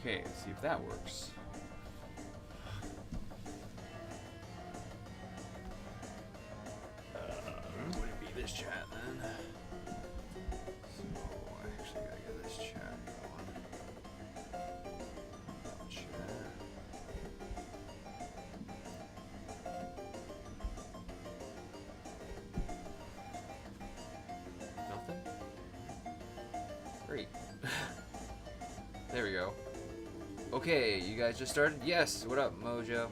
Okay, let's see if that works. Would it be this chat then? So I actually gotta get this chat going. Chat. Nothing? Great. There we go. Okay, you guys just started? Yes. What up, Mojo?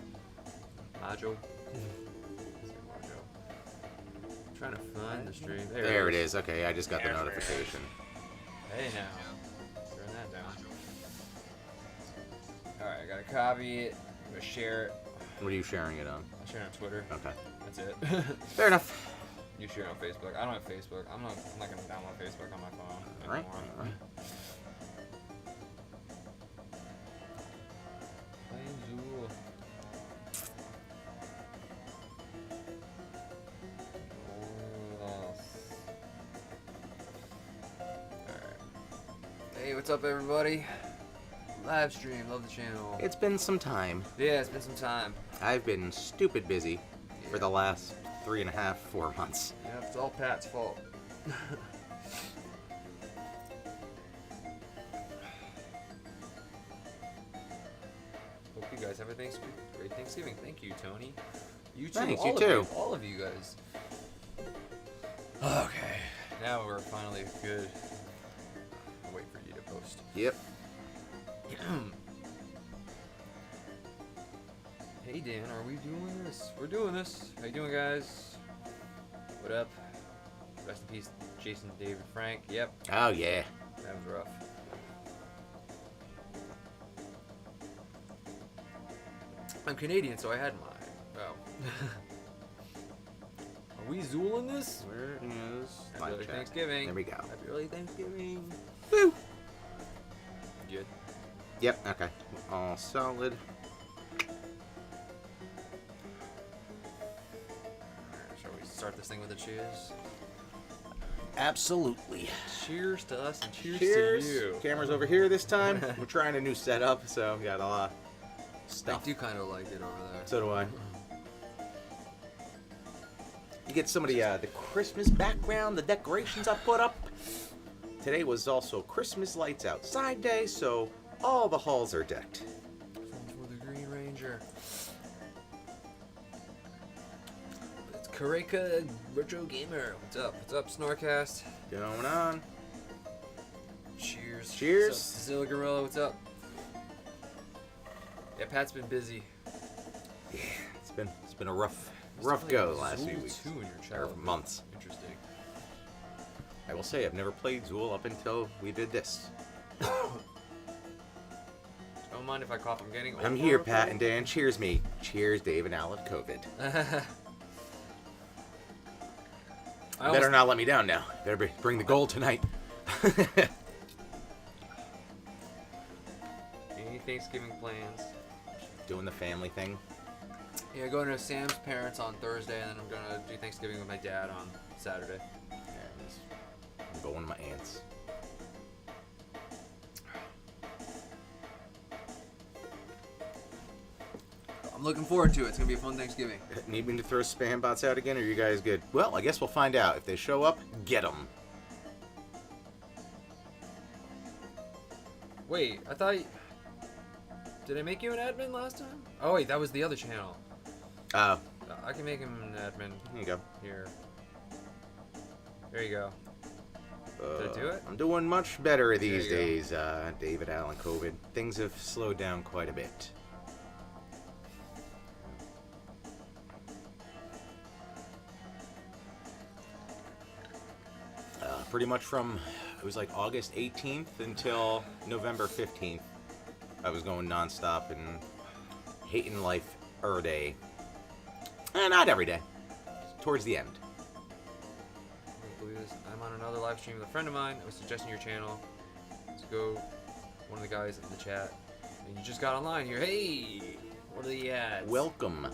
Mojo? Trying to find the stream. There it is. Okay, I just got the notification. Hey now. Turn that down. Alright, I gotta copy it. I'm gonna share it. What are you sharing it on? I'll share it on Twitter. Okay. That's it. Fair enough. You share it on Facebook. I don't have Facebook. I'm not gonna download Facebook on my phone anymore. Alright. Playing Zool. Hey, what's up, everybody? Live stream, love the channel. It's been some time. Yeah, it's been some time. I've been stupid busy for the last 3.5, 4 months. Yeah, it's all Pat's fault. Hope you guys have a great Thanksgiving. Thank you, Tony. You too. Thanks, all you of too. All of you guys. Okay, now we're finally good. I'll wait for you to post. Yep. Hey Dan, are we doing this? We're doing this. How you doing, guys? What up? Rest in peace, Jason, David, Frank. Yep, Oh, yeah. that was rough. I'm Canadian, so I had mine. Oh. Are we Zooling this? Where is Happy live early chat? Thanksgiving. There we go. Happy early Thanksgiving. Woo! Good. Yep, okay. All solid. Shall we start this thing with a cheers? Absolutely. Cheers to us and cheers Cheers. to you. Camera's over here this time. We're trying a new setup, so we got a lot of stuff. I do kind of like it over there. So do I. You get some of the Christmas background, the decorations I put up. Today was also Christmas lights outside day, so all the halls are decked. For the Green Ranger. It's Kareka Retro Gamer. What's up? What's up, Snorcast? Going on. Cheers. Cheers. What's up, Zilla Gorilla? What's up? Yeah, Pat's been busy. Yeah, it's been a rough Playing go the last Zool few weeks. 2 in your Or childhood. months. Interesting. I will say I've never played Zool up until we did this. Don't mind if I cough. I'm getting I'm here, Pat and Dan. Cheers me. Cheers, Dave and Alan. COVID. Better not let me down now. Better bring the gold tonight. Any Thanksgiving plans? Doing the family thing. Yeah, going to Sam's parents on Thursday, and then I'm gonna do Thanksgiving with my dad on Saturday. I'm going to my aunt's. I'm looking forward to it. It's gonna be a fun Thanksgiving. Need me to throw spam bots out again, or are you guys good? Well, I guess we'll find out. If they show up, get them. Wait, I thought. Did I make you an admin last time? Oh wait, that was the other channel. Oh, I can make him an admin. here you go. Here. There you go. Did I do it? I'm doing much better these you go. days, David Allen COVID. Things have slowed down quite a bit. Pretty much from, it was like August 18th until November 15th. I was going nonstop and hating life every day. Not every day. Towards the end. I can't believe this. I'm on another live stream with a friend of mine. I was suggesting your channel to go. One of the guys in the chat. And you just got online here. Hey! What are the ads? Welcome.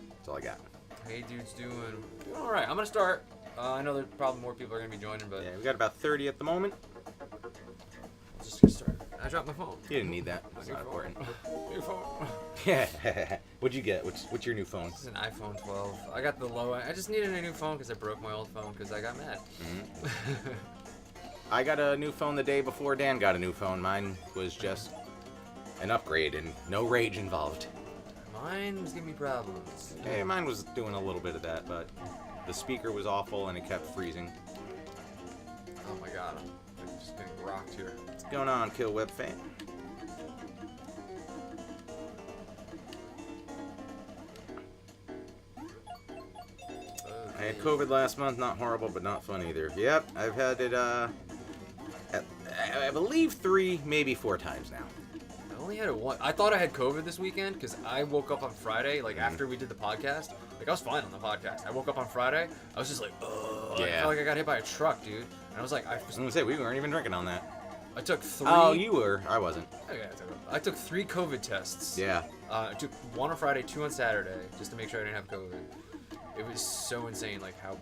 That's all I got. Hey, dude's doing alright. I'm gonna start. I know there's probably more people are gonna be joining, but Yeah, we got about 30 at the moment. let's just get started. I dropped my phone. You didn't need that. It's not important. New phone. Yeah. What'd you get? What's your new phone? This is an iPhone 12. I got the low end. I just needed a new phone because I broke my old phone because I got mad. Mm-hmm. I got a new phone the day before Dan got a new phone. Mine was just an upgrade and no rage involved. Mine was giving me problems. Hey, mine was doing a little bit of that, but the speaker was awful and it kept freezing. Oh my god, I'm just getting rocked here. What's going on, Kill Web fan? I had COVID last month, not horrible, but not fun either. Yep, I've had it, I believe 3, maybe 4 times now. I only had it one. I thought I had COVID this weekend because I woke up on Friday, like after we did the podcast. Like I was fine on the podcast. I woke up on Friday. I was just like, ugh. Yeah. I felt like I got hit by a truck, dude. And I was like, I was gonna say, we weren't even drinking on that. I took 3. Oh, you were. I wasn't. Okay, I took 3 COVID tests. Yeah. I took 1 on Friday, 2 on Saturday, just to make sure I didn't have COVID. It was so insane, like how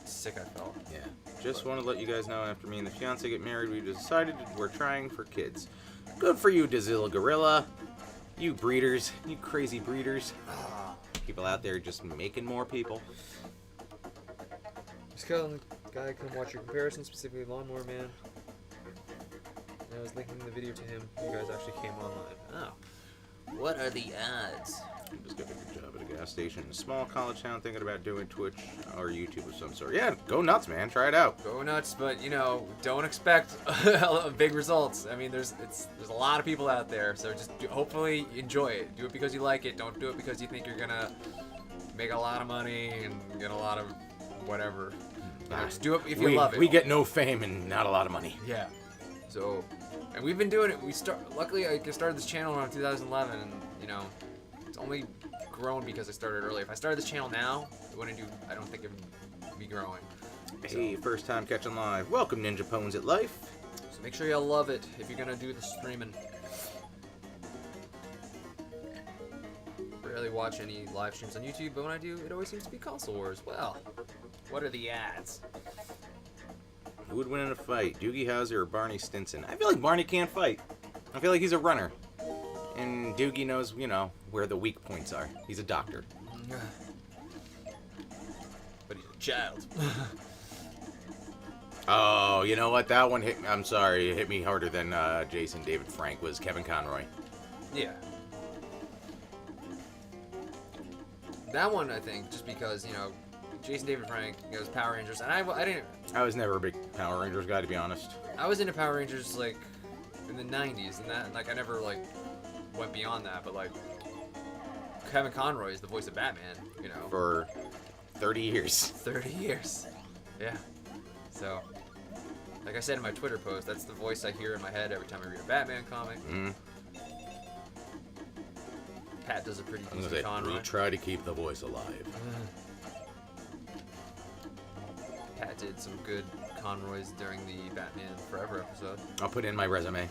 sick I felt. Yeah. Just want to let you guys know, after me and the fiance get married, we decided we're trying for kids. Good for you, Dazilla Gorilla. You breeders. You crazy breeders. People out there just making more people. Just telling the guy, come watch your comparison, specifically Lawnmower Man. And I was linking the video to him. You guys actually came online. Oh. What are the odds? I just got a good job at a gas station in a small college town, thinking about doing Twitch or YouTube of some sort. Yeah, go nuts, man. Try it out. Go nuts, but you know, don't expect big results. I mean, there's a lot of people out there, so just hopefully enjoy it. Do it because you like it. Don't do it because you think you're gonna make a lot of money and get a lot of whatever. You know, just do it if you love it. We get no fame and not a lot of money. Yeah. So, and we've been doing it. Luckily, I started this channel around 2011, and you know, it's only grown because I started early. If I started this channel now, I don't think it would be growing. Hey, first time catching live. Welcome, Ninja Pones at Life. So make sure you love it if you're gonna do the streaming. Rarely watch any live streams on YouTube, but when I do, it always seems to be console wars. Well, what are the ads? Who would win in a fight, Doogie Howser or Barney Stinson? I feel like Barney can't fight. I feel like he's a runner. And Doogie knows, you know, where the weak points are. He's a doctor. But he's a child. Oh, you know what? That one hit. I'm sorry, it hit me harder than Jason David Frank was Kevin Conroy. Yeah. That one, I think, just because, you know, Jason David Frank, goes Power Rangers, and I didn't. I was never a big Power Rangers guy, to be honest. I was into Power Rangers like in the '90s, and that like I never like went beyond that. But like Kevin Conroy is the voice of Batman, you know, For 30 years. 30 years. Yeah. So, like I said in my Twitter post, that's the voice I hear in my head every time I read a Batman comic. Mm. Pat does a pretty I'm decent gonna say, Conroy. we try to keep the voice alive. Pat did some good Conroys during the Batman Forever episode. I'll put in my resume.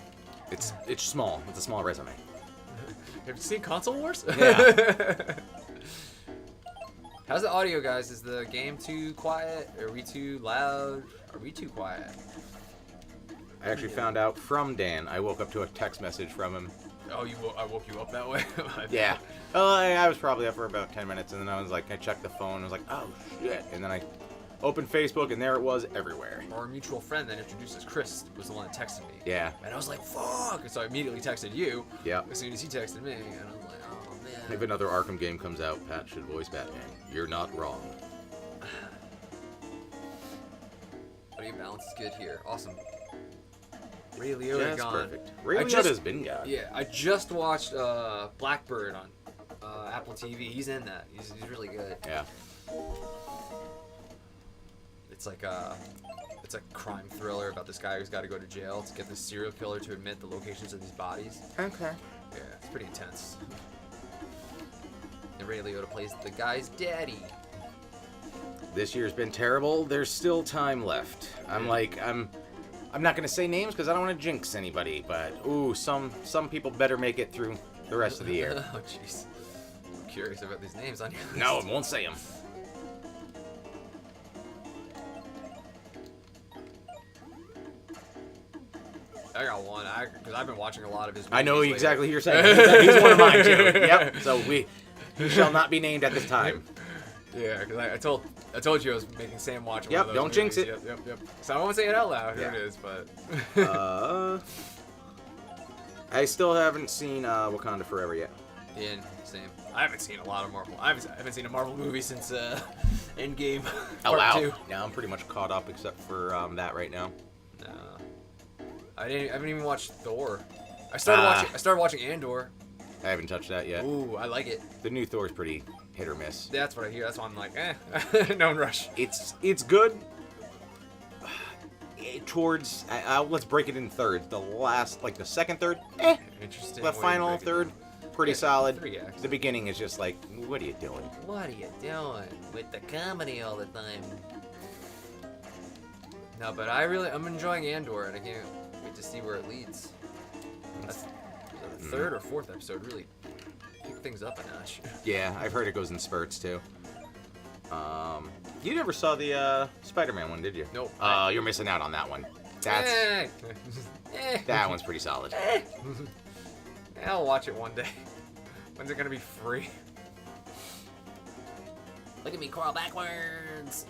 It's small. It's a small resume. Have you seen Console Wars? Yeah. How's the audio, guys? Is the game too quiet? Are we too loud? Are we too quiet? I actually found out from Dan. I woke up to a text message from him. Oh, I woke you up that way? Yeah. Well, I was probably up for about 10 minutes, and then I was like, I checked the phone, and I was like, oh, shit. And then I opened Facebook, and there it was everywhere. Our mutual friend that introduced us, Chris, was the one that texted me. Yeah. And I was like, fuck! And so I immediately texted you. Yeah. As soon as he texted me, and I was like, oh, man. If another Arkham game comes out, Pat should voice Batman. You're not wrong. Audio balance is good here. Awesome. Ray Liotta That's gone. perfect. Ray Liotta's been gone. Yeah, I just watched Blackbird on Apple TV. He's in that. He's really good. Yeah. It's like a crime thriller about this guy who's got to go to jail to get this serial killer to admit the locations of these bodies. Okay. Yeah, it's pretty intense. And Ray Liotta plays the guy's daddy. This year's been terrible. There's still time left. I'm not gonna say names because I don't want to jinx anybody, but ooh, some people better make it through the rest of the year. Oh, jeez. I'm curious about these names on your list. No, I won't say them. I got one. Because I've been watching a lot of his movies I know lately. exactly who you're saying. He's one of mine too. Yep. So he shall not be named at this time. Yeah, because I told you I was making Sam watch one Yep, of those don't jinx movies. it. Yep. So I won't say it out loud who Yeah. it is, but... I still haven't seen Wakanda Forever yet. Yeah, same. I haven't seen a lot of Marvel. I haven't seen a Marvel movie since Endgame Oh Part wow! 2. Now I'm pretty much caught up except for that right now. No. I haven't even watched Thor. I started watching Andor. I haven't touched that yet. Ooh, I like it. The new Thor's pretty hit or miss. That's what I hear. That's why I'm like, no rush. It's good. Towards let's break it in thirds. The last, like the second third, Interesting. the way to final break it third, down. pretty Yeah, solid. 3 acts. The beginning is just like, what are you doing? What are you doing with the comedy all the time? No, but I'm enjoying Andor, and I can't wait to see where it leads. That's the third or fourth episode really picked things up a notch. Yeah, I've heard it goes in spurts too. You never saw the Spider-Man one, did you? Nope. You're missing out on that one. That's that one's pretty solid. I'll watch it one day. When's it gonna be free? Look at me crawl backwards.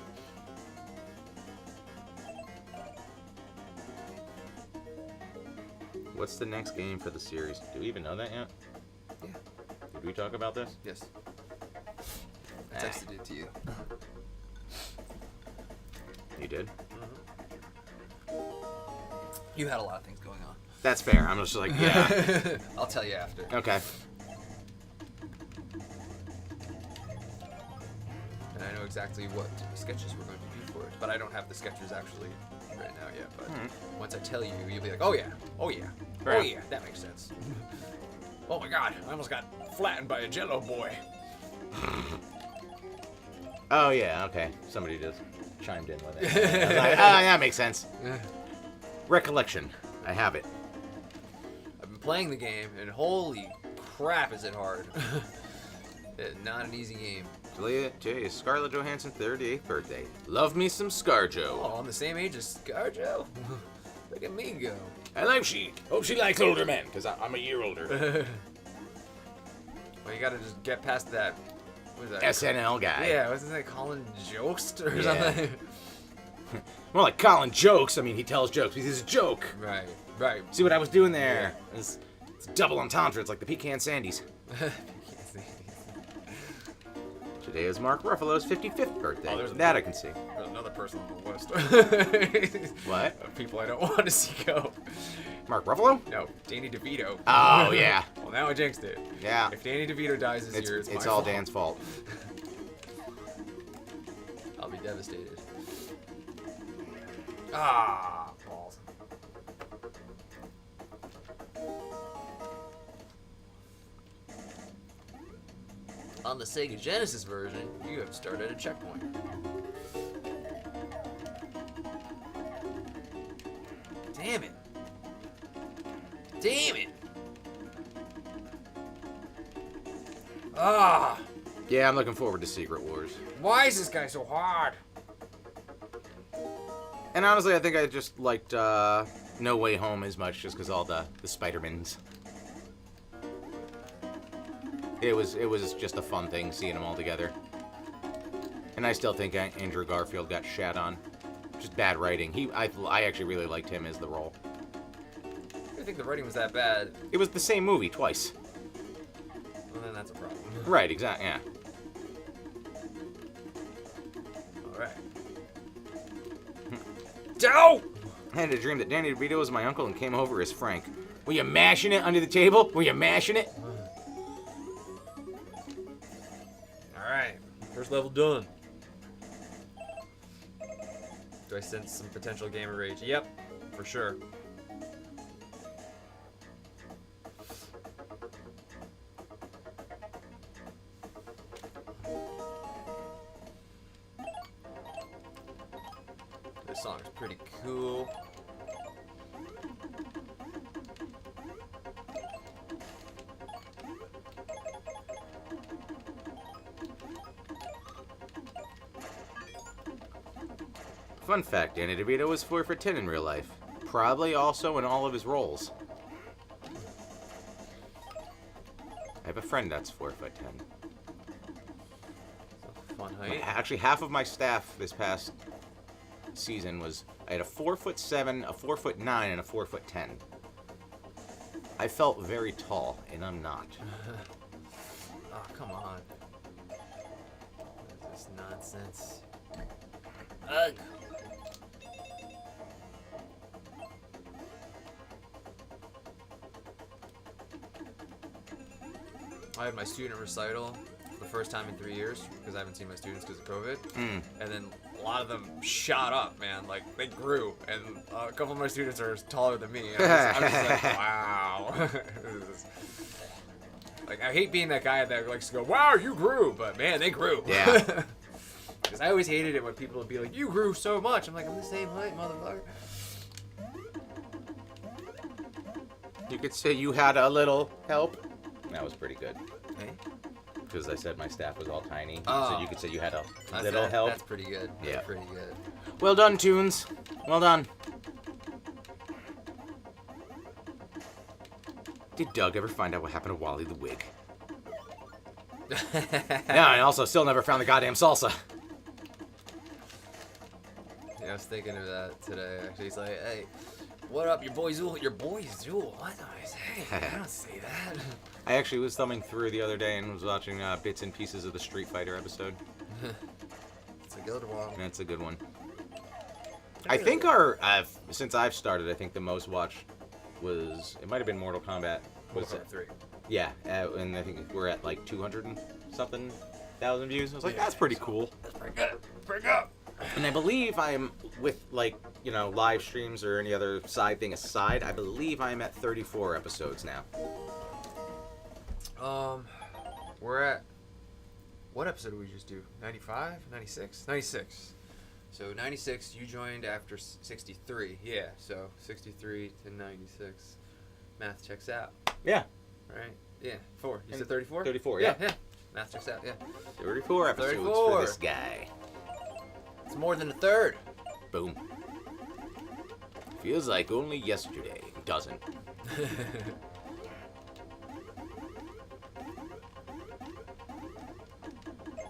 What's the next game for the series? Do we even know that yet? Yeah. Did we talk about this? Yes. I texted it to you. You did? You had a lot of things going on. That's fair. I'm just like, yeah. I'll tell you after. Okay. And I know exactly what sketches we're going to do for it, but I don't have the sketches actually right now yet. But once I tell you, you'll be like, oh yeah, oh yeah, oh Right. yeah, that makes sense. Oh my god, I almost got flattened by a Jello boy. Oh yeah, okay. Somebody just chimed in with it. I was like, that makes sense. Recollection. I have it. I've been playing the game, and holy crap, is it hard. It's not an easy game. Today is Scarlett Johansson's 38th birthday. Love me some ScarJo. Oh, I'm the same age as ScarJo. Look at me go. I hope she likes older men, because I'm a year older. Well, you gotta just get past that. What is that? SNL guy. Yeah, wasn't that Colin Jost or Yeah. something? More like Colin jokes. I mean, he tells jokes. He's a joke. Right. See what I was doing there? It's double entendre. It's like the Pecan Sandies. Today is Mark Ruffalo's 55th birthday. Oh, there's that I can see. There's another person on the list. What? Of people I don't want to see go. Mark Ruffalo? No, Danny DeVito. Oh, yeah. Well, now I jinxed it. Yeah. If Danny DeVito dies this year, it's my all fault. Dan's fault. I'll be devastated. Ah, balls. On the Sega Genesis version, you have started a checkpoint. Damn it. Damn it. Ah, Yeah, I'm looking forward to Secret Wars. why is this guy so hard? And honestly, I think I just liked No Way Home as much just because all the Spider-Mans. It was just a fun thing seeing them all together. And I still think Andrew Garfield got shat on. Just bad writing. I actually really liked him as the role. I didn't think the writing was that bad. It was the same movie twice. Well, then that's a problem. Right, exactly, yeah. Alright. Joe! I had a dream that Danny DeVito was my uncle and came over as Frank. Were you mashing it under the table? Were you mashing it? Alright. First level done. Do I sense some potential gamer rage? Yep, for sure. This song is pretty cool. Fun fact, Danny DeVito was 4'10" in real life. Probably also in all of his roles. I have a friend that's 4'10". Fun height. Actually, half of my staff this past season was I had a 4'7", a 4'9", and a 4'10". I felt very tall, and I'm not. Oh, come on. What is this nonsense? Ugh. I had my student recital for the first time in 3 years because I haven't seen my students because of COVID. And then a lot of them shot up, man. Like, they grew. And a couple of my students are taller than me. And I'm just like, wow. Like, I hate being that guy that likes to go, wow, you grew. But, man, they grew. Yeah. Because I always hated it when people would be like, you grew so much. I'm like, I'm the same height, motherfucker. You could say you had a little help. That was pretty good. Hey? Because I said my staff was all tiny. Oh. So you could say you had a little help. That's pretty good. Yeah. That's pretty good. Well done, Tunes. Well done. Did Doug ever find out what happened to Wally the Wig? Yeah, and also still never found the goddamn salsa. Yeah, I was thinking of that today. Actually, he's like, hey, what up, your boy Zool? Your boy Zool? What do I say? I don't say that. I actually was thumbing through the other day and was watching bits and pieces of the Street Fighter episode. It's a good one. That's a good one. I think our, since I've started, I think the most watched was, it might have been Mortal Kombat. Mortal Kombat 3. Yeah, and I think we're at like 200 and something thousand views. I was like, that's pretty cool. That's pretty good. Pretty good. And I believe I'm, with like, you know, live streams or any other side thing aside, I believe I'm at 34 episodes now. We're at, what episode did we just do? 95? 96? 96. So 96, you joined after 63. Yeah, so 63 to 96. Math checks out. Yeah. Right? Yeah, 4. You said 34? 34, yeah. Yeah. Math checks out, yeah. 34 episodes 34. for this guy. It's more than a third. Boom. Feels like only yesterday. Doesn't.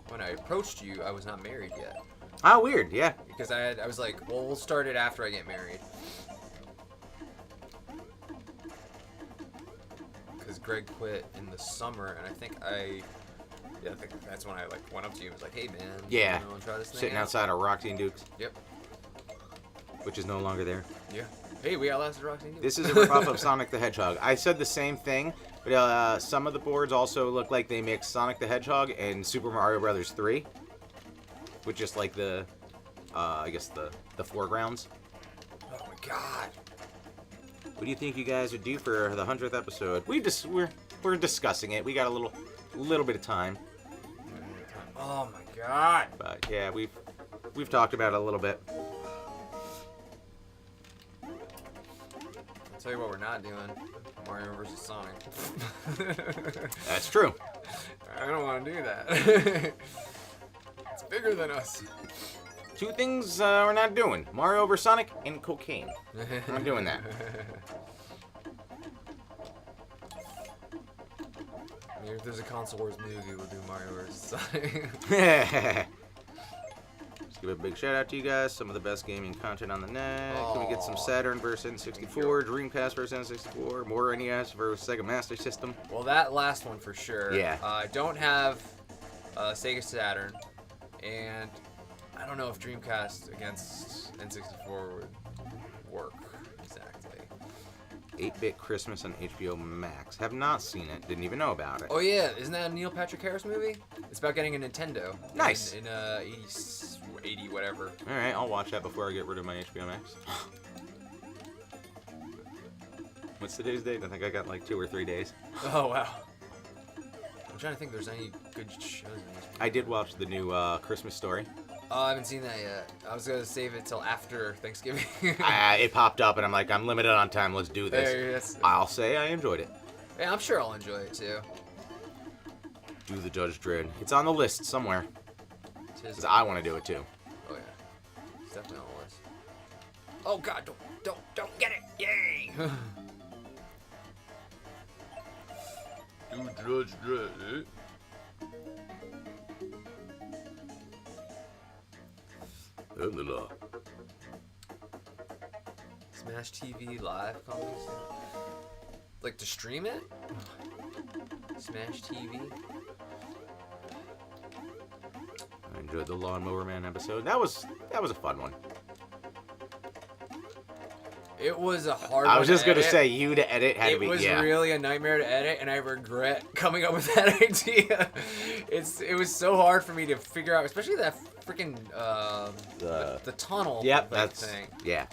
When I approached you, I was not married yet. Oh, weird, yeah. Because I was like, well, we'll start it after I get married. Because Greg quit in the summer, and I think I think that's when I like went up to you and was like, hey, man, Yeah. you want to try this thing Sitting out? outside of Roxy and Duke's. Yep. Which is no longer there. Yeah. Hey, we outlasted Roxy and Duke. This is a ripoff of Sonic the Hedgehog. I said the same thing, but some of the boards also look like they mixed Sonic the Hedgehog and Super Mario Brothers 3. With just like the, I guess the foregrounds. Oh my god. What do you think you guys would do for the 100th episode? We're discussing it. We got a little bit of time. Oh my god. But yeah, we've talked about it a little bit. I'll tell you what we're not doing. Mario vs. Sonic. That's true. I don't want to do that. It's bigger than us. Two things we're not doing. Mario vs. Sonic and cocaine. We're not doing that. I mean, if there's a Console Wars movie, we'll do Mario vs. Sonic. Just give a big shout out to you guys. Some of the best gaming content on the net. Can we get some Saturn versus N64, Dreamcast versus N64, more NES versus Sega Master System? Well, that last one for sure. Yeah. I don't have Sega Saturn, and I don't know if Dreamcast against N64 would work exactly. 8-Bit Christmas on HBO Max. Have not seen it. Didn't even know about it. Oh yeah, isn't that a Neil Patrick Harris movie? It's about getting a Nintendo. Nice. In 80 whatever. All right, I'll watch that before I get rid of my HBO Max. What's today's date? I think I got like 2 or 3 days. Oh wow. I'm trying to think if there's any good shows in this. I did watch the new Christmas Story. Oh, I haven't seen that yet. I was gonna save it till after Thanksgiving. It popped up, and I'm like, I'm limited on time. Let's do this. There, yes. I'll say I enjoyed it. Yeah, I'm sure I'll enjoy it too. Do the Judge Dredd. It's on the list somewhere. Tis- Because I want to do it too. Oh yeah, it's definitely on the list. Oh god, Don't get it. Yay. Smash TV Live coming soon. Like to stream it? Smash TV. I enjoyed the Lawnmower Man episode. That was a fun one. It was a hard. I was one just gonna edit. say you to edit had to be. It was yeah. really a nightmare to edit, and I regret coming up with that idea. It was so hard for me to figure out, especially that freaking the tunnel. Yep, that's thing. yeah.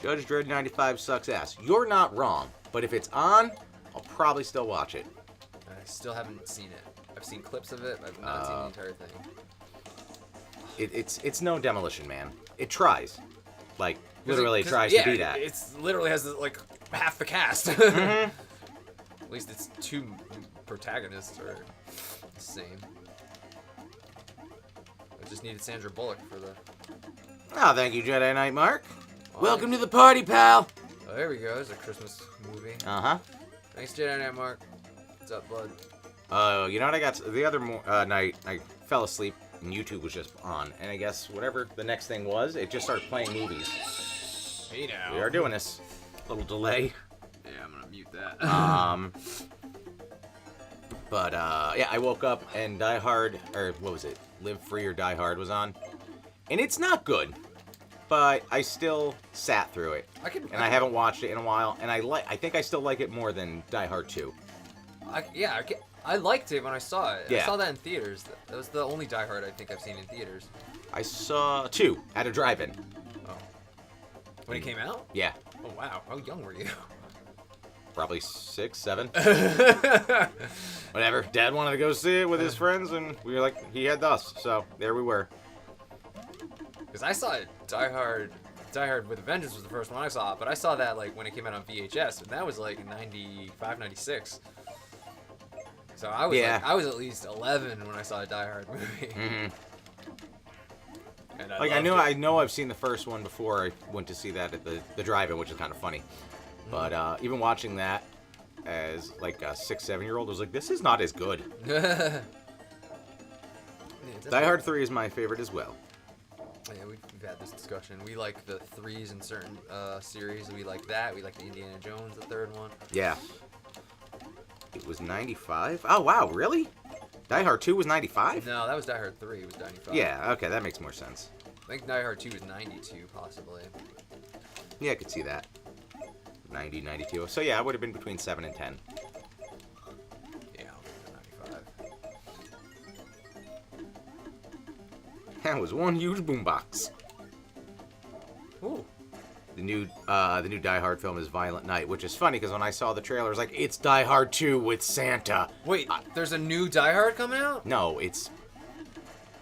Judge Dredd 95 sucks ass. You're not wrong, but if it's on, I'll probably still watch it. I still haven't seen it. I've seen clips of it, but I've not seen the entire thing. It's no Demolition Man. It tries, like literally tries to be that. It's literally has like half the cast. Mm-hmm. At least it's two protagonists are the same. I just needed Sandra Bullock for the. Oh, thank you, Jedi Knight Mark. Welcome to the party, pal. Oh, there we go. There's a Christmas movie. Uh-huh. Thanks, Jedi Knight Mark. What's up, bud? You know what I got? The other night, I fell asleep and YouTube was just on. And I guess whatever the next thing was, it just started playing movies. Hey now. We are doing this. Little delay. Yeah, I'm gonna mute that. But, yeah, I woke up and Die Hard, or what was it? Live Free or Die Hard was on. And it's not good. But I still sat through it. I haven't watched it in a while. And I think I still like it more than Die Hard 2. I liked it when I saw it. Yeah. I saw that in theaters. That was the only Die Hard I think I've seen in theaters. I saw 2 at a drive-in. Oh. When it came out? Yeah. Oh, wow. How young were you? Probably 6, 7. Whatever. Dad wanted to go see it with his friends, and we were like, he had us. So, there we were. Because I saw it, Die Hard with a Vengeance was the first one I saw, but I saw that like when it came out on VHS, and that was like in 95, 96. So I was I was at least 11 when I saw a Die Hard movie. Mm-hmm. And Like I know I've seen the first one before I went to see that at the drive-in, which is kind of funny. Mm-hmm. But even watching that as like a 6, 7-year-old, I was like, this is not as good. Yeah, Die Hard 3 is my favorite as well. Yeah, we've had this discussion. We like the 3s in certain series. We like that. We like the Indiana Jones, the third one. Yeah. It was 95? Oh, wow, really? Die Hard 2 was 95? No, that was Die Hard 3. It was 95. Yeah, okay, that makes more sense. I think Die Hard 2 was 92, possibly. Yeah, I could see that. 90, 92. So, yeah, I would have been between 7 and 10. Yeah, 95. That was one huge boombox. Ooh. The new Die Hard film is Violent Night, which is funny because when I saw the trailer, I was like, it's Die Hard 2 with Santa. Wait, there's a new Die Hard coming out? No, it's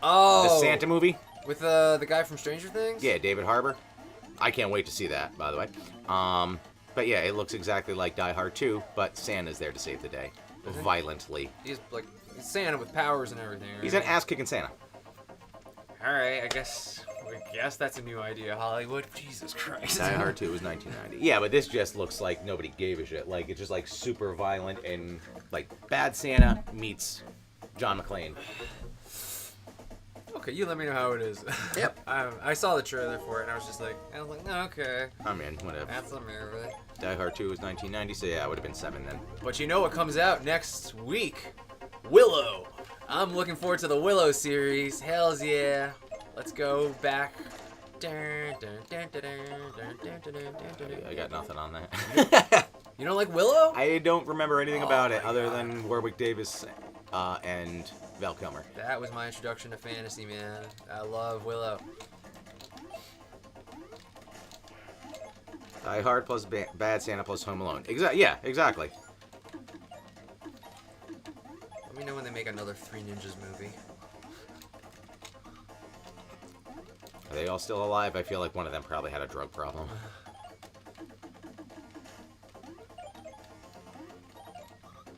the Santa movie. With the guy from Stranger Things? Yeah, David Harbour. I can't wait to see that, by the way. But yeah, it looks exactly like Die Hard 2, but Santa's there to save the day. Violently. He's like Santa with powers and everything, right? He's an ass-kicking Santa. Alright, I guess that's a new idea, Hollywood. Jesus Christ. Die Hard 2 was 1990. Yeah, but this just looks like nobody gave a shit. Like, it's just like super violent and like Bad Santa meets John McClane. Okay, you let me know how it is. Yep. I saw the trailer for it and I was like, no, okay. I'm in, whatever. That's a movie. Die Hard 2 was 1990, so yeah, I would have been 7 then. But you know what comes out next week? Willow. I'm looking forward to the Willow series. Hells yeah. Let's go back. I got nothing on that. You don't like Willow? I don't remember anything about it other than Warwick Davis and Val Kilmer. That was my introduction to fantasy, man. I love Willow. Die Hard plus Bad Santa plus Home Alone. Yeah, exactly. Let me know when they make another Three Ninjas movie. Are they all still alive? I feel like one of them probably had a drug problem.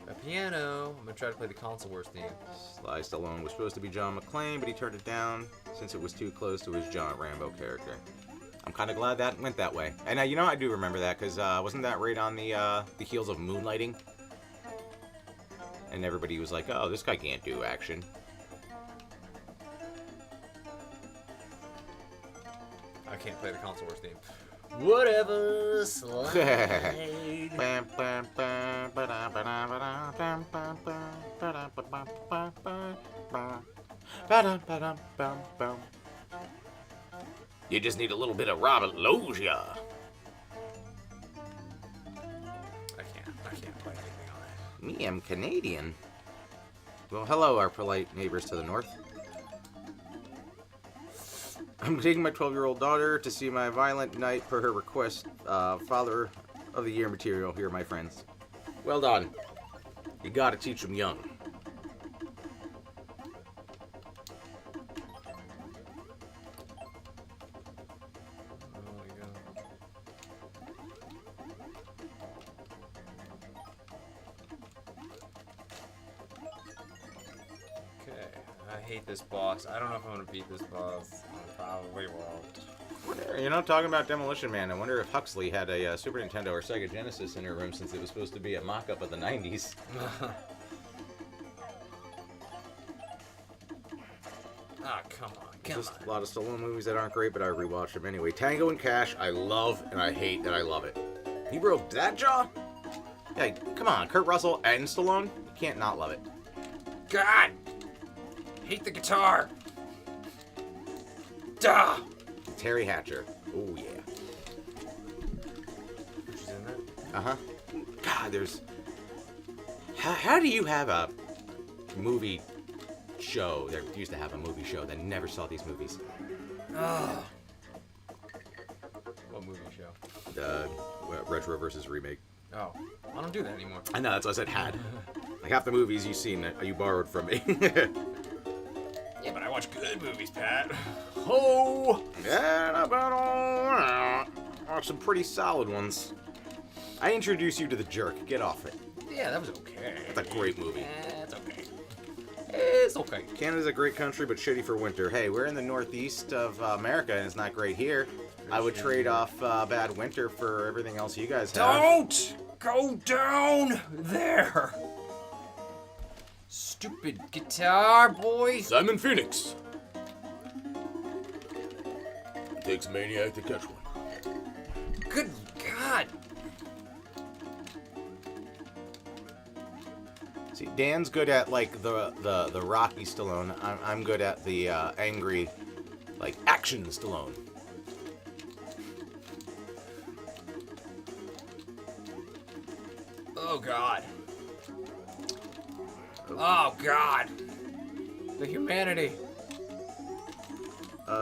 A piano. I'm gonna try to play the Console Wars theme. Sly Stallone was supposed to be John McClane, but he turned it down since it was too close to his John Rambo character. I'm kind of glad that went that way. And you know, I do remember that because wasn't that right on the heels of Moonlighting? And everybody was like, "Oh, this guy can't do action." I can't play the console wars theme. Whatever, slide. You just need a little bit of Robert Loggia. I can't play anything on that. Me, I'm Canadian. Well, hello, our polite neighbors to the north. I'm taking my 12-year-old daughter to see my Violent Night per her request. Father of the Year material here, my friends. Well done. You gotta teach them young. I hate this boss. I don't know if I'm gonna beat this boss. I probably won't. You know, talking about Demolition Man, I wonder if Huxley had a Super Nintendo or Sega Genesis in her room since it was supposed to be a mock-up of the 90s. Ah, come on. Just a lot of Stallone movies that aren't great, but I rewatch them anyway. Tango and Cash, I love and I hate that I love it. He broke that jaw? Yeah, come on, Kurt Russell and Stallone? You can't not love it. God! Hate the guitar! Duh! Terry Hatcher. Oh, yeah. Which is in that? Uh-huh. God, there's... How do you have a movie show? They used to have a movie show that never saw these movies. Oh. What movie show? The Retro versus Remake. Oh. I don't do that anymore. I know, that's what I said had. Like half the movies you've seen, you borrowed from me. Yeah, but I watch good movies, Pat. Oh! Yeah, watch some pretty solid ones. I introduced you to The Jerk. Get off it. Yeah, that was okay. That's a great movie. It's okay. It's okay. Canada's a great country, but shitty for winter. Hey, we're in the northeast of America, and it's not great here. I would trade off bad winter for everything else you guys have. Don't go down there! Stupid guitar boy. Simon Phoenix. It takes a maniac to catch one. Good God. See, Dan's good at like the Rocky Stallone. I'm good at the angry, like action Stallone. Oh God. Oh God. The humanity.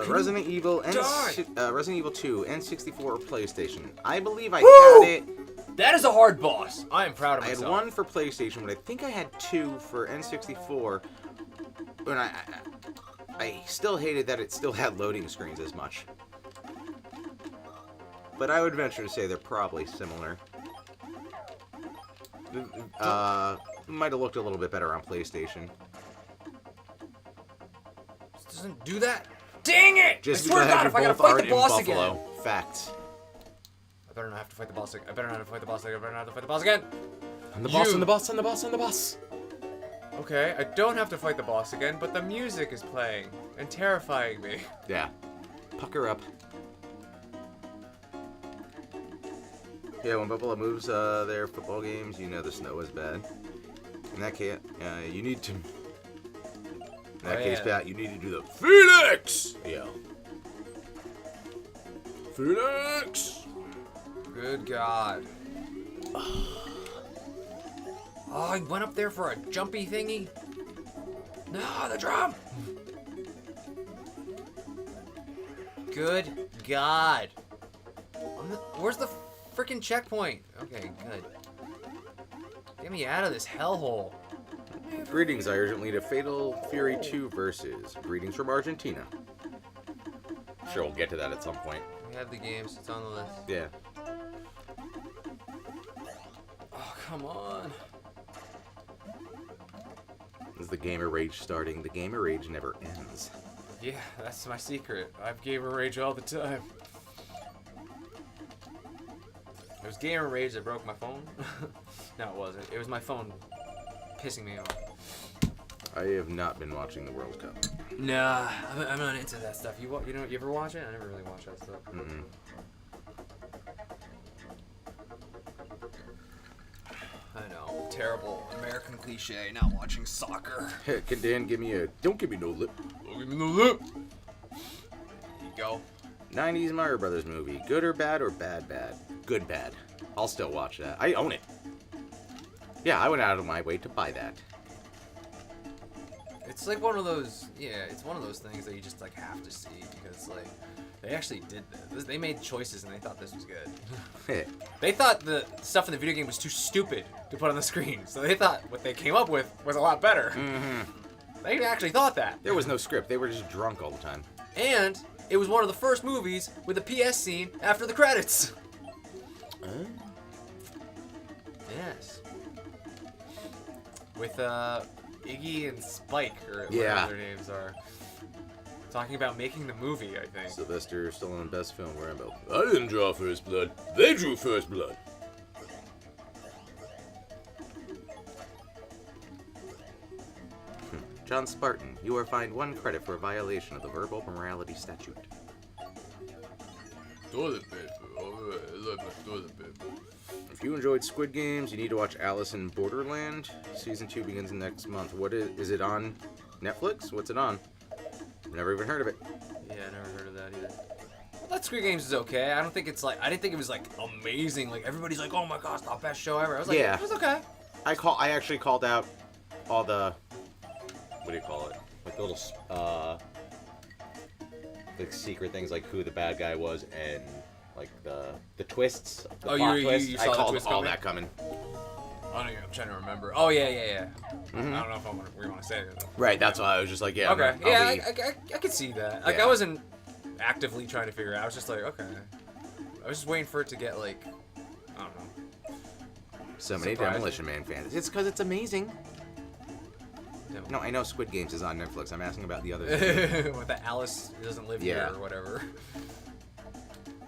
Resident Evil and die? Resident Evil 2 N64 or PlayStation. I believe I Woo! had it. That is a hard boss. I am proud of I myself. had one for PlayStation, but I think I had two for N64. And I still hated that it still had loading screens as much. But I would venture to say they're probably similar. Might have looked a little bit better on PlayStation. This doesn't do that. Dang it! Just I swear to God, if I gotta fight the boss again. Facts. I better not have to fight the boss again. I better not have to fight the boss again. I better not have to fight the boss again. And the boss, and the boss, and the boss, and the boss. Okay, I don't have to fight the boss again, but the music is playing and terrifying me. Yeah. Pucker up. Yeah, when Buffalo moves their football games, you know the snow is bad. In that case, you need to... In that case, Pat, you need to do the Phoenix! Yeah. Phoenix! Good God. Oh, he went up there for a jumpy thingy? No, the drum! Good God. Where's the freaking checkpoint? Okay, good. Get me out of this hellhole. Greetings, I urgently need a Fatal Fury 2 versus. Greetings from Argentina. Sure, we'll get to that at some point. We have the games, it's on the list. Yeah. Oh, come on. Is the gamer rage starting? The gamer rage never ends. Yeah, that's my secret. I have gamer rage all the time. was gamer rage that broke my phone. No, it wasn't. It was my phone pissing me off. I have not been watching the World Cup. Nah, I'm not into that stuff. You ever watch it? I never really watch that stuff. Mm-mm. I know, terrible American cliche. Not watching soccer. Hey, can Dan give me a? Don't give me no lip. Don't give me no lip. There you go. 90s Mario Brothers movie. Good or bad or bad bad? Good bad. I'll still watch that. I own it. Yeah, I went out of my way to buy that. It's like one of those, it's one of those things that you just like have to see because like they actually did this. They made choices and they thought this was good. They thought the stuff in the video game was too stupid to put on the screen, so they thought what they came up with was a lot better. Mm-hmm. They actually thought that. There was no script. They were just drunk all the time. And it was one of the first movies with a PS scene after the credits. Yes. With Iggy and Spike, or whatever their names are. Talking about making the movie, I think. Sylvester Stallone best film, Rambo. I didn't draw first blood. They drew first blood. John Spartan, you are fined 1 credit for a violation of the verbal morality statute. If you enjoyed Squid Games, you need to watch Alice in Borderland. Season 2 begins next month. What is it on Netflix? What's it on? Never even heard of it. Yeah, I never heard of that either. Well, that Squid Games is okay. I don't think it's like, I didn't think it was like amazing. Like everybody's like, oh my gosh, the best show ever. I was like, yeah, it was okay. I actually called out all the, what do you call it? Like the little, like secret things, like who the bad guy was and like the twists. The plot twists. You saw I called twist all coming? that coming. I don't know, I'm trying to remember. Oh yeah. Mm-hmm. I don't know if we want to say it. Right, that's why I was just like, yeah. Okay, yeah, I could see that. Like Yeah. I wasn't actively trying to figure it out. I was just like, okay. I was just waiting for it to get like, I don't know. So many Surprising. Demolition Man fans. It's because it's amazing. Yeah. No, I know Squid Games is on Netflix. I'm asking about the other. With that Alice doesn't live Yeah. here or whatever.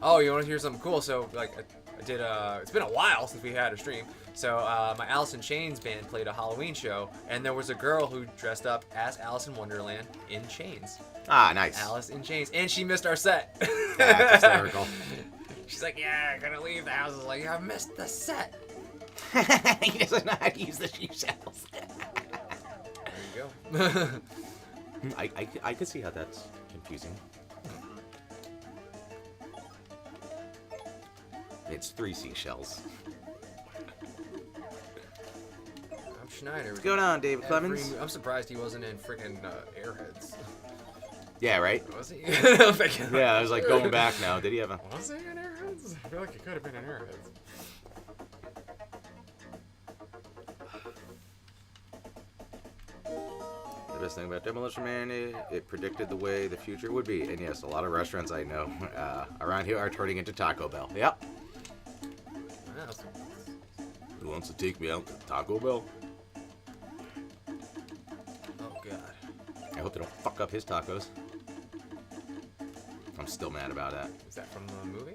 Oh, you want to hear something cool? So like I did. It's been a while since we had a stream. So my Alice in Chains band played a Halloween show, and there was a girl who dressed up as Alice in Wonderland in chains. Ah, nice. Alice in Chains, and she missed our set. That's hysterical. She's like, "Yeah, I'm gonna leave the house." I was like, "I missed the set." He doesn't know how to use the shoe shells. There you go. I could see how that's confusing. It's 3 seashells. Schneider. What's going on, David Clemens? I'm surprised he wasn't in freaking Airheads. Yeah, right? Was he? Yeah, I was like going back now. Did he have a... Was he in Airheads? I feel like he could have been in Airheads. The best thing about Demolition Man, it predicted the way the future would be. And yes, a lot of restaurants I know around here are turning into Taco Bell. Yep. Who wants to take me out to Taco Bell? Oh, God. I hope they don't fuck up his tacos. I'm still mad about that. Is that from the movie?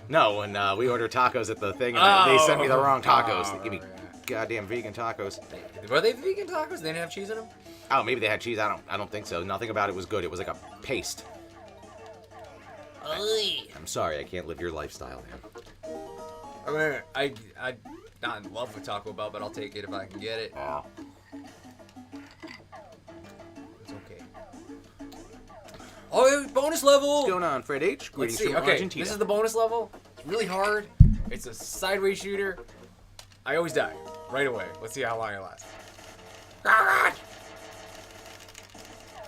No, when we order tacos at the thing, and they sent me the wrong tacos. They give me goddamn vegan tacos. Were they vegan tacos? They didn't have cheese in them? Oh, maybe they had cheese. I don't think so. Nothing about it was good. It was like a paste. I'm sorry, I can't live your lifestyle, man. I mean, I'm not in love with Taco Bell, but I'll take it if I can get it. Oh. It's okay. Oh, bonus level! What's going on, Fred H? Greetings Let's see. from Okay, Argentina. this is the bonus level. It's really hard. It's a sideways shooter. I always die right away. Let's see how long it lasts. Ah!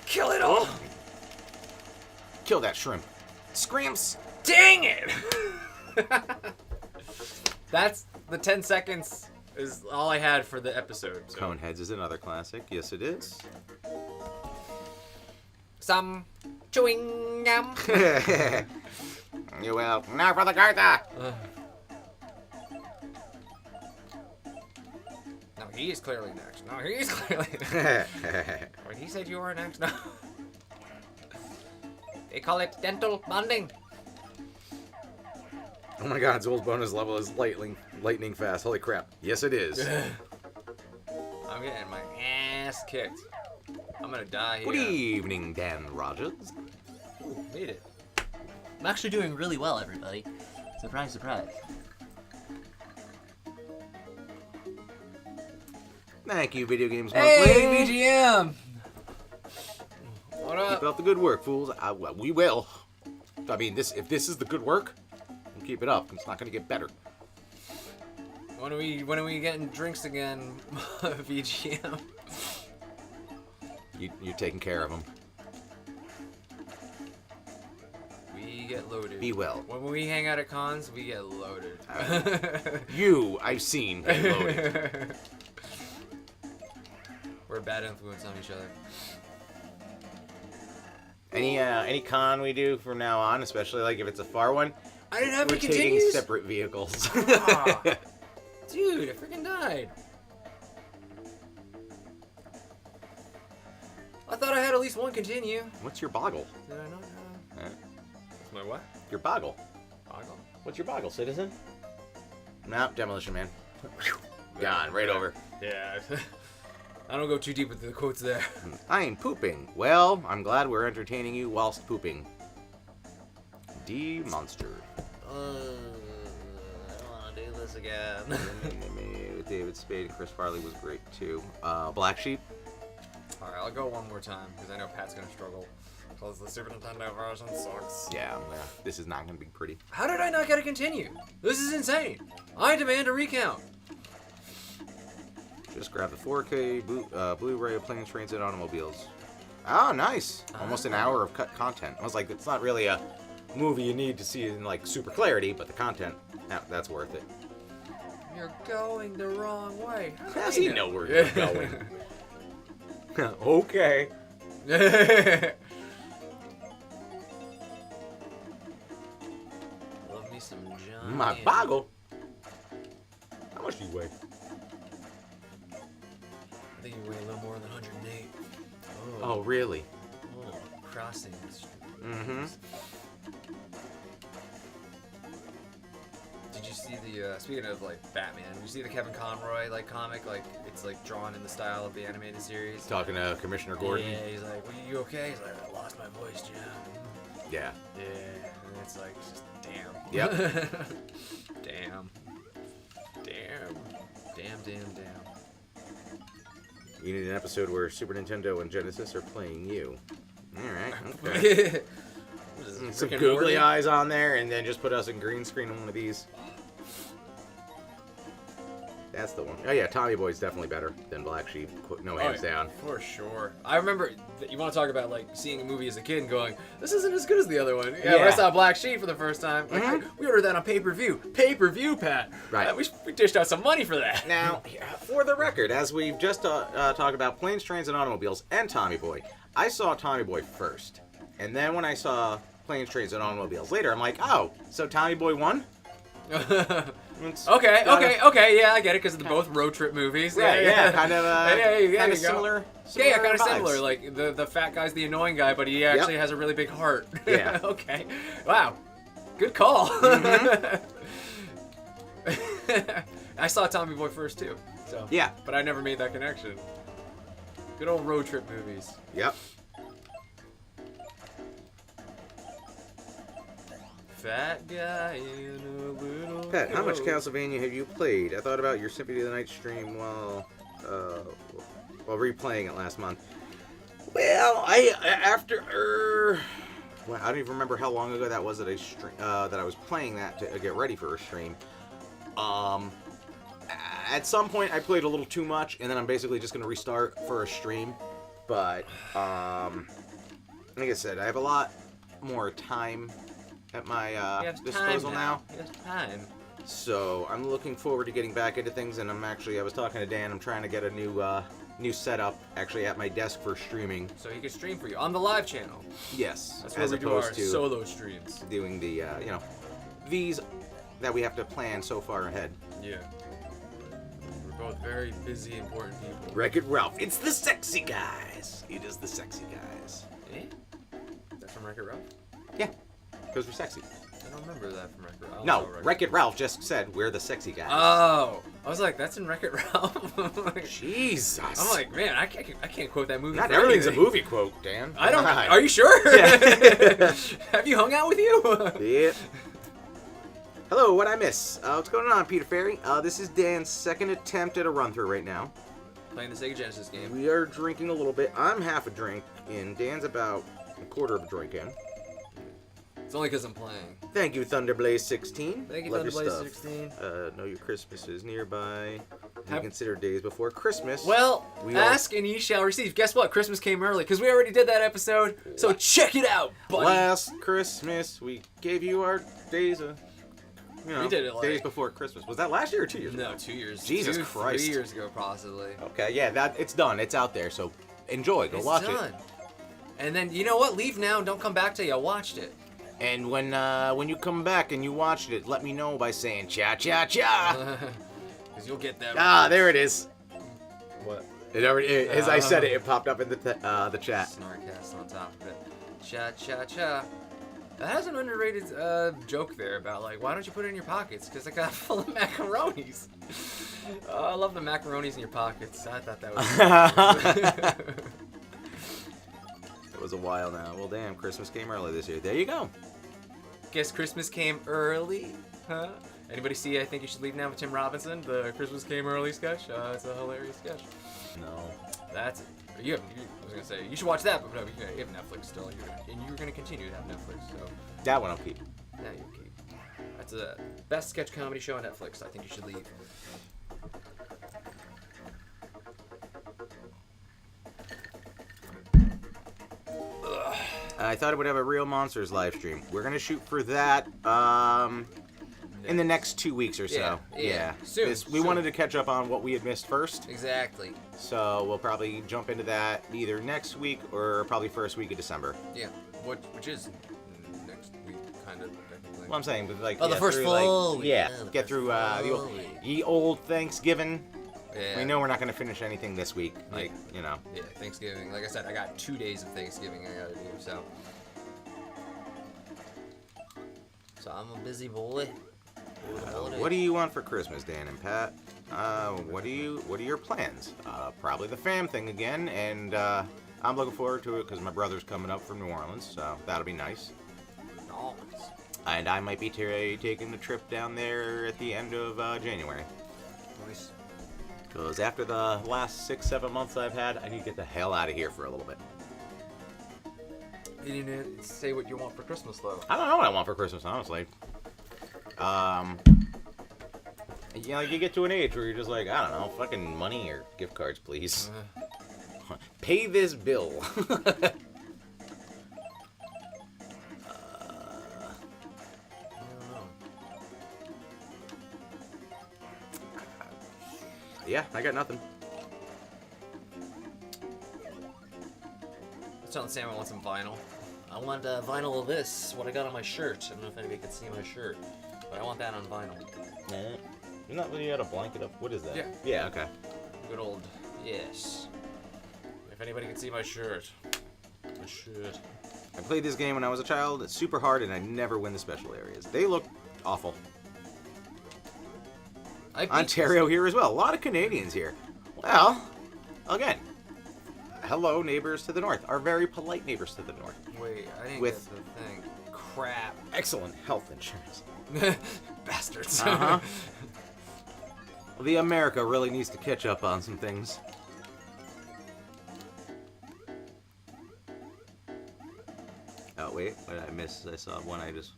Kill it all! Kill that shrimp. Scrimps! Dang it! That's the 10 seconds is all I had for the episode. So. Coneheads is another classic. Yes, it is. Some chewing gum. You will. Now for the Gartha! No, he is clearly next. No, he is clearly next. Wait, he said you were next? No. They call it dental bonding. Oh my god, Zool's bonus level is lightning fast. Holy crap. Yes, it is. I'm getting my ass kicked. I'm gonna die here. Good evening, Dan Rogers. Ooh, made it. I'm actually doing really well, everybody. Surprise, surprise. Thank you, Video Games Monthly. Hey, BGM! What up? Keep up the good work, fools. Well, we will. I mean, if this is the good work, we'll keep it up. It's not going to get better. When are we getting drinks again, VGM? You're taking care of them. We get loaded. Be well. When we hang out at cons, we get loaded. You, I've seen, get loaded. We're a bad influence on each other. Any con we do from now on, especially like if it's a far one, I didn't have we're to taking continue. separate vehicles. Ah, dude, I freaking died. I thought I had at least one continue. What's your boggle? Did I not? Huh? What's my what? Your boggle. Boggle? What's your boggle, citizen? Nah, Demolition Man. Gone, right over. Yeah. I don't go too deep into the quotes there. I'm pooping. Well, I'm glad we're entertaining you whilst pooping. D Monster. I don't want to do this again. David Spade and Chris Farley was great too. Black Sheep. Alright, I'll go one more time, because I know Pat's going to struggle. Because the Super Nintendo version sucks. Yeah, this is not going to be pretty. How did I not get a continue? This is insane. I demand a recount. Just grab the 4K Blu-ray of Planes, Trains, and Automobiles. Oh, nice. Almost an hour of cut content. I was like, it's not really a movie you need to see in like super clarity, but the content, that's worth it. You're going the wrong way. How does he know where you're going? Okay. Love me some John. My boggle. How much do you weigh? I think you weigh a little more than 108. Oh, really? Oh, crossing. Mm-hmm. Did you see the, speaking of, like, Batman, did you see the Kevin Conroy, like, comic? Like, it's, like, drawn in the style of the animated series. Talking to Commissioner Gordon. Yeah, he's like, well, you okay? He's like, I lost my voice, Jim. Yeah. Yeah, and it's like, just damn. Yep. Damn. Damn. Damn, damn, damn. You need an episode where Super Nintendo and Genesis are playing you. Alright, okay. Some googly eyes on there, and then just put us in green screen on one of these. That's the one. Oh yeah, Tommy Boy's definitely better than Black Sheep. No hands down. For sure. I remember, you want to talk about like seeing a movie as a kid and going, this isn't as good as the other one. Yeah, when I saw Black Sheep for the first time, like, we ordered that on pay-per-view. Pay-per-view, Pat. Right. We dished out some money for that. Now, for the record, as we've just talked about Planes, Trains, and Automobiles and Tommy Boy, I saw Tommy Boy first. And then when I saw Planes, Trains, and Automobiles later, I'm like, oh, so Tommy Boy won? Okay, yeah, I get it, because they're both road trip movies. Right, yeah, kind of, kind of similar. Yeah, kind of vibes. similar. Like the fat guy's the annoying guy, but he actually has a really big heart. Yeah. Okay. Wow. Good call. I saw Tommy Boy first too. So. Yeah. But I never made that connection. Good old road trip movies. Yep. Fat guy in a little. Pat, how much coat. Castlevania have you played? I thought about your Symphony of the Night stream while replaying it last month. Well, well, I don't even remember how long ago that was that I was playing that to get ready for a stream. At some point I played a little too much, and then I'm basically just gonna restart for a stream. But like I said, I have a lot more time at my disposal now. You have time. So I'm looking forward to getting back into things, and I was talking to Dan. I'm trying to get a new setup actually at my desk for streaming. So he can stream for you on the live channel. Yes, That's where as we do our opposed to solo streams. doing the these that we have to plan so far ahead. Yeah. We're both very busy, important people. Wreck-It Ralph. It's the sexy guys. It is the sexy guys. Eh? That's from Wreck-It Ralph? Yeah, because we're sexy. I don't remember that from Wreck-It Ralph. No, Wreck-It Ralph just said we're the sexy guys. Oh, I was like, that's in Wreck-It Ralph. Jesus. I'm like, man, I can't quote that movie. Not for everything's anything. a movie quote, Dan. I don't. Right. Are you sure? Yeah. Have you hung out with you? Yep. Hello, what I miss? What's going on, Peter Ferry? This is Dan's second attempt at a run-through right now. Playing the Sega Genesis game. We are drinking a little bit. I'm half a drink in. Dan's about a quarter of a drink in. It's only because I'm playing. Thank you, Thunderblaze16. Thank you, Love your Thunderblaze16. stuff. Know your Christmas is nearby. You consider days before Christmas. Well, We ask and ye shall receive. Guess what? Christmas came early because we already did that episode. So check it out, buddy. Last Christmas, we gave you our days of, We did it like- days before Christmas. Was that last year or 2 years ago? No, 2 years. Jesus 2, Christ. 3 years ago, possibly. Okay, yeah, it's done. It's out there, so enjoy. Go watch done. it. And then, you know what? Leave now and don't come back till you watched it. And when you come back and you watched it, let me know by saying cha cha cha. Because you'll get that. Ah, there it is. What? It already, as I said it, it popped up in the chat. Snarkcast on top of it. Cha cha cha. That has an underrated joke there about, like, why don't you put it in your pockets? Because I got full of macaronis. I love the macaronis in your pockets. I thought that was It was a while now. Well, damn, Christmas came early this year. There you go. Guess Christmas came early, huh? Anybody see I Think You Should Leave Now with Tim Robinson? The Christmas Came Early sketch? It's a hilarious sketch. No. That's it. I was going to say, you should watch that, but no, you have Netflix still, and you're going to continue to have Netflix, so... That one I'll keep. Yeah, you'll keep. That's the best sketch comedy show on Netflix. I Think You Should Leave. I thought I would have a Real Monsters live stream. We're gonna shoot for that in the next 2 weeks or so. Yeah. Soon. We soon. wanted to catch up on what we had missed first, Exactly. so we'll probably jump into that either next week or probably first week of December. Yeah. Which is next week, kind of, technically. Well, I'm saying, but like, Oh, the first through, full like, week. yeah, Yeah, the get first through full week. ye old Thanksgiving. Yeah. We know we're not gonna finish anything this week. Like, you know. Yeah, Thanksgiving. Like I said, I got 2 days of Thanksgiving I gotta do, so. So I'm a busy boy. What do you want for Christmas, Dan and Pat? What are your plans? Probably the fam thing again, and I'm looking forward to it because my brother's coming up from New Orleans, so that'll be nice. Nice. And I might be taking the trip down there at the end of January. Nice. Because after the last 6-7 months I've had, I need to get the hell out of here for a little bit. You didn't say what you want for Christmas, though. I don't know what I want for Christmas, honestly. You know, you get to an age where you're just like, I don't know, fucking money or gift cards, please. Pay this bill. Yeah, I got nothing. I was telling Sam I want some vinyl. I want vinyl of this, what I got on my shirt. I don't know if anybody can see my shirt, but I want that on vinyl. You're not really out a blanket up. What is that? Yeah. Yeah, okay. Good old, yes. If anybody can see my shirt. My shirt. I played this game when I was a child. It's super hard, and I never win the special areas. They look awful. Ontario here as well. A lot of Canadians here. Well, again, hello, neighbors to the north. Our very polite neighbors to the north. Wait, I didn't With- get the thing. Crap. Excellent health insurance. Bastards. Uh-huh. The America really needs to catch up on some things. Oh, wait. What did I miss? I saw one I just...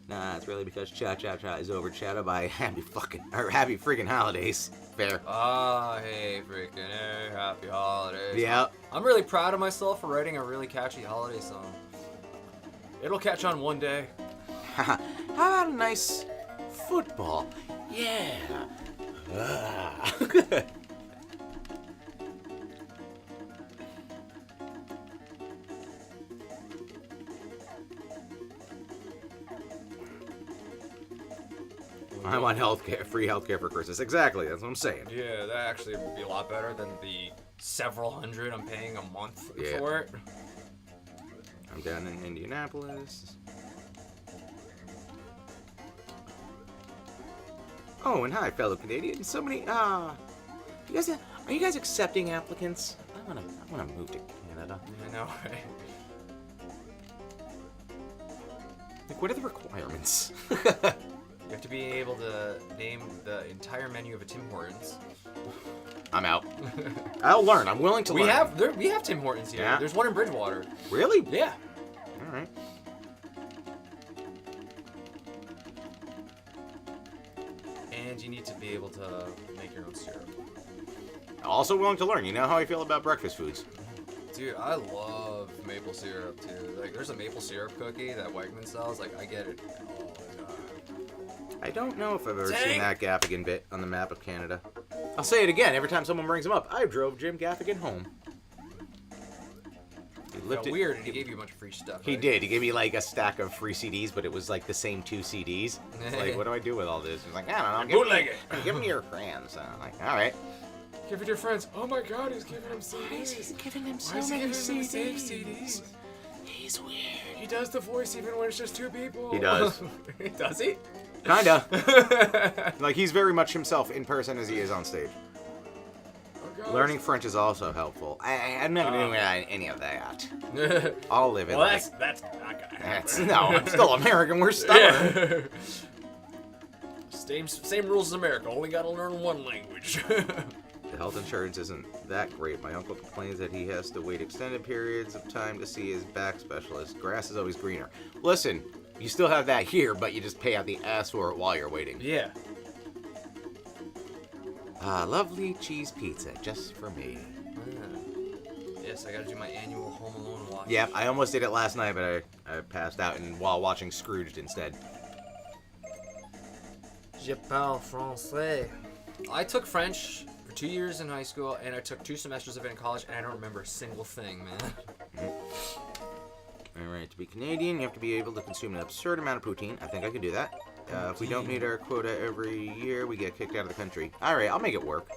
Nah, it's really because Cha Cha Cha is overshadowed by happy friggin' holidays. Fair. Ah, hey, freaking hey, happy holidays. Yeah. I'm really proud of myself for writing a really catchy holiday song. It'll catch on one day. How about a nice football? Yeah. Ah. I want healthcare, free healthcare for Christmas. Exactly, that's what I'm saying. Yeah, that actually would be a lot better than the several hundred I'm paying a month Yeah. for it. I'm down in Indianapolis. Oh, and hi, fellow Canadians. So many. Are you guys accepting applicants? I wanna move to Canada. I know, right? Like, what are the requirements? You have to be able to name the entire menu of a Tim Hortons. I'm out. I'll learn. I'm willing to We learn. we have Tim Hortons here. Yeah. There's one in Bridgewater. Really? Yeah. All right. And you need to be able to make your own syrup. Also willing to learn. You know how I feel about breakfast foods. Dude, I love maple syrup too. Like, there's a maple syrup cookie that Wegman sells. Like, I get it all the time. I don't know if I've ever Dang. seen that Gaffigan bit on the map of Canada. I'll say it again every time someone brings him up. I drove Jim Gaffigan home. He Felt lifted. weird, and he gave you a bunch of free stuff. He right? did. He gave me like a stack of free CDs, but it was like the same 2 CDs. It's like, what do I do with all this? He's like, I don't know. Bootleg it. Give them to your friends. And I'm like, all right. Give it to your friends. Oh my God, he's giving them CDs. Giving him Why is he giving them the same CDs? He's weird. He does the voice even when it's just 2 people. He does. Does he? Kinda. Like, he's very much himself in person as he is on stage. Oh, God. Learning French is also helpful. I'm not doing any of that. I'll live it. Well, like, that's not gonna happen. no, I'm still American. We're stubborn. Yeah. Same rules as America. Only gotta learn one language. The health insurance isn't that great. My uncle complains that he has to wait extended periods of time to see his back specialist. Grass is always greener. Listen, you still have that here, but you just pay out the ass for it while you're waiting. Yeah. Lovely cheese pizza, just for me. Yes, I gotta do my annual Home Alone watch. Yep, I almost did it last night, but I passed out while watching Scrooged instead. Je parle français. I took French for 2 years in high school, and I took 2 semesters of it in college, and I don't remember a single thing, man. Alright, to be Canadian, you have to be able to consume an absurd amount of poutine. I think I could do that. If we don't meet our quota every year, we get kicked out of the country. Alright, I'll make it work.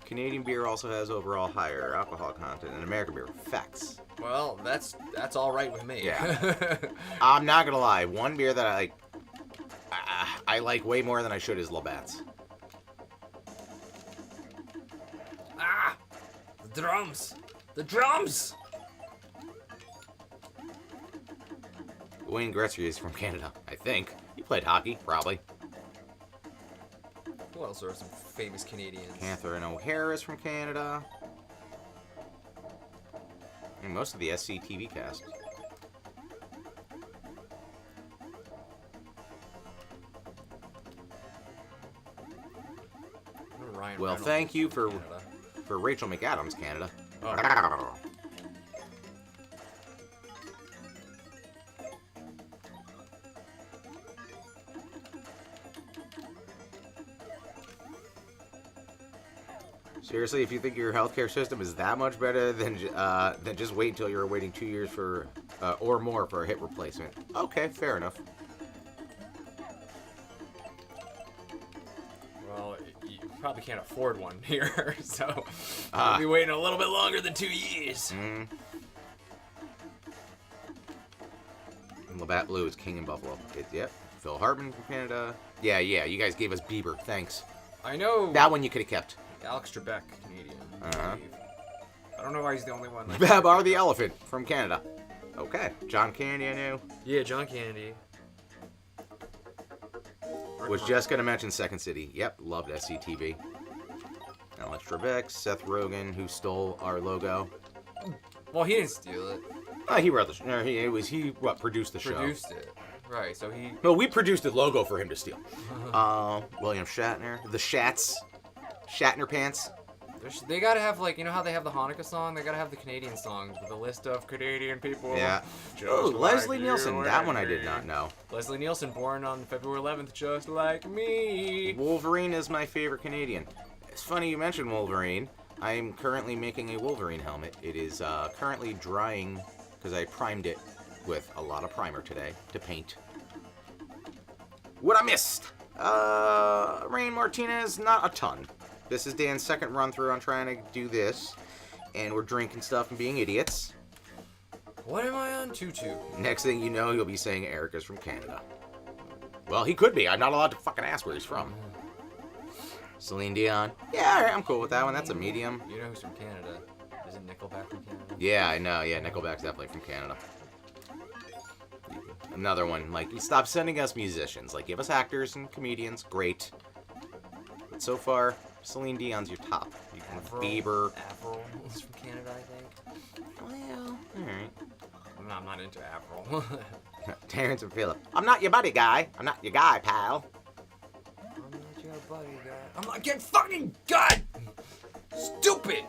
Canadian beer also has overall higher alcohol content than American beer. Facts. Well, that's all right with me. Yeah. I'm not gonna lie, one beer that I like way more than I should is Labatt's. Ah! The drums! The drums! Wayne Gretzky is from Canada, I think. He played hockey, probably. Who else are some famous Canadians? Catherine O'Hara is from Canada. And most of the SCTV cast. Ryan Well, Reynolds thank you from for Canada. Rachel McAdams, Canada. Oh. Seriously, if you think your healthcare system is that much better than just wait until you're waiting 2 years for or more for a hip replacement. Okay, fair enough. Well, you probably can't afford one here, so you'll be waiting a little bit longer than 2 years. Labatt Blue is king in Buffalo. Yep. Phil Hartman from Canada. Yeah, you guys gave us Bieber. Thanks. I know. That one you could have kept. Alex Trebek, Canadian. Uh-huh. I don't know why he's the only one. Like, Babar the Elephant from Canada. Okay. John Candy, I knew. Yeah, John Candy. Was just going to mention Second City. Yep, loved SCTV. Alex Trebek, Seth Rogen, who stole our logo. Well, he didn't steal it. He wrote the he produced the show. Produced it. Right, so he... No, we produced the logo for him to steal. William Shatner. The Shats. Shatner Pants. They gotta have, like, you know how they have the Hanukkah song? They gotta have the Canadian song with a list of Canadian people. Yeah. Just Oh, like Leslie you Nielsen. and That one I me. did not know. Leslie Nielsen, born on February 11th, just like me. Wolverine is my favorite Canadian. It's funny you mentioned Wolverine. I am currently making a Wolverine helmet. It is currently drying because I primed it with a lot of primer today to paint. What I missed? Rain Martinez, not a ton. This is Dan's second run through on trying to do this, and we're drinking stuff and being idiots. What am I on? Tutu. Next thing you know, you'll be saying Erica's from Canada. Well, he could be. I'm not allowed to fucking ask where he's from. Celine Dion. Yeah, all right, I'm cool with that one. That's a medium. You know who's from Canada? Isn't Nickelback from Canada? Yeah, I know. Yeah, Nickelback's definitely from Canada. Another one. Like, you stop sending us musicians. Like, give us actors and comedians. Great. But so far, Celine Dion's your top. You can Bieber. Avril is from Canada, I think. Well, alright. No, I'm not into Avril. Terrence and Phillip. I'm not your buddy guy. I'm not your guy, pal. I'm not your buddy guy. I'm not getting fucking God! Stupid!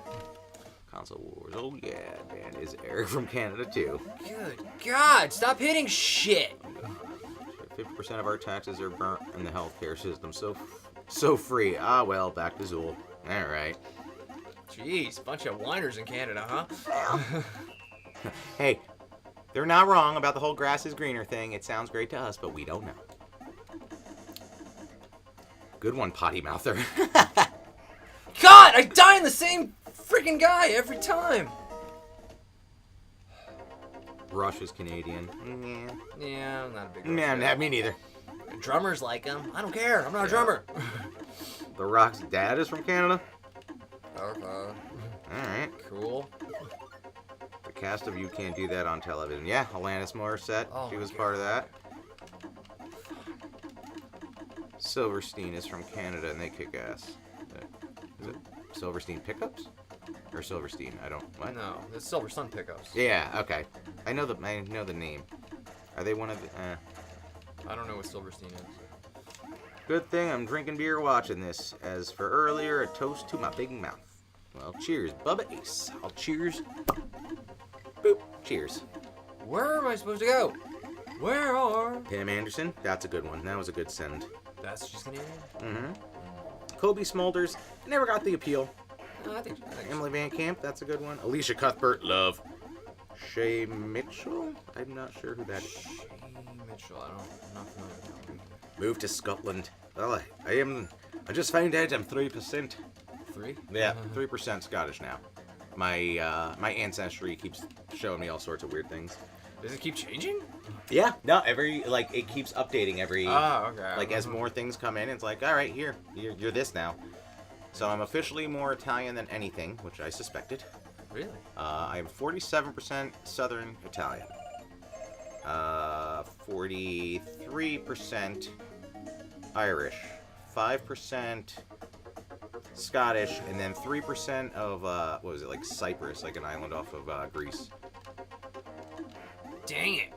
Console Wars. Oh, yeah, man. Is Eric from Canada, too. Good God, stop hitting shit! 50% of our taxes are burnt in the healthcare system. So free. Ah, well, back to Zool. Alright. Jeez, bunch of whiners in Canada, huh? Hey, they're not wrong about the whole grass is greener thing. It sounds great to us, but we don't know. Good one, potty mouther. God, I die in the same freaking guy every time! Rush is Canadian. Yeah, I'm not a big Yeah, Rush guy. me neither. Drummers like him. I don't care. I'm not a drummer. The Rock's dad is from Canada. Okay. Alright. Cool. The cast of You Can't Do That on Television. Yeah, Alanis Morissette. Oh she my was God. part of that. Silverstein is from Canada and they kick ass. Is it Silverstein Pickups? Or Silverstein? I don't. What? No, it's Silver Sun Pickups. Yeah, okay. I know the name. Are they one of the I don't know what Silverstein is. Good thing I'm drinking beer watching this. As for earlier, a toast to my big mouth. Well, cheers, Bubba Ace. I'll cheers. Boop. Cheers. Where am I supposed to go? Where are? Pam Anderson. That's a good one. That was a good send. That's just Canadian? Mm-hmm. Kobe Smulders. Never got the appeal. No, I think Emily Van Camp. That's a good one. Alicia Cuthbert. Love. Shay Mitchell. I'm not sure who that is. Shay Mitchell. I'm not familiar with that one. Moved to Scotland. Well, I just found out I'm 3%. 3? Yeah, 3% Scottish now. My ancestry keeps showing me all sorts of weird things. Does it keep changing? Yeah, no, it keeps updating every. Oh, okay. Like as more things come in, it's like, all right, you're this now. So I'm officially more Italian than anything, which I suspected. Really? I'm 47% Southern Italian. 43% Irish, 5% Scottish, and then 3% of what was it, like Cyprus, like an island off of Greece. Dang it.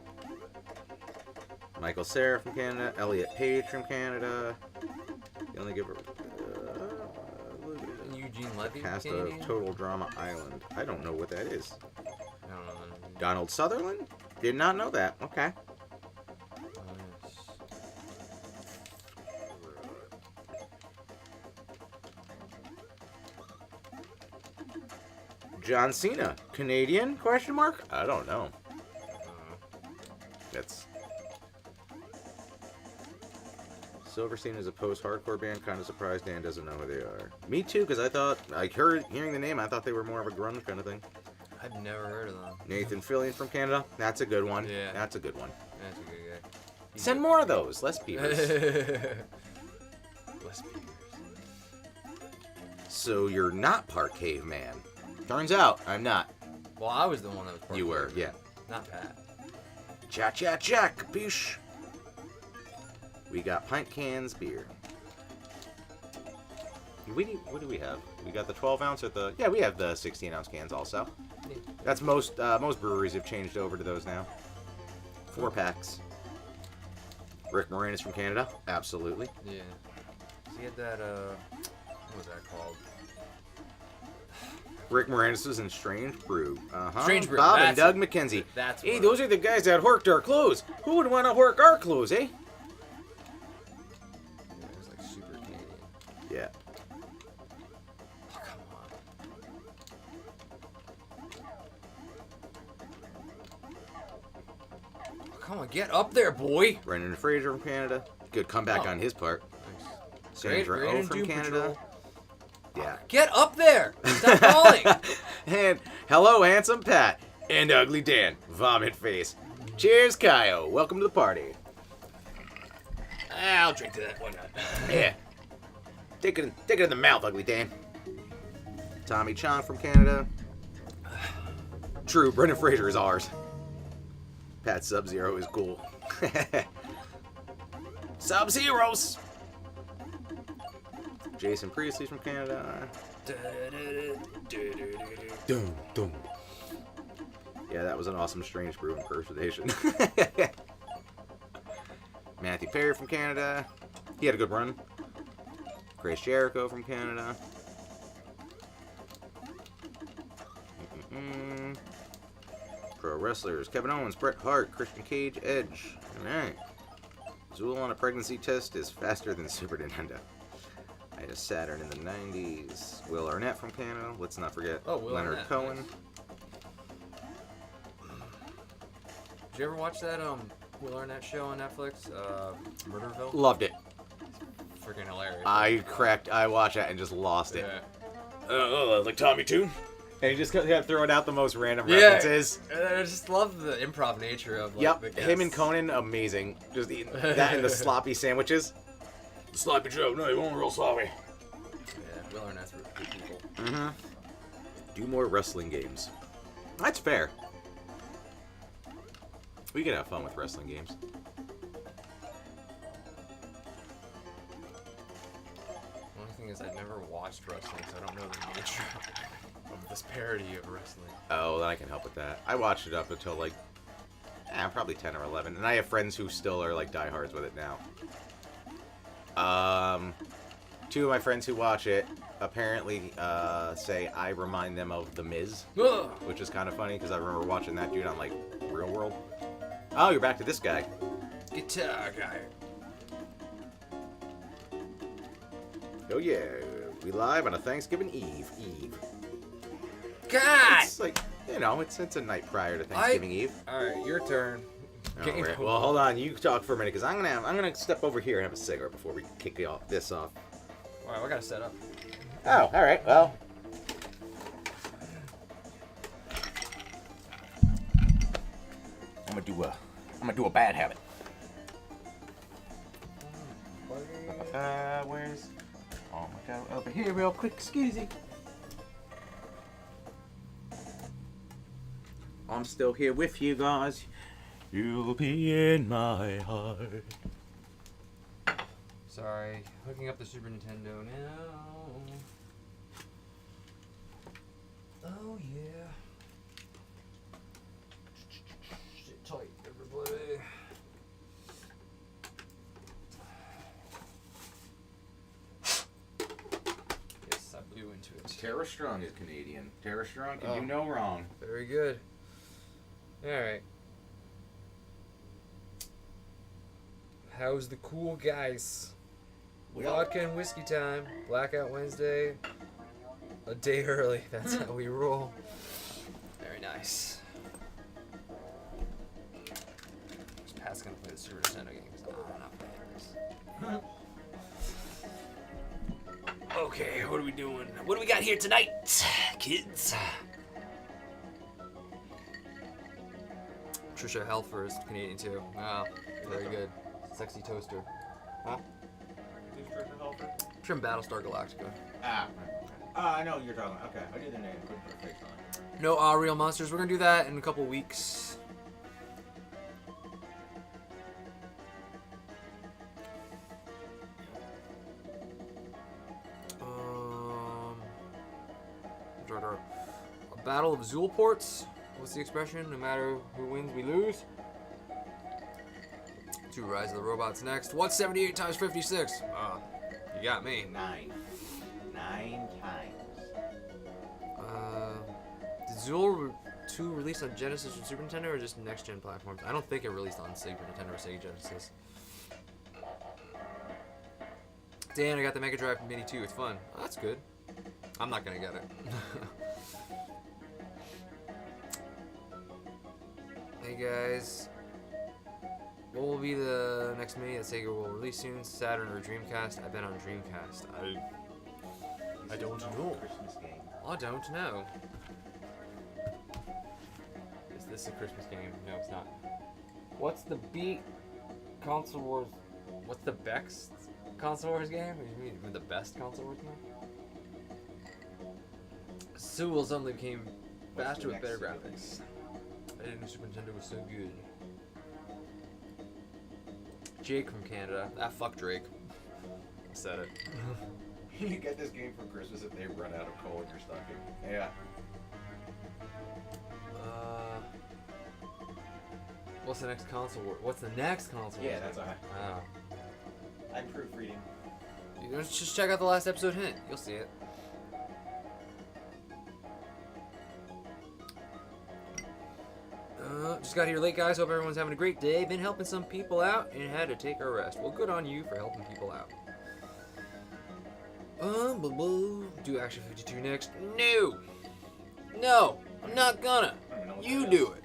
Michael Cera from Canada, Elliot Page from Canada. You only give her Eugene Levy? cast Canadian? of Total Drama Island. I don't know what that is. I don't know. Donald Sutherland? Did not know that. Okay. John Cena, Canadian? Question mark? I don't know. That's Silverstein is a post-hardcore band. Kind of surprised Dan doesn't know who they are. Me too, because I thought hearing the name, I thought they were more of a grunge kind of thing. I've never heard of them. Nathan Fillion from Canada. That's a good one. Yeah. That's a good one. That's a good guy. Send more of those. Less Beavers. Less Beavers. So you're not part caveman. Turns out I'm not. Well, I was the one that was part You of were, it. yeah. Not Pat. Chat, capiche? We got pint cans, beer. What do we have? We got the 12 ounce or the... Yeah, we have the 16 ounce cans also. Yeah. That's most breweries have changed over to those now. 4 packs. Rick Moranis from Canada? Absolutely. Yeah. So he had that, what was that called? Rick Moranis was in Strange Brew. Uh-huh. Strange Brew, Bob and that's Doug it. McKenzie. That's Hey, what- those are the guys that horked our clothes. Who would want to hork our clothes, eh? Yeah, it was like super Canadian. Yeah. Oh, come on. Oh, come on, get up there, boy. Brendan Fraser from Canada. Good comeback Oh. on his part. Nice. Sandra Great Oh and from Doom Canada. Patrol. Yeah. Get up there. Stop calling. And hello, handsome Pat. And ugly Dan. Vomit face. Cheers, Kyle. Welcome to the party. I'll drink to that. Why not? Yeah. Take it in the mouth, Ugly Dan. Tommy Chong from Canada. True, Brendan Fraser is ours. Pat Sub-Zero is cool. Sub-Zeros! Jason Priestley's from Canada. Dum, dum. Yeah, that was an awesome Strange Brew impersonation. Matthew Perry from Canada. He had a good run. Grace Jericho from Canada. Pro wrestlers. Kevin Owens, Bret Hart, Christian Cage, Edge. Alright. Zool on a pregnancy test is faster than Super Nintendo. I had a Saturn in the 90s. Will Arnett from Canada. Let's not forget Leonard Arnett, Cohen. nice. Did you ever watch that Will Arnett show on Netflix? Murderville? Loved it. Freaking hilarious. I watched that and just lost it. Yeah. Like Tommy Tune? And he just kept throwing out the most random references. I just love the improv nature of the Yep, guests. him and Conan, amazing. Just eating that and the sloppy sandwiches. The sloppy Joe, no, he won't real sloppy. Yeah, Will Arnett's really good people. Mm-hmm. Do more wrestling games. That's fair. We could have fun with wrestling games. Only thing is, I've never watched wrestling, so I don't know the nature of this parody of wrestling. Oh, then I can help with that. I watched it up until like, probably 10 or 11, and I have friends who still are like diehards with it now. Two of my friends who watch it apparently say I remind them of The Miz, which is kind of funny because I remember watching that dude on like Real World. Oh, you're back to this guy. Guitar guy. Oh yeah, we live on a Thanksgiving Eve. God! It's like, you know, it's a night prior to Thanksgiving Eve. Alright, your turn. Oh, right. Well, hold on. You talk for a minute, because I'm gonna step over here and have a cigarette before we kick this off. Alright, we gotta set up. Oh, all right. Well, I'm gonna do a bad habit. Where's? Oh my God! Over here, real quick. Excuse me. I'm still here with you guys. You'll be in my heart. Sorry, hooking up the Super Nintendo now. Oh yeah. Sit tight, everybody. Yes, I blew into it. Tara Strong is Canadian. Tara Strong can do no wrong. Very good. Alright. How's the cool guys? Vodka and whiskey time. Blackout Wednesday. A day early. That's how we roll. Very nice. Is Pat's gonna play the Super Nintendo games? No, I'm not playing this. Okay, what are we doing? What do we got here tonight, kids? Trisha Helfer is Canadian too. Wow, very good. Sexy toaster. Huh? Who's Trisha Helfer? From Battlestar Galactica. I know what you're talking about. Okay, I knew the name. Couldn't put a face on it. No, Real Monsters. We're gonna do that in a couple weeks. A battle of Zool ports. What's the expression? No matter who wins, we lose. 2 Rise of the Robots next. What's 78 times 56? You got me. 9 times. Did Zool 2 release on Genesis and Super Nintendo or just next gen platforms? I don't think it released on Super Nintendo or Sega Genesis. Dan, I got the Mega Drive Mini 2. It's fun. Oh, that's good. I'm not gonna get it. Hey guys. What will be the next mini that Sega will release soon? Saturn or Dreamcast? I've been on Dreamcast. I don't know. Christmas game. I don't know. Is this a Christmas game? No, it's not. What's the beat? Console Wars. What's the best console wars game? What do you mean the best console wars game? Zool suddenly became faster with better graphics. I didn't know Super Nintendo was so good. Jake from Canada. Ah, fuck Drake. Said it. You get this game for Christmas if they run out of coal in your stocking. Yeah. What's the next console war? What's the next console Yeah, wars that's game? alright. Oh. I'm proofreading. You know, just check out the last episode hint. You'll see it. Just got here late, guys. Hope everyone's having a great day. Been helping some people out and had to take a rest. Well, good on you for helping people out. Do Action 52 next? No! No! I'm not gonna! You do it!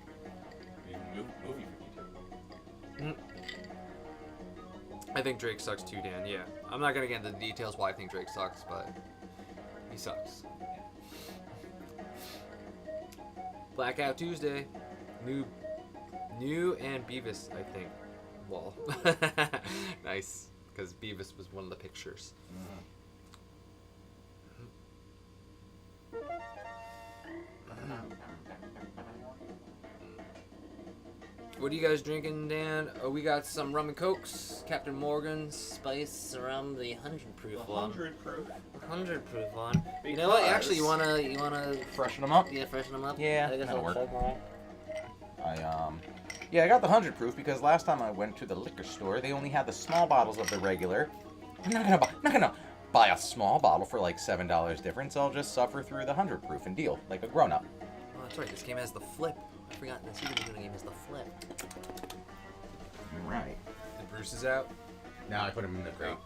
Movie 52. I think Drake sucks too, Dan. Yeah. I'm not gonna get into the details why I think Drake sucks, but he sucks. Blackout Tuesday. New and Beavis, I think. Well, nice, because Beavis was one of the pictures. What are you guys drinking, Dan? Oh, we got some rum and cokes, Captain Morgan's spice rum, the 100 proof one. 100 proof. 100 proof one. You know what? Actually, you wanna Freshen them up? yeah, freshen them up. Yeah, I guess that'll I'll work. check on Yeah, I got the 100 proof because last time I went to the liquor store, they only had the small bottles of the regular. I'm not gonna buy a small bottle for like $7 difference. I'll just suffer through the 100 proof and deal like a grown up. Oh, that's right. This game has the flip. I forgot the Super Nintendo game has the flip. Right. The Bruce is out. Now I put them in the crate.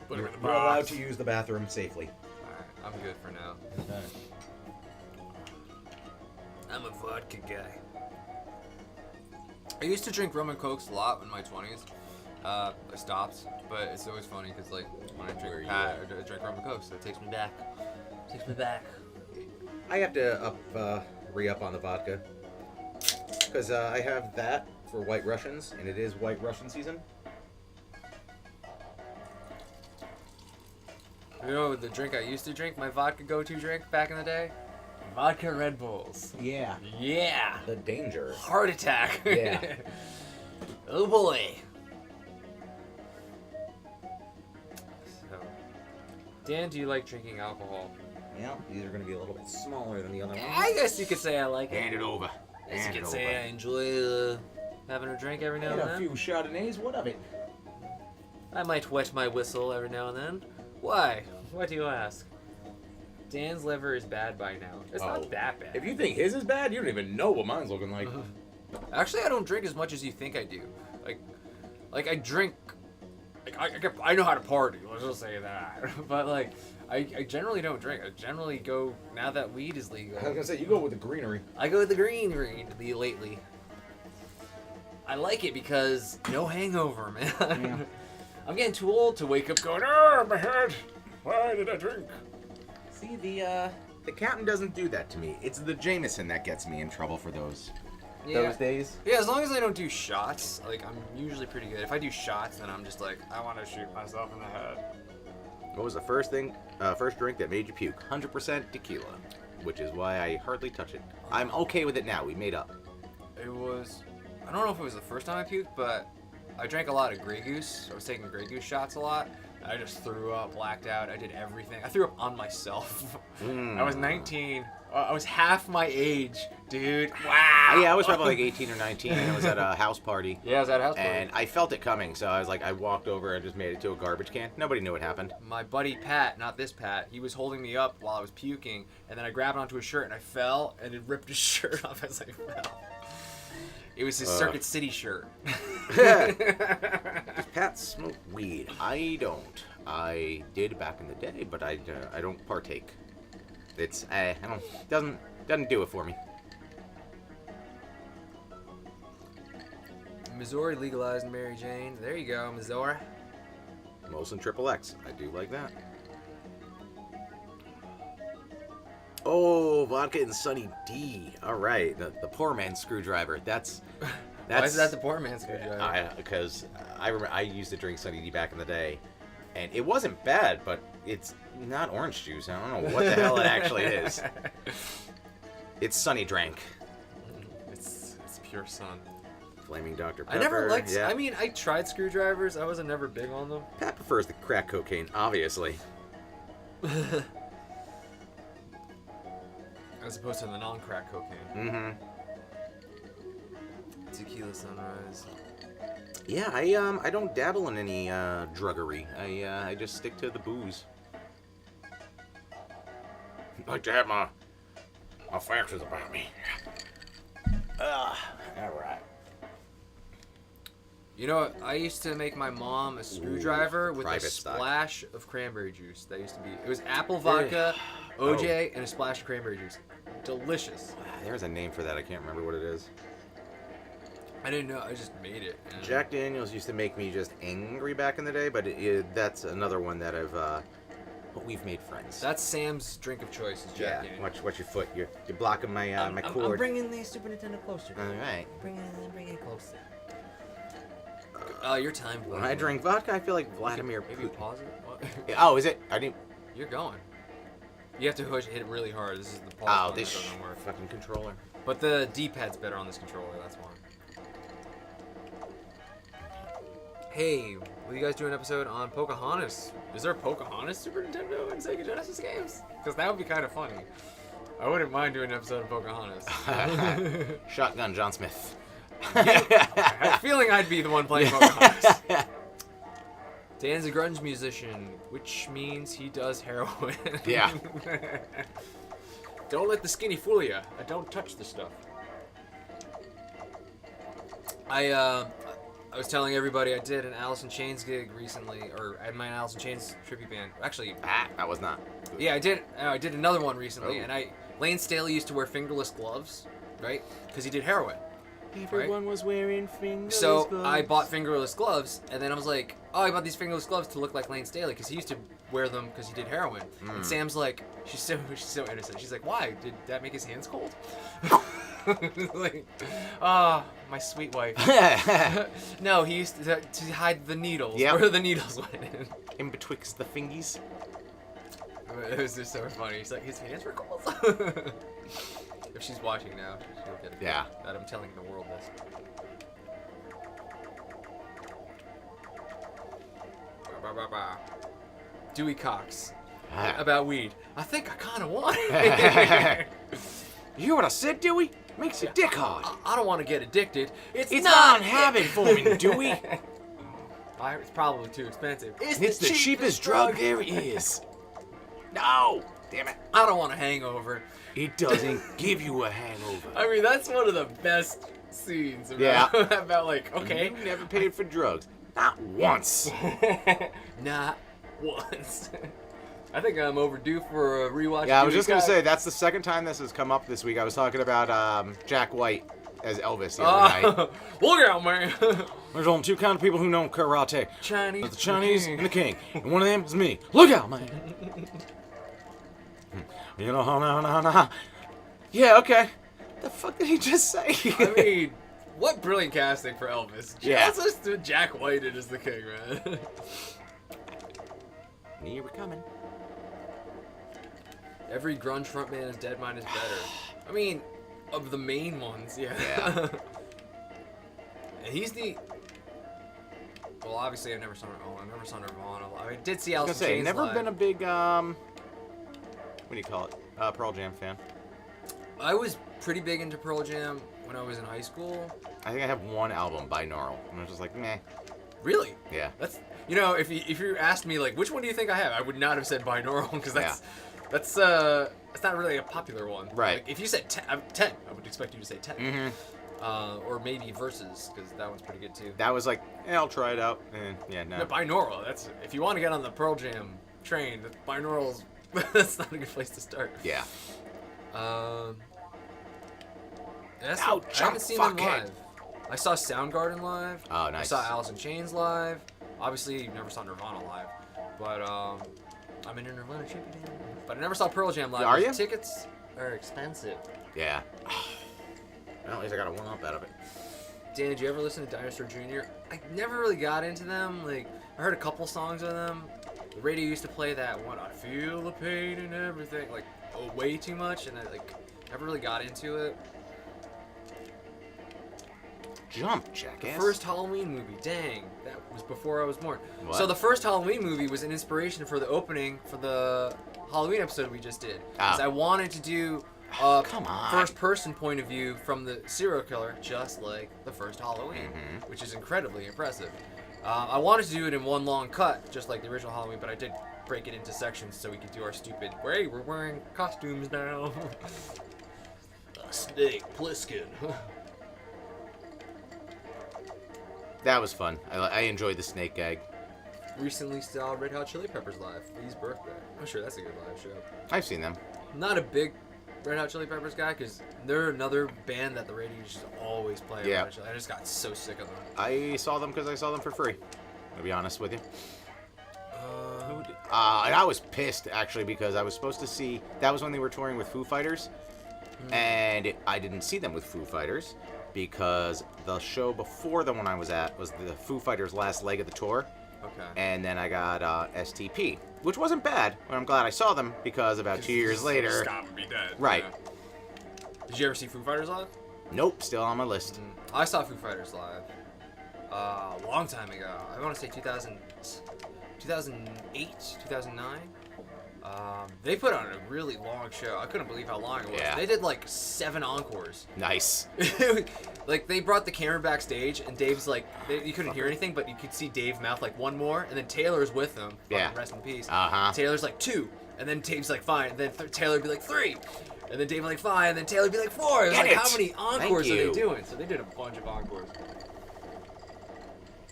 Put him in the You're allowed box. to use the bathroom safely. Alright, I'm good for now. I'm a vodka guy. I used to drink rum and cokes a lot in my 20s. I stopped, but it's always funny because like when I drink I drink rum and cokes, so it takes me back. Takes me back. I have to re-up on the vodka because I have that for White Russians, and it is White Russian season. You know the drink I used to drink, my vodka go-to drink back in the day? Vodka Red Bulls. Yeah. Yeah. The danger. Heart attack. Yeah. Oh boy. So, Dan, do you like drinking alcohol? Yeah, these are going to be a little bit smaller than the other ones. I guess you could say I like it. Hand it over. I guess you Hand could it say over. I enjoy having a drink every now and Had a then. few Chardonnays, what of it? I might wet my whistle every now and then. Why? Why do you ask? Dan's liver is bad by now. It's not that bad. If you think his is bad, you don't even know what mine's looking like. Actually, I don't drink as much as you think I do. Like I drink. Like I know how to party. Let's just say that. But like, I generally don't drink. I generally go now that weed is legal. I was gonna say you go with the greenery. I go with the green lately. I like it because no hangover, man. Yeah. I'm getting too old to wake up going, oh, my head. Why did I drink? See, the captain doesn't do that to me. It's the Jameson that gets me in trouble for those days. Yeah, as long as I don't do shots, like I'm usually pretty good. If I do shots, then I'm just like, I want to shoot myself in the head. What was the first drink that made you puke? 100% tequila, which is why I hardly touch it. I'm okay with it now. We made up. It was, I don't know if it was the first time I puked, but I drank a lot of Grey Goose. I was taking Grey Goose shots a lot. I just threw up, blacked out. I did everything. I threw up on myself. I was 19. I was half my age, dude. Wow. Yeah, I was probably like 18 or 19, and I was at a house party. Yeah, I was at a house party. And I felt it coming, so I was like, I walked over and just made it to a garbage can. Nobody knew what happened. My buddy Pat, not this Pat, he was holding me up while I was puking, and then I grabbed onto his shirt and I fell, and it ripped his shirt off as I fell. It was his Circuit City shirt. Does Pat smoke weed? I don't. I did back in the day, but I don't partake. It's I don't doesn't do it for me. Missouri legalized Mary Jane. There you go, Missouri. Molson Triple X. I do like that. Oh, vodka and Sunny D. All right, the poor man's screwdriver. That's Why is that the poor man's screwdriver? because I remember I used to drink Sunny D back in the day, and it wasn't bad, but it's not orange juice. I don't know what the hell it actually is. It's Sunny Drank. It's pure sun. Flaming Dr. Pepper. I never liked. Yeah. I mean, I tried screwdrivers. I wasn't never big on them. Pat prefers the crack cocaine, obviously. As opposed to the non-crack cocaine. Mm-hmm. Tequila sunrise. Yeah, I don't dabble in any druggery. I just stick to the booze. I like to have my facts about me. All right. You know what? I used to make my mom a screwdriver with a private stock. splash of cranberry juice. That used to be. It was apple vodka, OJ, and a splash of cranberry juice. Delicious. There's a name for that. I can't remember what it is. I didn't know. I just made it. And Jack Daniels used to make me just angry back in the day, but that's another one that we've made friends. That's Sam's drink of choice. Is Jack Daniels. Watch your foot. You're blocking my my cord. I'm bringing the Super Nintendo closer. All right. Bring it closer. Your time. When I drink vodka, I feel like Vladimir Maybe Putin. pause it. What? Oh, is it? I didn't. You're going. You have to hit it really hard. This is the pause Oh, button this that doesn't work. fucking controller. But the D-pad's better on this controller. That's why. Hey, will you guys do an episode on Pocahontas? Is there Pocahontas Super Nintendo and Sega Genesis games? Because that would be kind of funny. I wouldn't mind doing an episode of Pocahontas. Shotgun John Smith. I had a feeling I'd be the one playing Pocahontas. Dan's a grunge musician, which means he does heroin. Yeah. Don't let the skinny fool you. I don't touch the stuff. I was telling everybody I did an Alice in Chains gig recently, or I had my Alice in Chains tribute band. Actually, That was not. yeah, I did another one recently, Oh. and Lane Staley used to wear fingerless gloves, right? Because he did heroin. Everyone was wearing fingerless So gloves. I bought fingerless gloves, and then I was like, oh, I bought these fingerless gloves to look like Lane Staley, because he used to wear them because he did heroin. And Sam's like, she's so innocent. She's like, why? Did that make his hands cold? Like, my sweet wife. No, he used to hide the needles. Yep. Where the needles went in. In betwixt the fingies. It was just so funny. He's like, his hands were cold. If she's watching now, she'll get it. Yeah. That I'm telling the world this. Dewey Cox. About weed. I think I kind of want it. You hear what I said, Dewey? Makes your dick hard. I don't want to get addicted. It's not habit forming, Dewey. It's probably too expensive. It's the cheapest drug there is. No! Damn it. I don't want a hangover. It doesn't give you a hangover. I mean, that's one of the best scenes about, Yeah. about like, okay. You never paid for drugs. Not once. Not once. I think I'm overdue for a rewatch. Yeah, I was just going to say, that's the second time this has come up this week. I was talking about Jack White as Elvis the other night. Look out, man. There's only two kind of people who know karate. Chinese. The Chinese and the king. And one of them is me. Look out, man. You know, no. Yeah, okay. The fuck did he just say? I mean, what brilliant casting for Elvis. Yeah. Just Jack White as the king, man. Knew you were coming. Every grunge frontman is dead, mine is better. I mean, of the main ones, yeah. Yeah. And he's the... Well, obviously, I never saw Nirvana. I did see I Alice was in gonna say, Chains never live. been a big, what do you call it? Pearl Jam fan. I was pretty big into Pearl Jam when I was in high school. I think I have one album, Binaural. And I was just like, meh. Really? Yeah. That's... You know, if you asked me, like, which one do you think I have? I would not have said binaural, because that's not really a popular one. Right. Like, if you said 10, I would expect you to say 10. Mm-hmm. Or maybe Versus, because that one's pretty good too. That was like, I'll try it out. Yeah, no. No, binaural, that's... If you want to get on the Pearl Jam train, binaural's... that's not a good place to start. Yeah. That's Ouch, I haven't seen them fuckhead. live. I saw Soundgarden live. Oh, nice. I saw Alice in Chains live. Obviously, never saw Nirvana live. But, I'm in a Nirvana tribute band. But I never saw Pearl Jam live. Are you? Tickets are expensive. Yeah. Well, at least I got a one-up out of it. Dan, did you ever listen to Dinosaur Jr.? I never really got into them. Like, I heard a couple songs of them. The radio used to play that one, I feel the pain and everything, like, way too much, and I, like, never really got into it. Jump, jackass. The first Halloween movie, dang, that was before I was born. What? So the first Halloween movie was an inspiration for the opening for the Halloween episode we just did. Because I wanted to do a Come on. first-person point of view from the serial killer, just like the first Halloween, which is incredibly impressive. I wanted to do it in one long cut, just like the original Halloween, but I did break it into sections so we could do our stupid, hey, we're wearing costumes now. Snake Plissken. That was fun. I enjoyed the snake gag. Recently saw Red Hot Chili Peppers live for his birthday. I'm sure that's a good live show. I've seen them. Not a big Red Hot Chili Peppers guy, because they're another band that the radio just always play. Yeah. I just got so sick of them. I saw them because I saw them for free. To be honest with you. Uh, And I was pissed, actually, because I was supposed to see... That was when they were touring with Foo Fighters. And I didn't see them with Foo Fighters because the show before the one I was at was the Foo Fighters' last leg of the tour. okay. And then I got STP, which wasn't bad. But I'm glad I saw them because about 2 years later... Stop and be dead. Right. Yeah. Did you ever see Foo Fighters live? Nope, still on my list. I saw Foo Fighters live a long time ago. I want to say 2008, 2009. They put on a really long show. I couldn't believe how long it was. Yeah. They did like 7 encores. Nice. Like, they brought the camera backstage, and Dave's like, you couldn't hear anything, but you could see Dave mouth like one more, and then Taylor's with them. Yeah. Fucking rest in peace. Uh-huh. Taylor's like 2, and then Dave's like 5, and then Taylor would be like 3, and then Dave would be like 5, and then Taylor would be like 4. It was Get like, it. how many encores Thank are they you. doing? So they did a bunch of encores.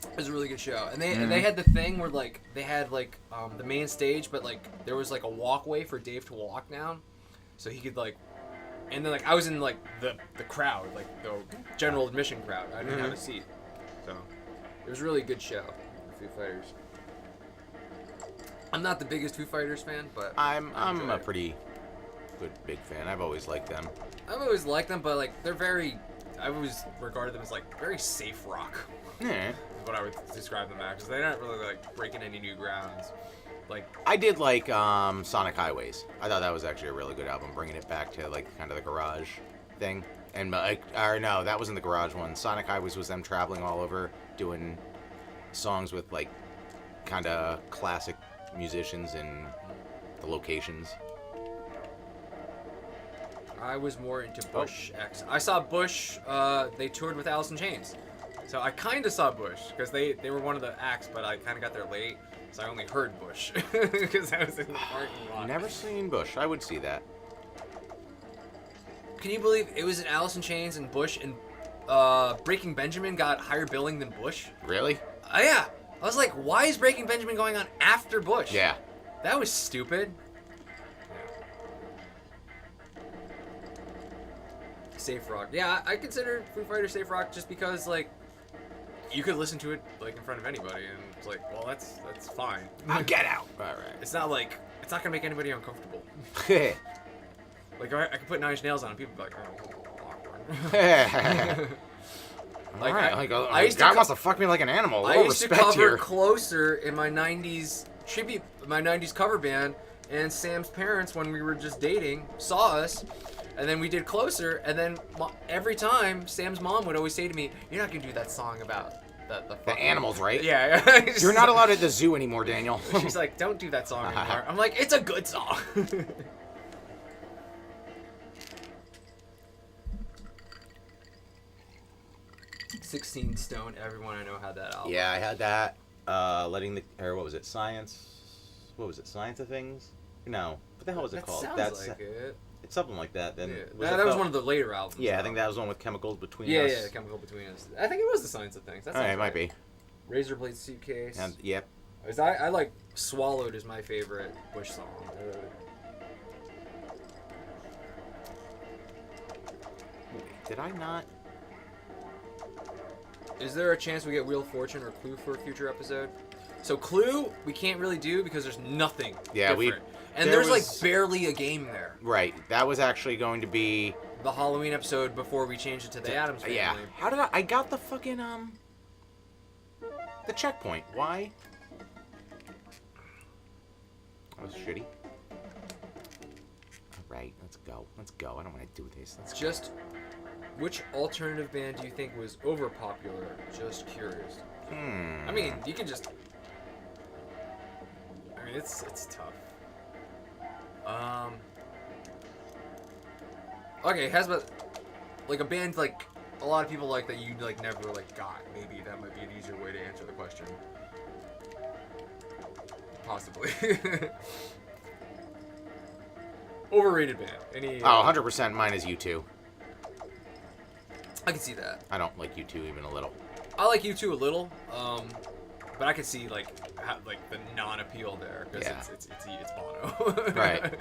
It was a really good show, and they had the thing where like they had like the main stage, but like there was like a walkway for Dave to walk down, so he could like, and then like I was in like the crowd, like the general admission crowd. I didn't have a seat, so it was a really good show. Foo Fighters. I'm not the biggest Foo Fighters fan, but I'm enjoy a it. pretty good big fan. I've always liked them. I've always liked them, but like they're very. I've always regarded them as like very safe rock. Yeah. Is what I would describe them as, because they're not really like breaking any new grounds. Like, I did like Sonic Highways. I thought that was actually a really good album, bringing it back to like kind of the garage thing. And or no, that wasn't the garage one. Sonic Highways was them traveling all over, doing songs with like kind of classic musicians and the locations. I was more into Bush X. I saw Bush. They toured with Alice in Chains, so I kind of saw Bush because they were one of the acts, but I kind of got there late, so I only heard Bush because I was in the parking lot. Never seen Bush. I would see that. Can you believe it was in Alice in Chains and Bush and Breaking Benjamin got higher billing than Bush? Really? Yeah. I was like, why is Breaking Benjamin going on after Bush? Yeah. That was stupid. Safe rock. Yeah, I consider Foo Fighters safe rock just because, like, you could listen to it, like, in front of anybody, and it's like, well, that's fine. I'll get out. All It's not like, it's not gonna make anybody uncomfortable. right. Like, I could put Nine Inch Nails on, and people would be like, oh, awkward. Like, Alright, I used to guy wants to fuck me like an animal. I Little used to respect cover here. Closer in my 90s tribute, my 90s cover band, and Sam's parents, when we were just dating, saw us, and then we did Closer, and then every time, Sam's mom would always say to me, you're not gonna do that song about the The animals, right? Yeah. You're not allowed at the zoo anymore, Daniel. She's like, don't do that song anymore. I'm like, it's a good song. 16 Stone, everyone I know had that album. Yeah, I had that. What was it? Science? What was it? Science of Things? No. What the hell was it That called? sounds like it. It's something like that. Then Yeah. That was one of the later albums. Yeah, I though. think that was one with Chemicals Between Yeah, Us. yeah, Chemical Between Us. I think it was the Science of Things. That All sounds right, it might right. be. Razor Blade Suitcase. And, yep. I like Swallowed is my favorite Bush song. Did I not? Is there a chance we get Wheel of Fortune or Clue for a future episode? So Clue, we can't really do because there's nothing Yeah, different. And there there's like was- barely a game there. Right. That was actually going to be. The Halloween episode before we changed it to the Addams Family. Yeah. How did I got the fucking the checkpoint? Why? That was shitty. All right, let's go. Let's go. I don't want to do this. Let's go. Just which alternative band do you think was over popular? Just curious. I mean, you can just. I mean, it's tough. Okay, has about like a band like a lot of people like that you like never like got. Maybe that might be an easier way to answer the question. Possibly. Overrated band. Any? Oh, 100% mine is U2. I can see that. I don't like U2 even a little. I like U2 a little, but I can see like the non-appeal there because Yeah. it's Bono. Right.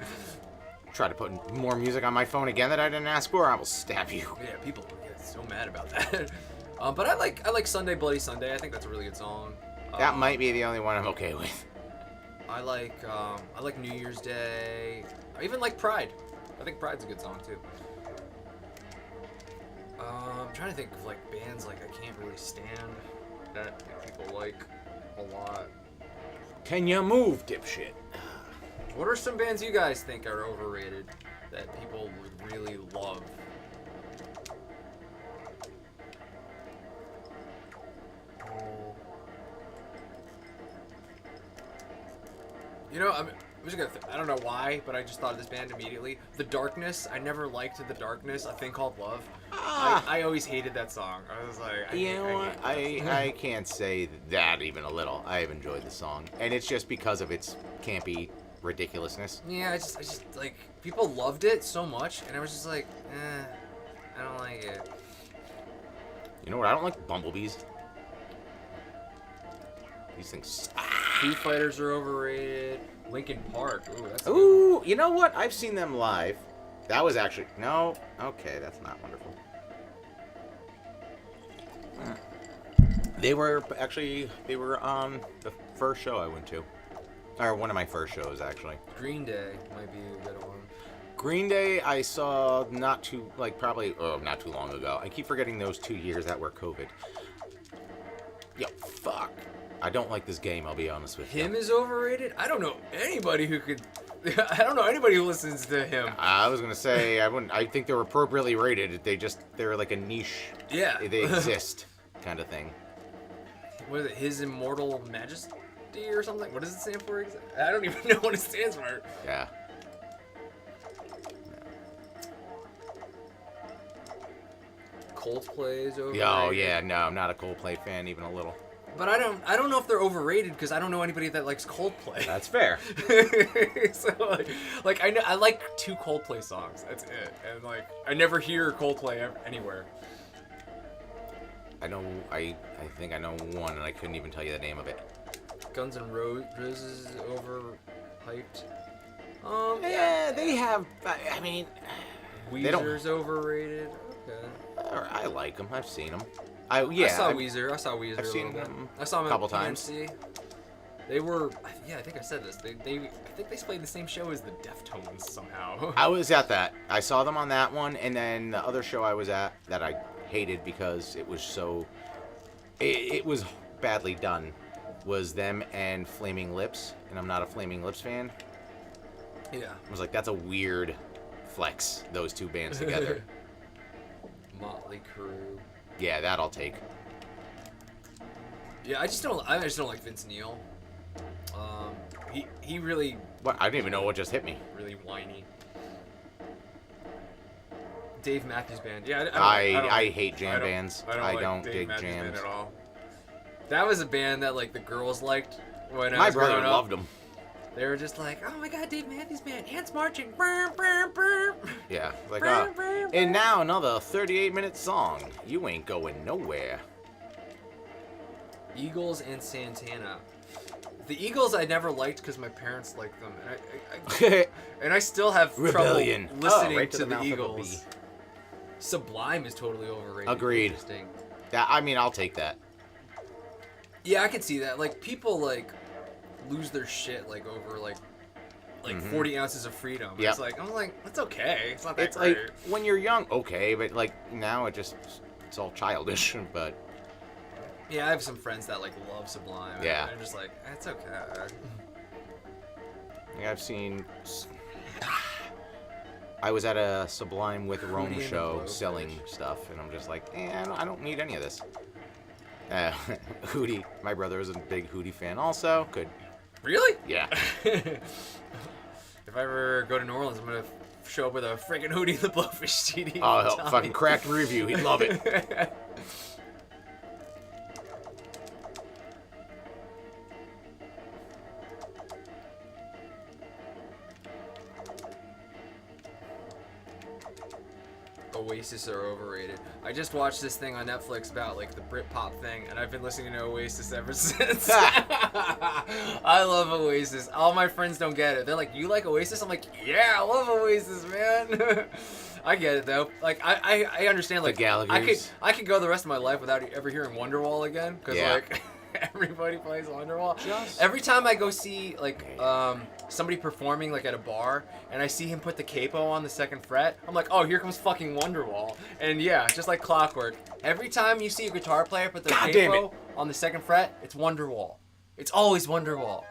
Try to put more music on my phone again that I didn't ask for, I will stab you. Yeah, people get so mad about that. But I like Sunday Bloody Sunday. I think that's a really good song. That might be the only one I'm okay with. I like New Year's Day. I even like Pride. I think Pride's a good song too. I'm trying to think of like bands like I can't really stand that people like a lot. Can you move, dipshit? What are some bands you guys think are overrated that people would really love? You know, I'm just gonna. I don't know why, but I just thought of this band immediately. The Darkness. I never liked The Darkness. A Thing Called Love. I always hated that song. I was like, You know what? I can't say that even a little. I have enjoyed the song, and it's just because of its campy ridiculousness. Yeah, I just like people loved it so much, and I was just like, I don't like it. You know what? I don't like bumblebees. These things. Foo Fighters are overrated. Linkin Park. Ooh, that's. A good Ooh, you know what? I've seen them live. That was actually no. Okay, that's not wonderful. They were on the first show I went to, or one of my first shows actually. one. Green Day might be a good one. Green Day I saw not too long ago. I keep forgetting those 2 years that were COVID. Yo, fuck. I don't like this game, I'll be honest with you. Him is overrated? I don't know anybody who could. I don't know anybody who listens to him. I was gonna say I think they're appropriately rated. They're like a niche. Yeah. They exist, kind of thing. What is it? His Immortal Majesty or something? What does it stand for? I don't even know what it stands for. Yeah. Coldplay is overrated. Oh yeah, no, I'm not a Coldplay fan even a little. But I don't know if they're overrated because I don't know anybody that likes Coldplay. That's fair. So like I like 2 Coldplay songs. That's it. And like I never hear Coldplay anywhere. I think I know one, and I couldn't even tell you the name of it. Guns N' Roses is overhyped. Yeah, they have. I mean, they don't. Weezer's overrated. Okay. I like them. I've seen them. I saw Weezer. I've a seen little bit. them I saw them a couple at times. PNC. They were, yeah, I think I said this. I think they played the same show as the Deftones somehow. I was at that. I saw them on that one, and then the other show I was at that I hated because it was so. It was badly done. Was them and Flaming Lips, and I'm not a Flaming Lips fan. Yeah. I was like, that's a weird flex. Those two bands together. Motley Crue. Yeah, that I'll take. Yeah, I just don't like Vince Neil. He really What? I didn't even know what just hit me. really whiny. Dave Matthews Band. Yeah, I hate jam bands. I I don't Dave dig Matthews jams. Band at all. That was a band that like the girls liked when I My was brother growing up. loved them. They were just like, oh my god, Dave Matthews Band, ants marching. Brr, brr, brr. Yeah, like, Brr, brr, brr. and now another 38-minute song. You ain't going nowhere. Eagles and Santana. The Eagles I never liked because my parents liked them, and I still have Rebellion. trouble listening Right to the the mouth of a Eagles. bee. Sublime is totally overrated. Agreed. Interesting. I mean, I'll take that. Yeah, I can see that. Like people like lose their shit like over like 40 ounces of freedom. Yep. It's like I'm like it's okay. It's not that It's great. like when you're young, okay, but like now it's all childish. But Yeah, I have some friends that like love Sublime. Yeah. And I'm just like it's okay. yeah, I've seen. I was at a Sublime with Hootie Rome and the show Blowfish. selling stuff, and I'm just like, I don't need any of this. Hootie, my brother is a big Hootie fan also. Could, Really? yeah. If I ever go to New Orleans, I'm gonna show up with a freaking Hootie and the Blowfish CD. Oh, from he'll Tommy. fucking cracked review. He'd love it. Oasis are overrated. I just watched this thing on Netflix about like the Britpop thing, and I've been listening to Oasis ever since. I love Oasis. All my friends don't get it. They're like, "You like Oasis?" I'm like, "Yeah, I love Oasis, man." I get it though. Like I understand. Like Gallagher's. I could go the rest of my life without ever hearing Wonderwall again because Yeah. like everybody plays Wonderwall. Just- Every time I go see like somebody performing like at a bar and I see him put the capo on the second fret, I'm like, oh, here comes fucking Wonderwall. And yeah, just like clockwork. Every time you see a guitar player put the God damn capo on the second fret, it's Wonderwall. It's always Wonderwall.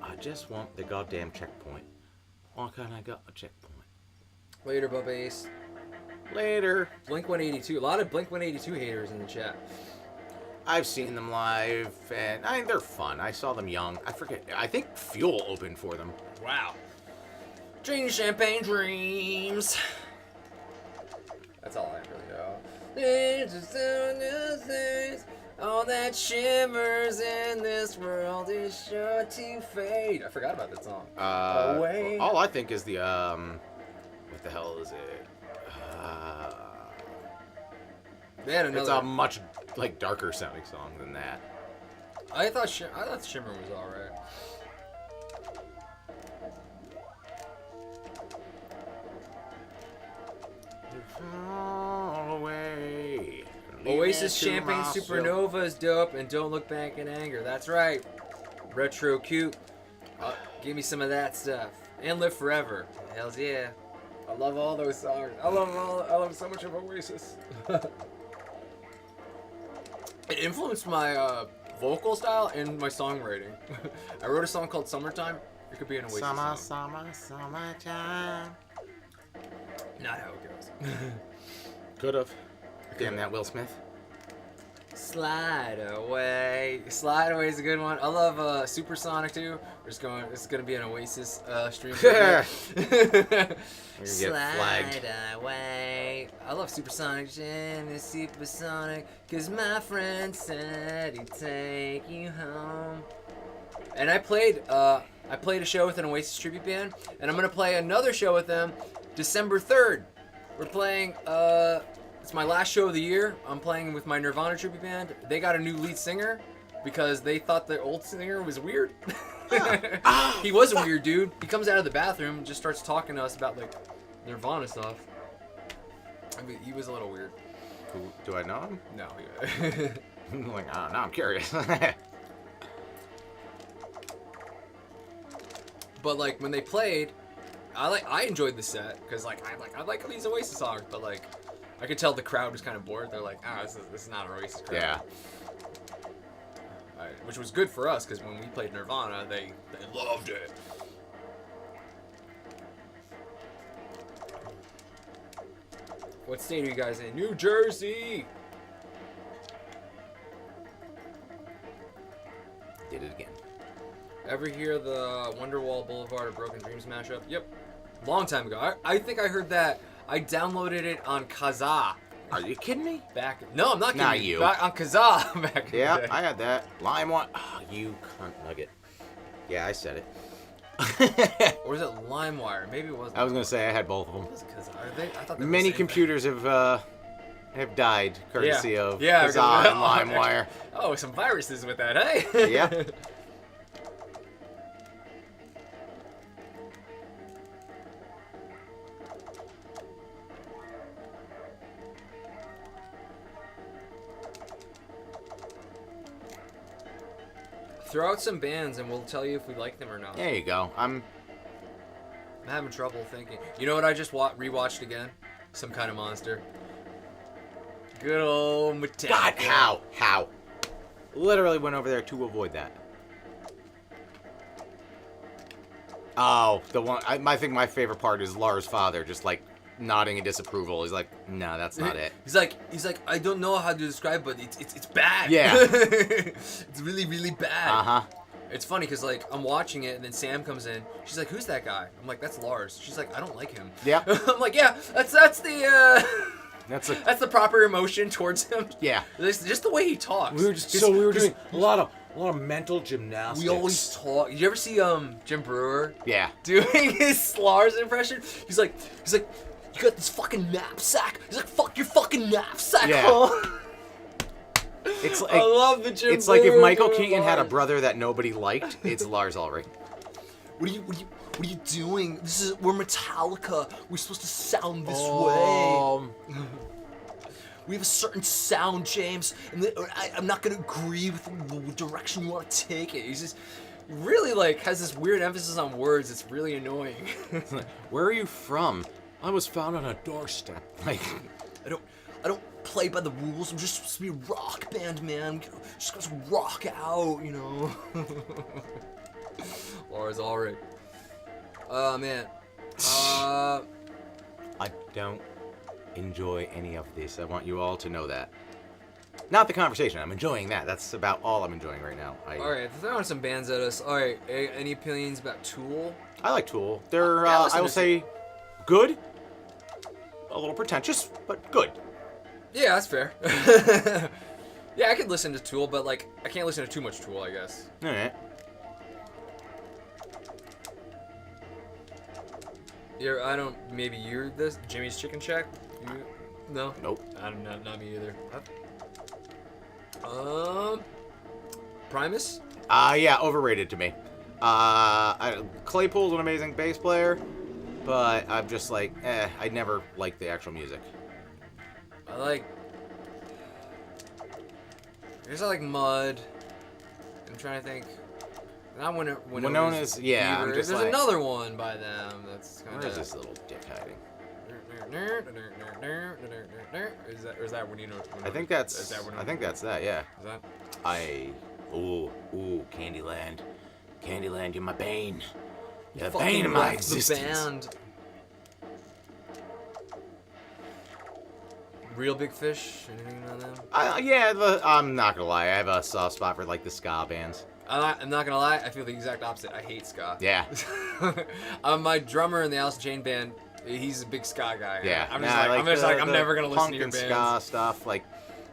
I just want the goddamn checkpoint. Why can't I got a checkpoint? Later, Bubba-Ace. Later. Blink 182. A lot of Blink 182 haters in the chat. I've seen them live, and they're fun. I saw them young. I forget. I think Fuel opened for them. Wow. Drinking champagne dreams. That's all I really know. There's just things, all that shimmers in this world is sure to fade. I forgot about that song. Away. All I think is the what the hell is it? They had It's another. a much like darker sounding song than that. I thought Shimmer was alright. Fall away. Oasis Leave me to Champagne myself. Supernova is dope, and don't look back in anger. That's right. Retro cute. Give me some of that stuff. And Live Forever. Hells yeah. I love all those songs. I love so much of Oasis. It influenced my vocal style and my songwriting. I wrote a song called Summertime. It could be an Oasis song. Summertime. Not how it goes. Could have. Damn that Will Smith. Slide away. Slide away is a good one. I love Supersonic too. This is gonna be an Oasis stream. You're gonna get Slide flagged. away. I love Supersonic. Jim is Supersonic. Cause my friend said he'd take you home. And I played a show with an Oasis tribute band, and I'm gonna play another show with them December 3rd. We're playing it's my last show of the year. I'm playing with my Nirvana tribute band. They got a new lead singer because they thought the old singer was weird. He was a weird dude. He comes out of the bathroom and just starts talking to us about like Nirvana stuff. I mean, he was a little weird. Do I know him? No. I'm like, oh, now I'm curious. But like when they played, I enjoyed the set because I like these Oasis songs, but like I could tell the crowd was kind of bored. They're like, this is not an Oasis crowd. Yeah. Which was good for us because when we played Nirvana, they loved it. What state are you guys in? New Jersey. Did it again. Ever hear the Wonderwall Boulevard of Broken Dreams mashup? Yep. Long time ago. I think I heard that. I downloaded it on Kazaa. Are you kidding me? No, I'm not kidding. Not you. Back on Kazaa back in the Yeah, day. I had that. LimeWire. Oh, you cunt nugget. Yeah, I said it. Or was it LimeWire? Maybe it wasn't. I was gonna say I had both of them. Was it Kazaa? Are they? I thought they were Many the same computers have died courtesy of Yeah, Kazaa and because- LimeWire. Oh, some viruses with that, hey? Yeah. Throw out some bands and we'll tell you if we like them or not. There you go. I'm having trouble thinking. You know what I just rewatched again? Some Kind of Monster. Good old Metallica. God, how? Literally went over there to avoid that. Oh, the one. I think my favorite part is Lars' father just like nodding in disapproval. He's like, "No, that's not it." He's like, I don't know how to describe, but it's bad. Yeah. It's really, really bad. Uh-huh. It's funny because like I'm watching it and then Sam comes in. She's like, "Who's that guy?" I'm like, "That's Lars." She's like, "I don't like him." Yeah. I'm like, "Yeah, that's the that's the proper emotion towards him." Yeah. Just the way he talks. We were doing a lot of mental gymnastics. We always talk. Did you ever see Jim Brewer? Yeah. Doing his Lars impression? He's like, you got this fucking knapsack. He's like, fuck your fucking knapsack, Yeah. huh? It's like I love the Jim it's like if Brewer Michael doing Keaton had a Lars. brother that nobody liked, it's Lars Ulrich. What are you doing? We're Metallica. We're supposed to sound this Oh. way. We have a certain sound, James, and I'm not gonna agree with the direction you want to take it. He's just really like has this weird emphasis on words. It's really annoying. Where are you from? I was found on a doorstep. Like, I don't play by the rules. I'm just supposed to be a rock band, man. Just supposed to rock out, you know. Lars Ulrich. Oh man. I don't enjoy any of this. I want you all to know that. Not the conversation. I'm enjoying that. That's about all I'm enjoying right now. All right, throwing some bands at us. All right, any opinions about Tool? I like Tool. They're, Yeah, listen I will to- say, good. A little pretentious, but good. Yeah, that's fair. Yeah, I could listen to Tool, but like I can't listen to too much Tool, I guess. All right. Maybe you're this Jimmy's Chicken Shack? No. Nope. Not me either. Primus? Yeah, overrated to me. Claypool's an amazing bass player, but I'm just like, I never liked the actual music. I guess I like Mud. I'm trying to think. Not Winona's, yeah, I'm Beaver. just There's like- another one by them that's kind Where's of. this little dick hiding? Is that Winona? I think that's. Is that Winona? I think that's that. Yeah. Is that? Ooh, Candyland, Candyland, you're my bane. You're the Fucking bane of my wrecked the existence. band. Real Big Fish? Anything on them? I'm not gonna lie. I have a soft spot for like the ska bands. I'm not gonna lie. I feel the exact opposite. I hate ska. Yeah. My drummer in the Alice in Chain band, he's a big ska guy. Yeah. I'm just like, I'm never gonna listen punk to your and bands. ska stuff. Like,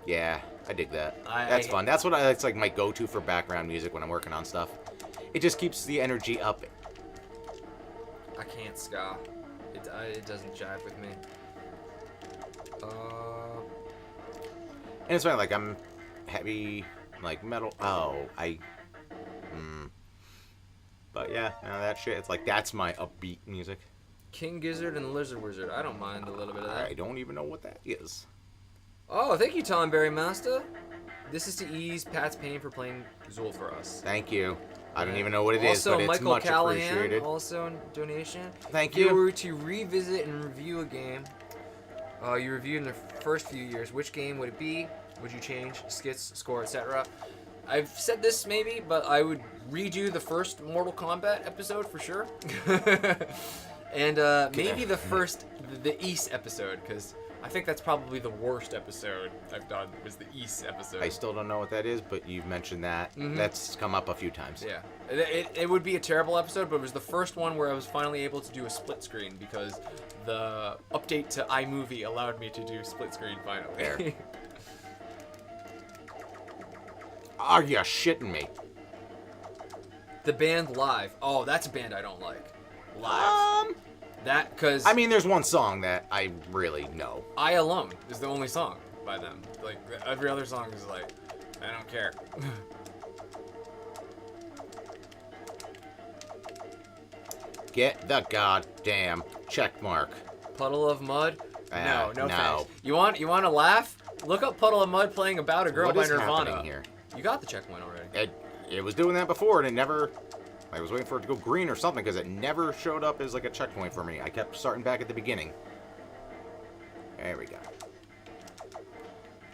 yeah, I dig that. I That's hate- fun. That's what it's like my go-to for background music when I'm working on stuff. It just keeps the energy up. I can't ska. It doesn't jive with me. And it's funny, like I'm heavy, like metal. But yeah, no, that shit. It's like that's my upbeat music. King Gizzard and Lizard Wizard. I don't mind a little bit of that. I don't even know what that is. Oh, thank you, Tom Berry Master. This is to ease Pat's pain for playing Zool for us. Thank you. I don't even know what it is, Also, but it's Michael much Callahan, appreciated. also in donation. Thank If you you. were to revisit and review a game you reviewed in the first few years, which game would it be? Would you change skits, score, etc.? I've said this maybe, but I would redo the first Mortal Kombat episode for sure. And maybe the East episode, because I think that's probably the worst episode I've done, was the East episode. I still don't know what that is, but you've mentioned that. Mhm. That's come up a few times. Yeah, it would be a terrible episode, but it was the first one where I was finally able to do a split screen because the update to iMovie allowed me to do split screen finally. There. Are you shitting me? The band Live. Oh, that's a band I don't like. Live. That, because I mean, there's one song that I really know. I Alone is the only song by them. Like, every other song is like, I don't care. Get the goddamn check mark. Puddle of Mud? No no. thanks. You want to laugh? Look up Puddle of Mud playing About a Girl What by is Nirvana. happening here? You got the checkpoint already. it was doing that before, and it never... I was waiting for it to go green or something, because it never showed up as, like, a checkpoint for me. I kept starting back at the beginning. There we go.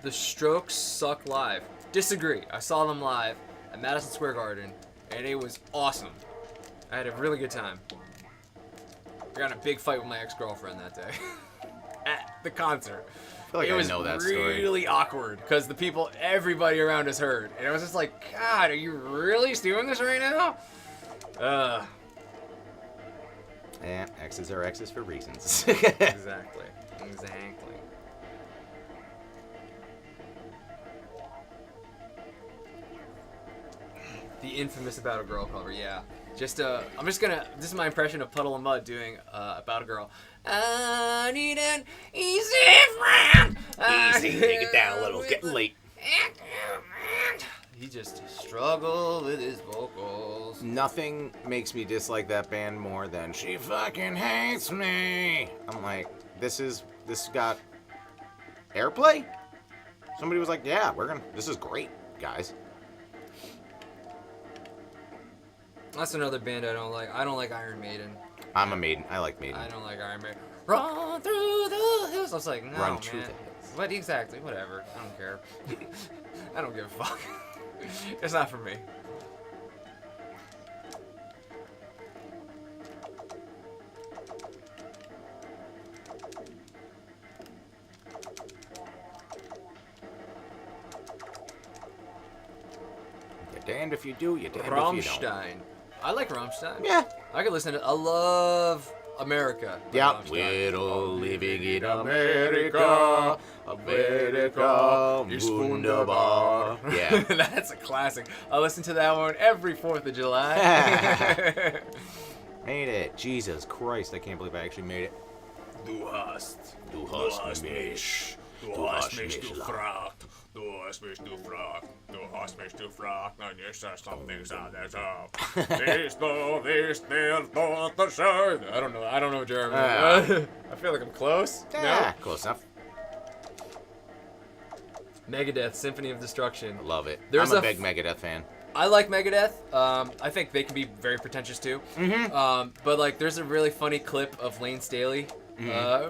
The Strokes suck live. Disagree. I saw them live at Madison Square Garden, and it was awesome. I had a really good time. I got in a big fight with my ex-girlfriend that day at the concert. I feel like I know that story. Really awkward because everybody around us heard, and I was just like, God, are you really doing this right now? Yeah, X's are X's for reasons. Exactly. The infamous About a Girl cover, yeah. This is my impression of Puddle of Mud doing About a Girl. I need an easy friend. Easy, take it down a little, it's getting late. He just struggled with his vocals. Nothing makes me dislike that band more than she fucking hates me. I'm like, this got airplay? Somebody was like, yeah, this is great, guys. That's another band I don't like. I don't like Iron Maiden. I'm a Maiden. I like Maiden. I don't like Iron Maiden. Run through the hills. I was like, no, Run man. through the hills. What exactly? Whatever. I don't care. I don't give a fuck. It's not for me. You're damned if you do, you're damned if you don't. Rammstein. I like Rammstein. Yeah. I could listen to. I love America. Yeah. We're all living in America. America is wunderbar. Yeah. That's a classic. I listen to that one every 4th of July. Made it. Jesus Christ, I can't believe I actually made it. Du hast mich. Du hast mich gefragt. Du hast mich gefragt. Du hast mich gefragt. And yes, there's something that's up. I don't know German. I feel like I'm close. Yeah, No? close enough. Megadeth, Symphony of Destruction. I love it. There's I'm a a big Megadeth fan. I like Megadeth. I think they can be very pretentious too. Mm-hmm. But like, there's a really funny clip of Lane Staley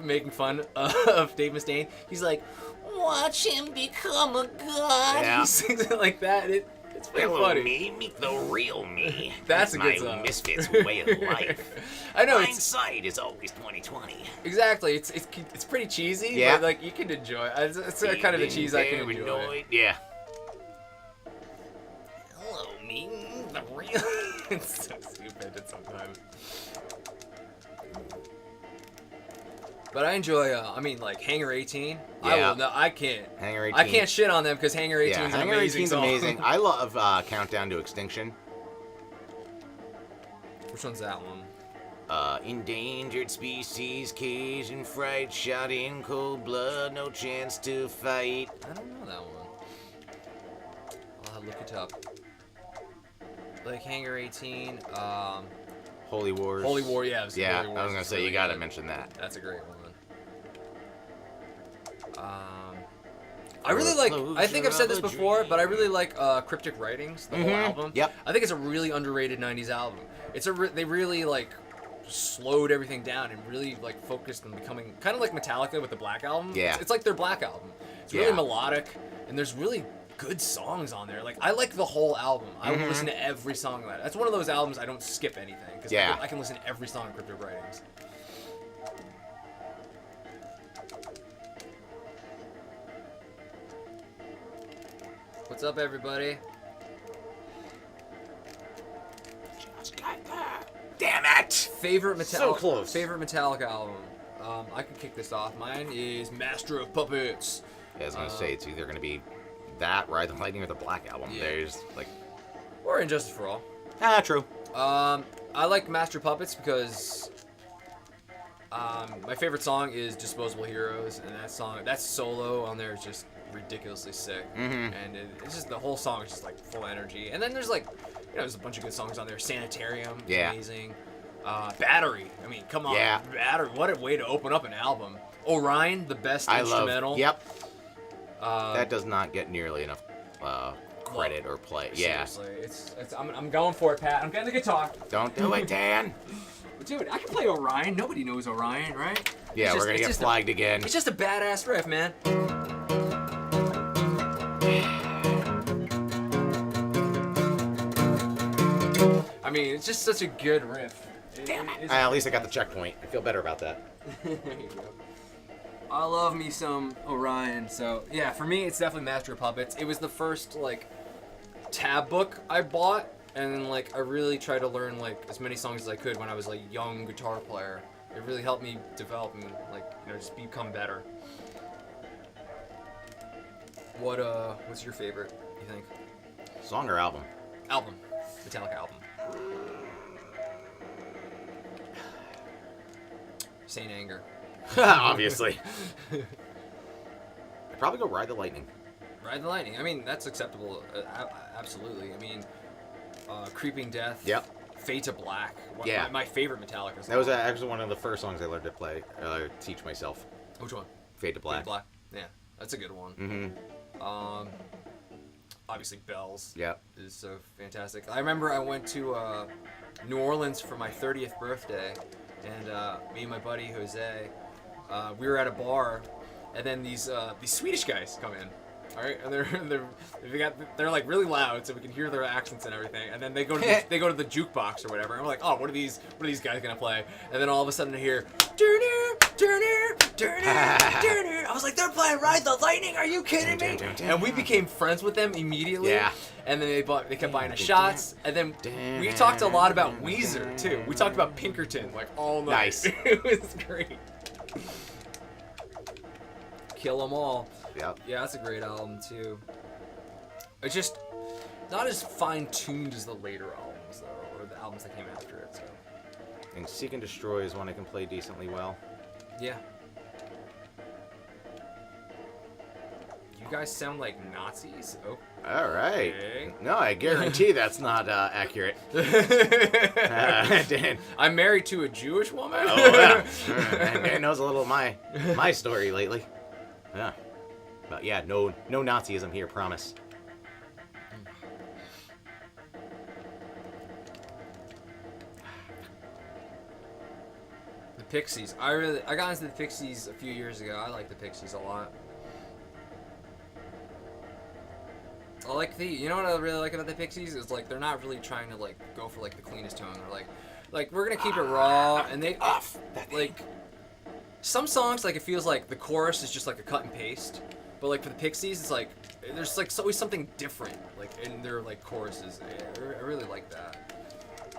making fun of Dave Mustaine. He's like, "Watch him become a god." Yeah. He sings it like that. It's pretty Hello, funny. me, meet the real me. That's a good my song. misfits way of life. I know Hindsight is always 20/20. exactly. It's pretty cheesy. Yeah. But like, you can enjoy it. It's kind of a cheese I can enjoy. Paranoid. Yeah. Hello, me, the real. It's so stupid sometimes. But I enjoy. Like Hangar 18. Yeah. I can't. Hangar 18. I can't shit on them because Hangar 18 Yeah, is an Hangar amazing 18's song. amazing. I love Countdown to Extinction. Which one's that one? Endangered species, cage and fright, shot in cold blood, no chance to fight. I don't know that one. I'll have to look it up. Like Hangar 18. Holy Wars. Holy War, yeah. Yeah, Holy Wars I was gonna is say really you gotta good. mention that. That's a great one. I really like. I think I've said this before, but I really like Cryptic Writings, the whole album. Yep. I think it's a really underrated '90s album. They really like slowed everything down and really like focused on becoming kind of like Metallica with the Black Album. Yeah. It's like their Black Album. It's really melodic, and there's really good songs on there. Like, I like the whole album. I will listen to every song on that. That's one of those albums I don't skip anything because I can listen to every song in Cryptic Writings. What's up, everybody? Just got there. Damn it! Favorite Metallica. So close. Favorite Metallica album. I can kick this off. Mine is Master of Puppets. Yeah, I was gonna say it's either gonna be that, Ride the Lightning, or the Black Album. Yeah. There's like, Or Injustice for All. true. I like Master of Puppets because my favorite song is Disposable Heroes, and that solo on there is just ridiculously sick. And it's just, the whole song is just like full energy. And then there's like, there's a bunch of good songs on there. Sanitarium, is amazing. Battery, I mean, come on. Yeah. Battery, what a way to open up an album. Orion, the best instrumental. Yep. That does not get nearly enough credit or play. Yeah. Seriously, I'm going for it, Pat. I'm getting the guitar. Don't do it, Dan. Dude, I can play Orion. Nobody knows Orion, right? Yeah, we're gonna get flagged again. It's just a badass riff, man. I mean, it's just such a good riff. Damn it. At least I got the checkpoint. I feel better about that. There you go. I love me some Orion, so yeah, for me it's definitely Master of Puppets. It was the first like tab book I bought, and then like I really tried to learn like as many songs as I could when I was like a young guitar player. It really helped me develop and like just become better. What's your favorite, you think? Song or album? Album. Metallica album. Saint Anger. Obviously. I'd probably go Ride the Lightning. Ride the Lightning. I mean, that's acceptable. Absolutely. I mean, Creeping Death. Yep. Fade to Black. Yeah. My favorite Metallica song. That was actually one of the first songs I learned to play, teach myself. Which one? Fade to Black. Fade to Black. Yeah, that's a good one. Mm-hmm. Obviously Bells. Yep. Is so fantastic. I remember I went to New Orleans for my 30th birthday, and me and my buddy Jose, we were at a bar, and then these Swedish guys come in. All right, and they're like really loud, so we can hear their accents and everything. And then they go to the jukebox or whatever. And we're like, oh, what are these guys gonna play? And then all of a sudden I hear, I was like, they're playing Ride the Lightning. Are you kidding me? And we became friends with them immediately. Yeah. And then they kept buying us shots. And then we talked a lot about Weezer too. We talked about Pinkerton like all night. Nice. It was great. Kill 'Em All. Yep. Yeah, that's a great album too. It's just not as fine-tuned as the later albums though, or the albums that came after it. So. And Seek and Destroy is one I can play decently well. Yeah. You guys sound like Nazis. Oh. All right. Okay. No, I guarantee that's not accurate. Dan. I'm married to a Jewish woman. Oh, yeah. Dan knows a little of my story lately. Yeah. But yeah, no Nazism here, promise. The Pixies. I got into the Pixies a few years ago. I like the Pixies a lot. I like you know what I really like about the Pixies is like they're not really trying to like go for like the cleanest tone. They're like we're gonna keep it raw, and they like some songs like it feels like the chorus is just like a cut and paste. But like for the Pixies, it's like there's like always something different, like in their like choruses. I really like that.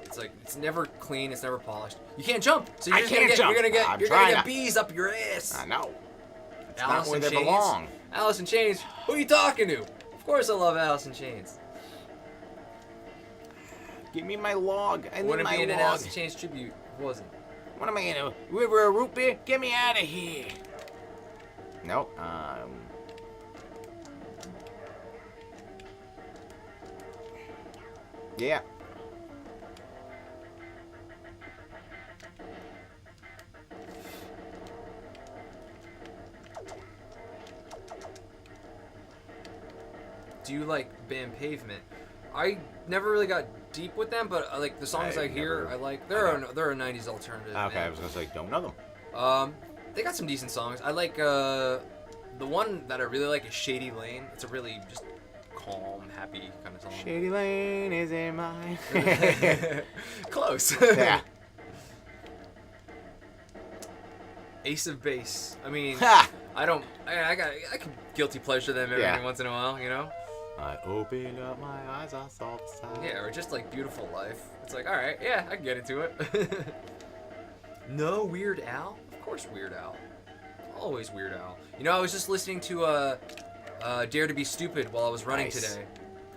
It's like it's never clean, it's never polished. You can't jump, so you're gonna get bees up your ass. I know. It's Alice not where in they Chains. belong. Alice in Chains. Who are you talking to? Of course, I love Alice in Chains. Give me my log. I need Wouldn't my be in an log. Alice in Chains tribute. It wasn't. What am I gonna do? River of root beer? Get me out of here. Nope. Yeah. Do you like band Pavement? I never really got deep with them, but like the songs I hear, I like. They're a 90s alternative. Okay, band. I was gonna say don't know them. They got some decent songs. I like the one that I really like is Shady Lane. It's a really just calm, happy kind of song. Shady Lane is in mine. Close. Yeah. Ace of Base. I mean, Ha! I can guilty pleasure them every once in a while, you know? I opened up my eyes, I saw the sign. Yeah, or just like Beautiful Life. It's like, all right, yeah, I can get into it. No Weird Al? Of course Weird Al. Always Weird Al. You know, I was just listening to Dare to Be Stupid while I was running today.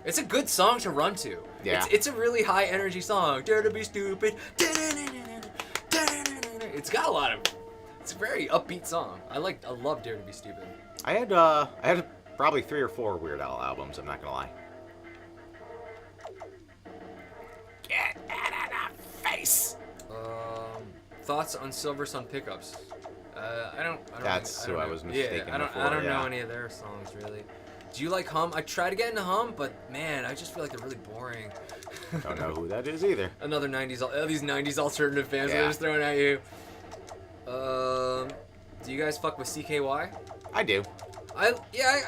It's a good song to run to. Yeah. It's a really high energy song. Dare to be stupid. It's got a lot of. It's a very upbeat song. I love Dare to Be Stupid. I had probably 3 or 4 Weird Al albums. I'm not gonna lie. Get out of the face. Thoughts on Silver Sun Pickups? I don't. That's who I was mistaken I don't before, know any of their songs really. Do you like Hum? I try to get into Hum, but man, I just feel like they're really boring. Don't know who that is either. Another 90s, these 90s alternative bands Yeah. they're just throwing at you. Do you guys fuck with CKY? I do. I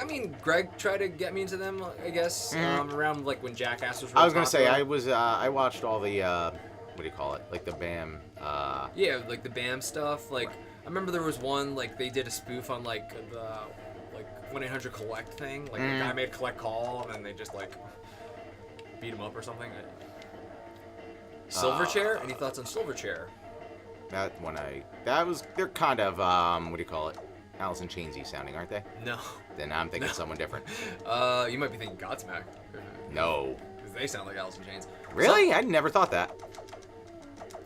mean, Greg tried to get me into them, I guess, around like when Jackass was really I was gonna say popular. I watched all the what do you call it? Like the BAM. Yeah, like the BAM stuff. Like, I remember there was one, like, they did a spoof on, like, the, like, 1-800-COLLECT thing. Like, the guy made Collect Call, and then they just, like, beat him up or something. Silverchair? Any thoughts on Silverchair? That one they're kind of what do you call it? Alice in Chainsy sounding, aren't they? No. Then I'm thinking someone different. You might be thinking Godsmack. No. Because they sound like Alice in Chains. Really? I never thought that.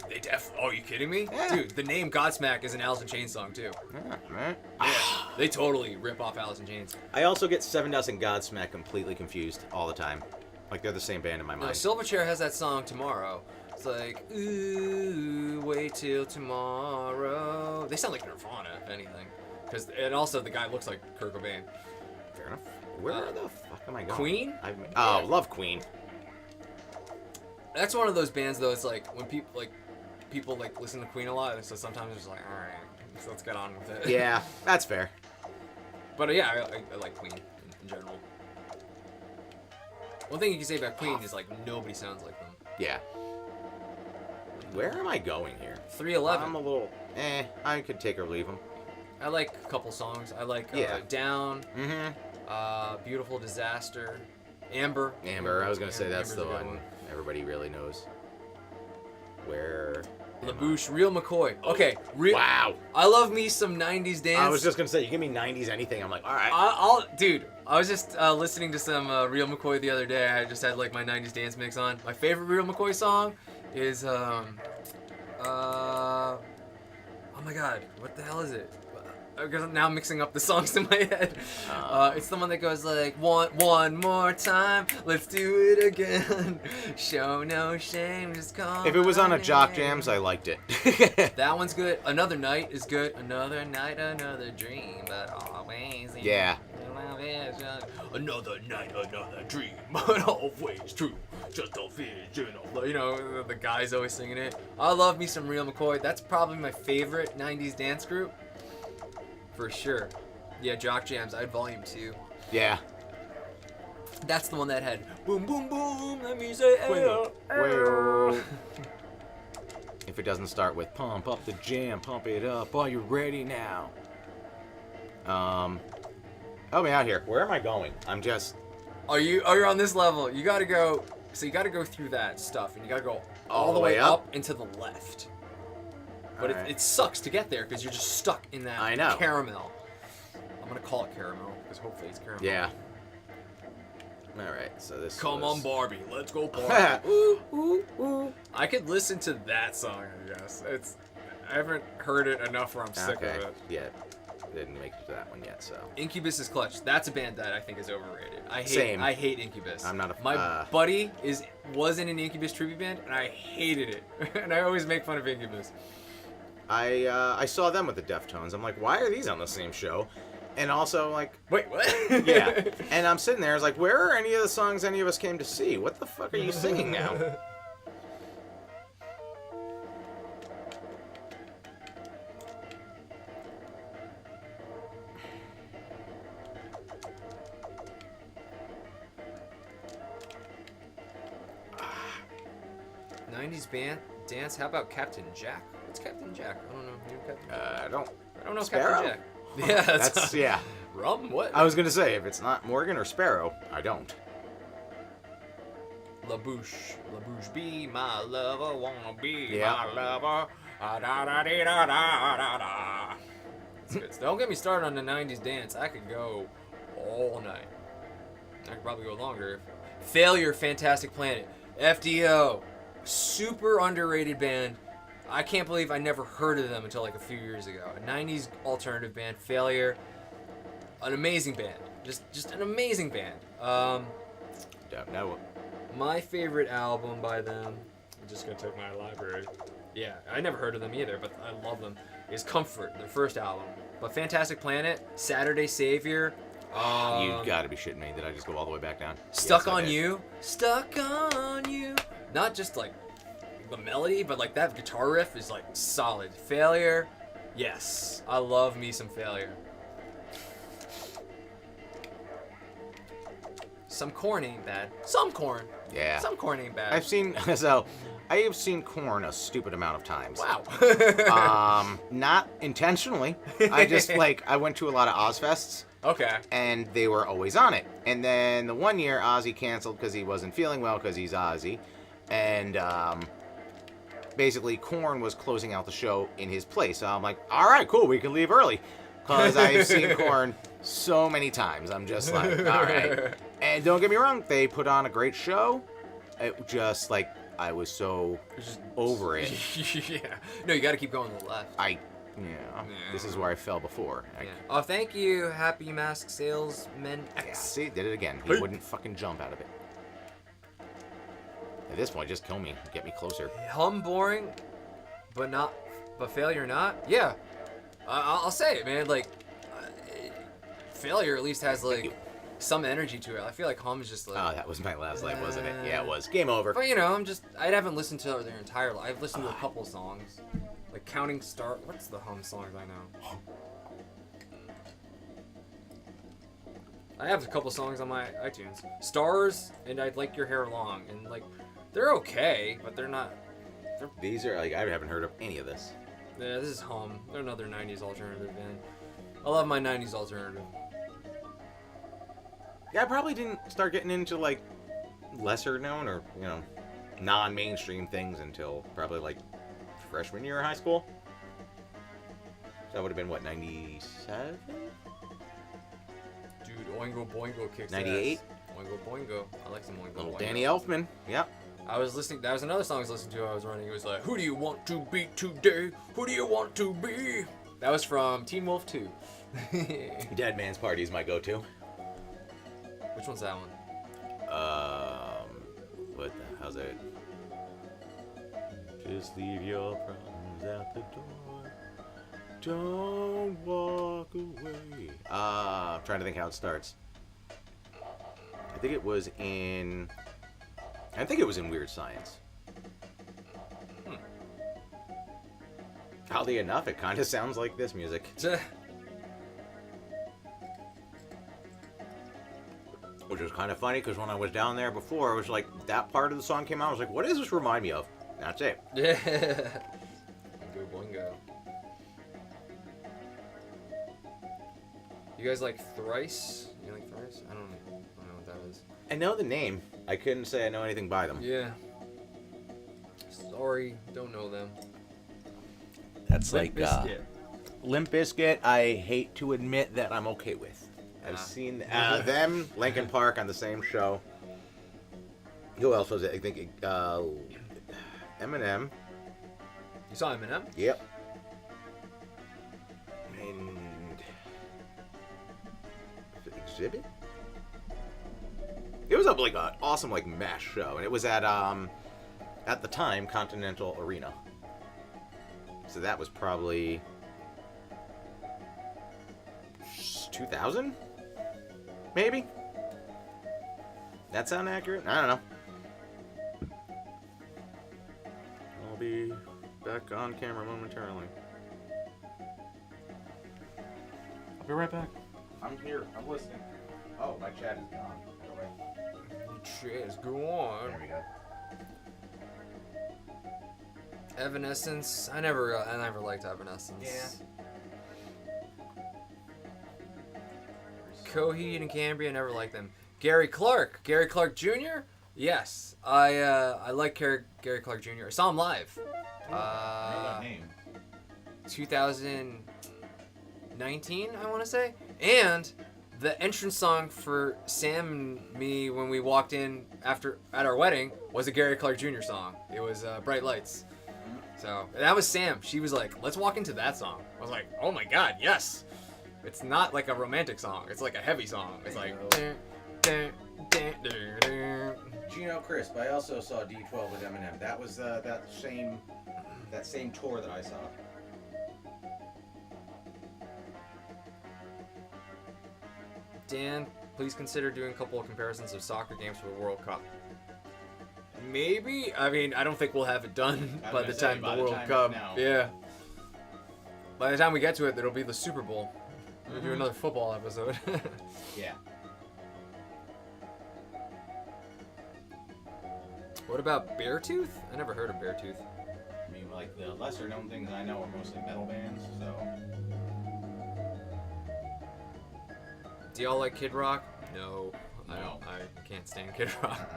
They oh, are you kidding me? Yeah. Dude, the name Godsmack is an Alice in Chains song, too. Yeah, man. Yeah, they totally rip off Alice in Chains. I also get Seven Dust and Godsmack completely confused all the time. Like they're the same band in my No, mind. Silverchair has that song Tomorrow. It's like, ooh, wait till tomorrow. They sound like Nirvana, if anything. And also the guy looks like Kurt Cobain. Fair enough. Where the fuck am I going? Queen? Love Queen. That's one of those bands, though. It's like when people listen to Queen a lot, so sometimes it's like, all right, so let's get on with it. Yeah, that's fair. But yeah, I like Queen in general. One thing you can say about Queen is like nobody sounds like them. Yeah. Where am I going here? 311. I'm a little. I could take or leave them. I like a couple songs. I like Down. Beautiful Disaster. Amber. I was gonna say that's Amber's the a good one everybody really knows. Where? LaBouche, Real McCoy. Okay, Wow. I love me some 90s dance. I was just gonna say, you give me 90s anything, I'm like, all right. I was just listening to some Real McCoy the other day. I just had like my 90s dance mix on. My favorite Real McCoy song is oh my god, what the hell is it? Because now I'm mixing up the songs in my head. It's the one that goes like, one more time, let's do it again. Show no shame, just call. If it was on a my Jock name. Jams, I liked it. That one's good. Another Night is good. Another night, another dream, but always. Yeah. Another night, another dream, but always true. Just a vision of, you know, the guy's always singing it. I love me some Real McCoy. That's probably my favorite 90s dance group. For sure. Yeah, Jock Jams. I had Volume 2. Yeah. That's the one that had boom, boom, boom. Let me say, ayo, Well, if it doesn't start with pump up the jam, pump it up, are you ready now? Help me out here. Where am I going? I'm just. You're on this level. You gotta go. So you gotta go through that stuff, and you gotta go all the way up and to the left. But Alright. it sucks to get there because you're just stuck in that I know. caramel. I'm gonna call it caramel because hopefully it's caramel. Yeah. All right. So this. Come was... on, Barbie. Let's go, Barbie. Ooh, ooh, ooh. I could listen to that song, I guess. I haven't heard it enough where I'm sick Okay. of it. Yeah. Didn't make it to that one yet, so. Incubus is clutch. That's a band that I think is overrated. Same. I hate Incubus. I'm not a My buddy was in an Incubus tribute band, and I hated it. And I always make fun of Incubus. I saw them with the Deftones. I'm like, why are these on the same show? And also, like, Wait, what? yeah. And I'm sitting there, I was like, where are any of the songs any of us came to see? What the fuck are you singing now? '90s band dance. How about Captain Jack? What's Captain Jack? I don't know. Maybe Captain Jack. I don't know Sparrow? Captain Jack. Yeah, That's yeah. Rum? What? I was gonna say, if it's not Morgan or Sparrow, I don't. LaBouche, be my lover, wanna be Yeah. my lover. Ah, da da dee, da da da da. It's good. Don't get me started on the '90s dance. I could go all night. I could probably go longer. Failure, Fantastic Planet, FDO, super underrated band. I can't believe I never heard of them until like a few years ago. A '90s alternative band, Failure, an amazing band. Just an amazing band. Don't know. My favorite album by them, I'm just gonna check my library. Yeah, I never heard of them either, but I love them. Is Comfort, their first album. But Fantastic Planet, Saturday Savior, You gotta be shitting me. Did I just go all the way back down? Stuck Yes, I on did. You. Stuck on You. Not just like the melody, but like that guitar riff is like solid. Failure. Yes. I love me some Failure. Some corn ain't bad. Some corn. Yeah. Some corn ain't bad. I have seen Korn a stupid amount of times. Wow. Not intentionally. I just I went to a lot of Ozfests. Okay. And they were always on it. And then the one year Ozzy canceled because he wasn't feeling well because he's Ozzy. And basically Korn was closing out the show in his place. So I'm like, all right, cool, we can leave early. Because I've seen Korn so many times. I'm just like, all right. And don't get me wrong, they put on a great show. It just I was so over it. Yeah. No, you got to keep going to the left. This is where I fell before. Yeah. Oh, thank you, Happy Mask Salesman X. Yeah, see, did it again. He wouldn't fucking jump out of it. At this point, just kill me. Get me closer. Hum boring, but Failure not. Yeah, I'll say it, man. Failure at least has some energy to it. I feel like Hum is just like. Oh, that was my last life, wasn't it? Yeah, it was. Game over. But I haven't listened to their entire life. I've listened to a couple songs, like Counting Star. What's the Hum songs I know? I have a couple songs on my iTunes. Stars and I'd Like Your Hair Long, and they're okay, but they're not. These are I haven't heard of any of this. Yeah, this is Hum. They're another 90s alternative band. I love my 90s alternative. Yeah, I probably didn't start getting into lesser known or non-mainstream things until probably freshman year of high school. So that would have been what, 97? Dude, Oingo Boingo kicks 98? ass. Oingo Boingo. I like some Oingo Little Boingo. Danny Elfman. Yep. I was listening. That was another song I was listening to. I was running. It was like, "Who do you want to be today? Who do you want to be?" That was from Teen Wolf 2. Dead Man's Party is my go-to. Which one's that one? How's that? Just leave your problems at the door. Don't walk away. I'm trying to think how it starts. I think it was in Weird Science. Oddly enough, it kind of sounds like this music. Which was kind of funny because when I was down there before, it was like that part of the song came out. I was like, what does this remind me of? And that's it. Yeah. Oingo Boingo. You guys like Thrice? You like Thrice? I don't know what that is. I know the name. I couldn't say I know anything by them. Yeah. Sorry, don't know them. That's Limp Bizkit. Limp Bizkit, I hate to admit that I'm okay with. I've seen them, Linkin Park on the same show. Who else was it? I think Eminem. You saw Eminem? Yep. And Exhibit? It was an awesome mash show, and it was at the time Continental Arena. So that was probably 2000, maybe. That sound accurate? I don't know. I'll be back on camera momentarily. I'll be right back. I'm here. I'm listening. Oh, my chat is gone. Cheers, go on. There we go. Evanescence. I never liked Evanescence. Yeah. Coheed and Cambria, never liked them. Gary Clark Jr. Yes, I like Gary Clark Jr. I saw him live. I know that name. 2019, I want to say, and the entrance song for Sam and me when we walked in at our wedding was a Gary Clark Jr. song. It was Bright Lights. So that was Sam. She was like, "Let's walk into that song." I was like, "Oh my god, yes!" It's not like a romantic song. It's like a heavy song. It's like. Gino Crisp. I also saw D12 with Eminem. That was that same tour that I saw. Dan, please consider doing a couple of comparisons of soccer games for the World Cup. Maybe. I mean, I don't think we'll have it done by the time the World Cup. Yeah. By the time we get to it, it'll be the Super Bowl. We'll do another football episode. Yeah. What about Beartooth? I never heard of Beartooth. I mean, like, the lesser known things I know are mostly metal bands, so. Do y'all like Kid Rock? No. I No. don't. I can't stand Kid Rock.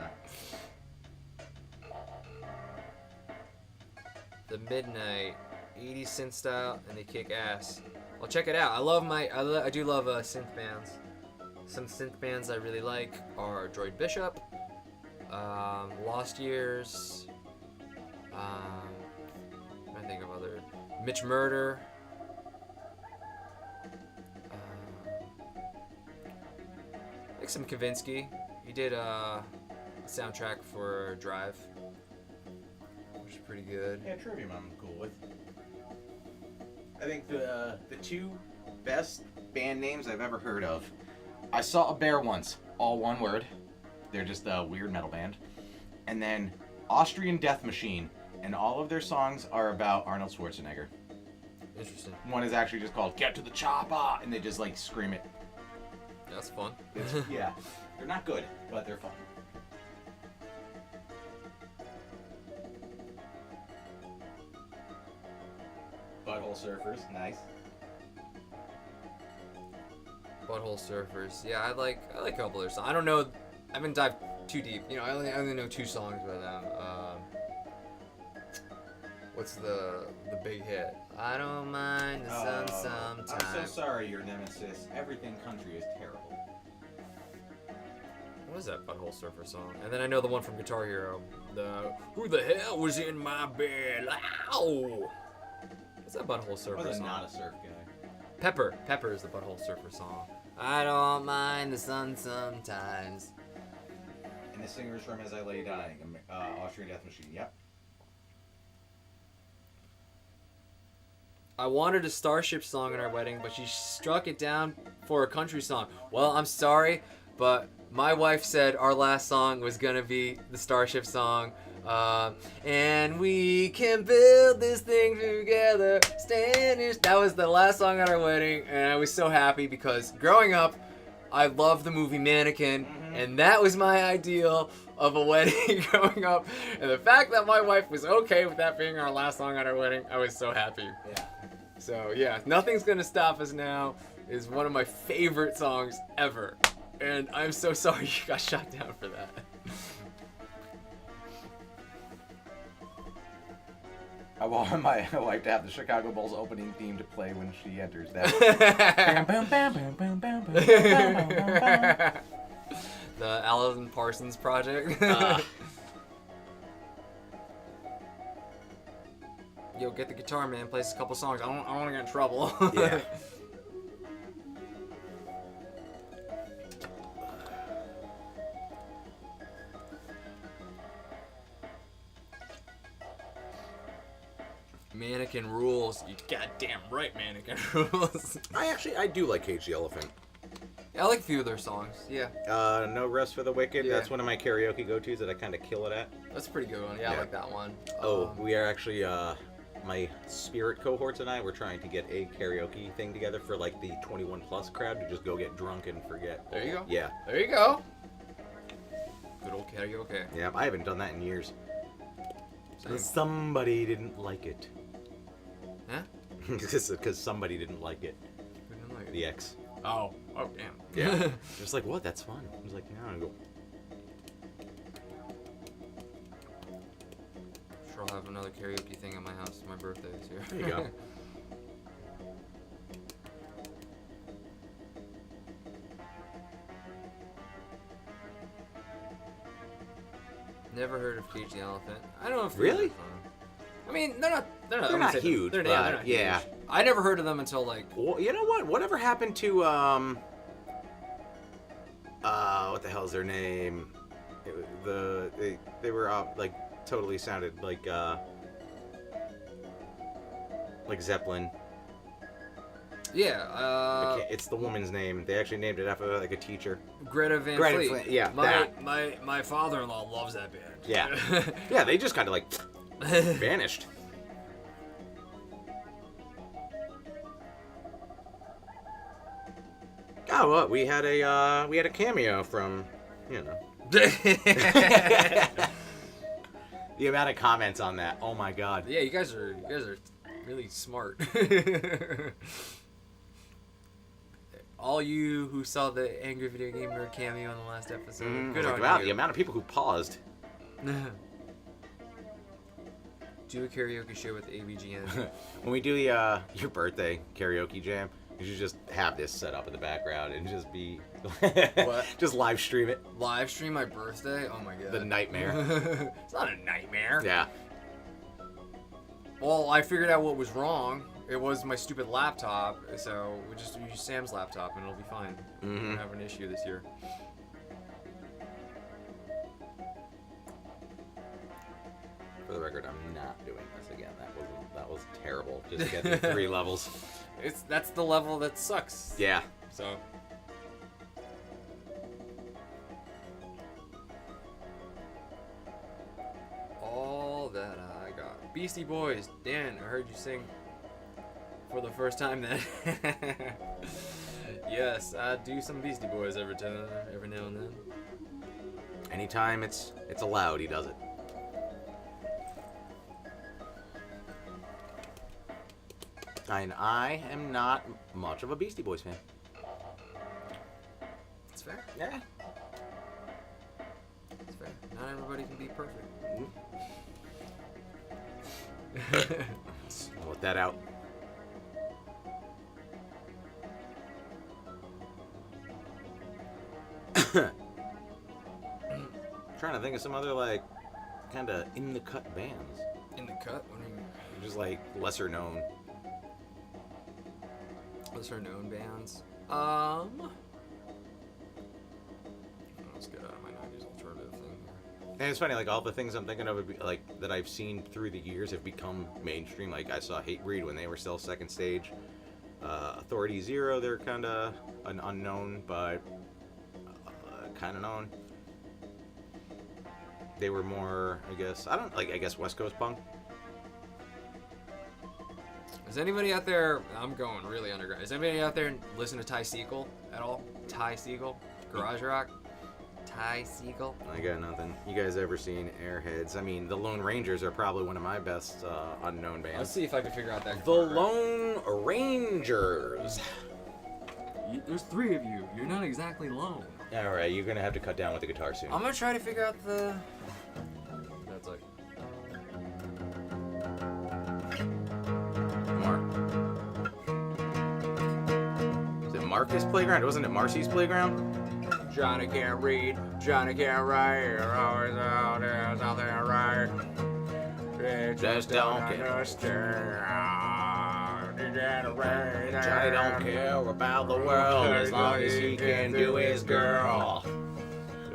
The Midnight, 80s synth style, and they kick ass. Well, check it out. I do love synth bands. Some synth bands I really like are Droid Bishop, Lost Years. I think of other Mitch Murder. Like some Kavinsky. He did a soundtrack for Drive, which is pretty good. Yeah, Trivium I'm cool with. I think the two best band names I've ever heard of. I saw a bear once, all one word. They're just a weird metal band. And then Austrian Death Machine, and all of their songs are about Arnold Schwarzenegger. Interesting. One is actually just called Get to the Chopper, and they just like scream it. That's fun. Yeah, they're not good, but they're fun. Butthole Surfers, nice. Butthole Surfers. Yeah, I like a couple of their songs. I don't know. I haven't dived too deep. You know, I only know 2 songs by them. What's the big hit? I don't mind the sun sometimes. I'm so sorry, your nemesis. Everything country is terrible. What was that Butthole Surfer song? And then I know the one from Guitar Hero. The Who the hell was in my bed? Ow! What's that Butthole I Surfer was song? not a surf guy. Pepper. Pepper is the Butthole Surfer song. I don't mind the sun sometimes. And the singer's from As I Lay Dying, Austrian Death Machine. Yep. I wanted a Starship song at our wedding, but she struck it down for a country song. Well, I'm sorry, but my wife said our last song was gonna be the Starship song. And we can build this thing together. That was the last song at our wedding, and I was so happy because growing up, I loved the movie Mannequin, and that was my ideal of a wedding growing up. And the fact that my wife was okay with that being our last song at our wedding, I was so happy. Yeah. So yeah, Nothing's Gonna Stop Us Now is one of my favorite songs ever. And I'm so sorry you got shot down for that. I want my wife to have the Chicago Bulls opening theme to play when she enters that. The Alan Parsons Project. Yo, get the guitar, man. Play us a couple songs. I don't want to get in trouble. Yeah. Mannequin rules. You goddamn right, Mannequin rules. I do like Cage the Elephant. Yeah, I like a few of their songs. Yeah, No Rest for the Wicked. Yeah. That's one of my karaoke go-tos that I kind of kill it at. that's a pretty good one. Yeah, I Yeah. like that one. We are actually, my spirit cohorts and I were trying to get a karaoke thing together for like the 21 plus crowd to just go get drunk and forget. There you go. Yeah. There you go. Good old karaoke. Yeah, I haven't done that in years. Same. Somebody didn't like it. Huh? Because somebody didn't like it. Who didn't like it? The ex. Oh damn. Yeah. Just like, what? That's fun. I was like, no. I go, Sure, I'll have another karaoke thing at my house. My birthday this year. there you go. Never heard of Cage the Elephant. I don't know if Really? they're fun. I mean, they're not. I They're wouldn't not say huge, They're, but they're not yeah. huge. I never heard of them until like. Well, you know what? Whatever happened to what the hell's their name? They were like totally sounded like Zeppelin. Yeah. It's the woman's name. They actually named it after like a teacher. Greta Van Greta Fleet. Fleet, yeah, My father-in-law loves that band. Yeah. Yeah, they just kind of like vanished. Oh, well, we had a cameo from, you know. The amount of comments on that. Oh my god. Yeah, you guys are really smart. All you who saw the Angry Video Game Nerd cameo in the last episode, good on Wow, you. the amount of people who paused. Do a karaoke show with ABGN. When we do the your birthday karaoke jam, you should just have this set up in the background and just be What? Just live stream it. Live stream my birthday? Oh my god. The nightmare. It's not a nightmare. Yeah. Well, I figured out what was wrong. It was my stupid laptop, so we just use Sam's laptop and it'll be fine. We don't have an issue this year. For the record, I'm not doing this again. That was terrible. Just get through 3 levels. That's the level that sucks. Yeah. So. All that I got. Beastie Boys. Dan, I heard you sing for the first time then. Yes, I do some Beastie Boys every now and then. Anytime it's allowed, he does it. And I am not much of a Beastie Boys fan. It's fair. Yeah. It's fair. Not everybody can be perfect. I'll let that out. Trying to think of some other like kind of in the cut bands. In the cut? What do you mean? Just like lesser known. Lesser known bands. Let's get out of my 90s alternative thing here. And it's funny, like all the things I'm thinking of would be, like that I've seen through the years have become mainstream. Like I saw Hatebreed when they were still second stage. Authority Zero, they're kind of an unknown, but kind of known. They were more, I guess, I guess West Coast punk. Is anybody out there, I'm going really underground, is anybody out there listen to Ty Segall at all? Ty Segall? Garage Rock? Ty Segall? I got nothing. You guys ever seen Airheads? I mean, the Lone Rangers are probably one of my best unknown bands. Let's see if I can figure out that. The Lone Rangers. There's 3 of you. You're not exactly lone. All right, you're gonna have to cut down with the guitar soon. I'm gonna try to figure out the. That's like. Is it Marcus Playground? Wasn't it Marcy's Playground? Johnny can't read, Johnny can't write, you're always out there, something right. Just don't understand. Johnny don't care about the world as long as he can do his girl.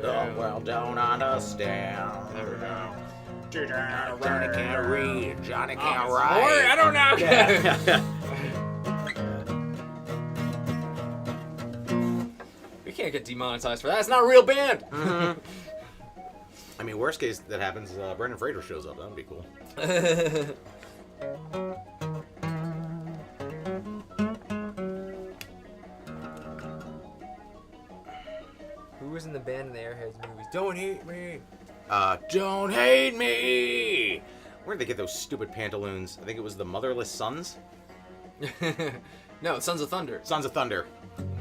The world don't understand. There we go. Johnny can't read, Johnny can't Boy, write. I don't know. Yeah. We can't get demonetized for that. It's not a real band. I mean, worst case that happens, Brendan Fraser shows up. That would be cool. Who was in the band in the Airheads movies? Don't hate me. Don't hate me! Where'd they get those stupid pantaloons? I think it was the Motherless Sons? No, Sons of Thunder. Sons of Thunder.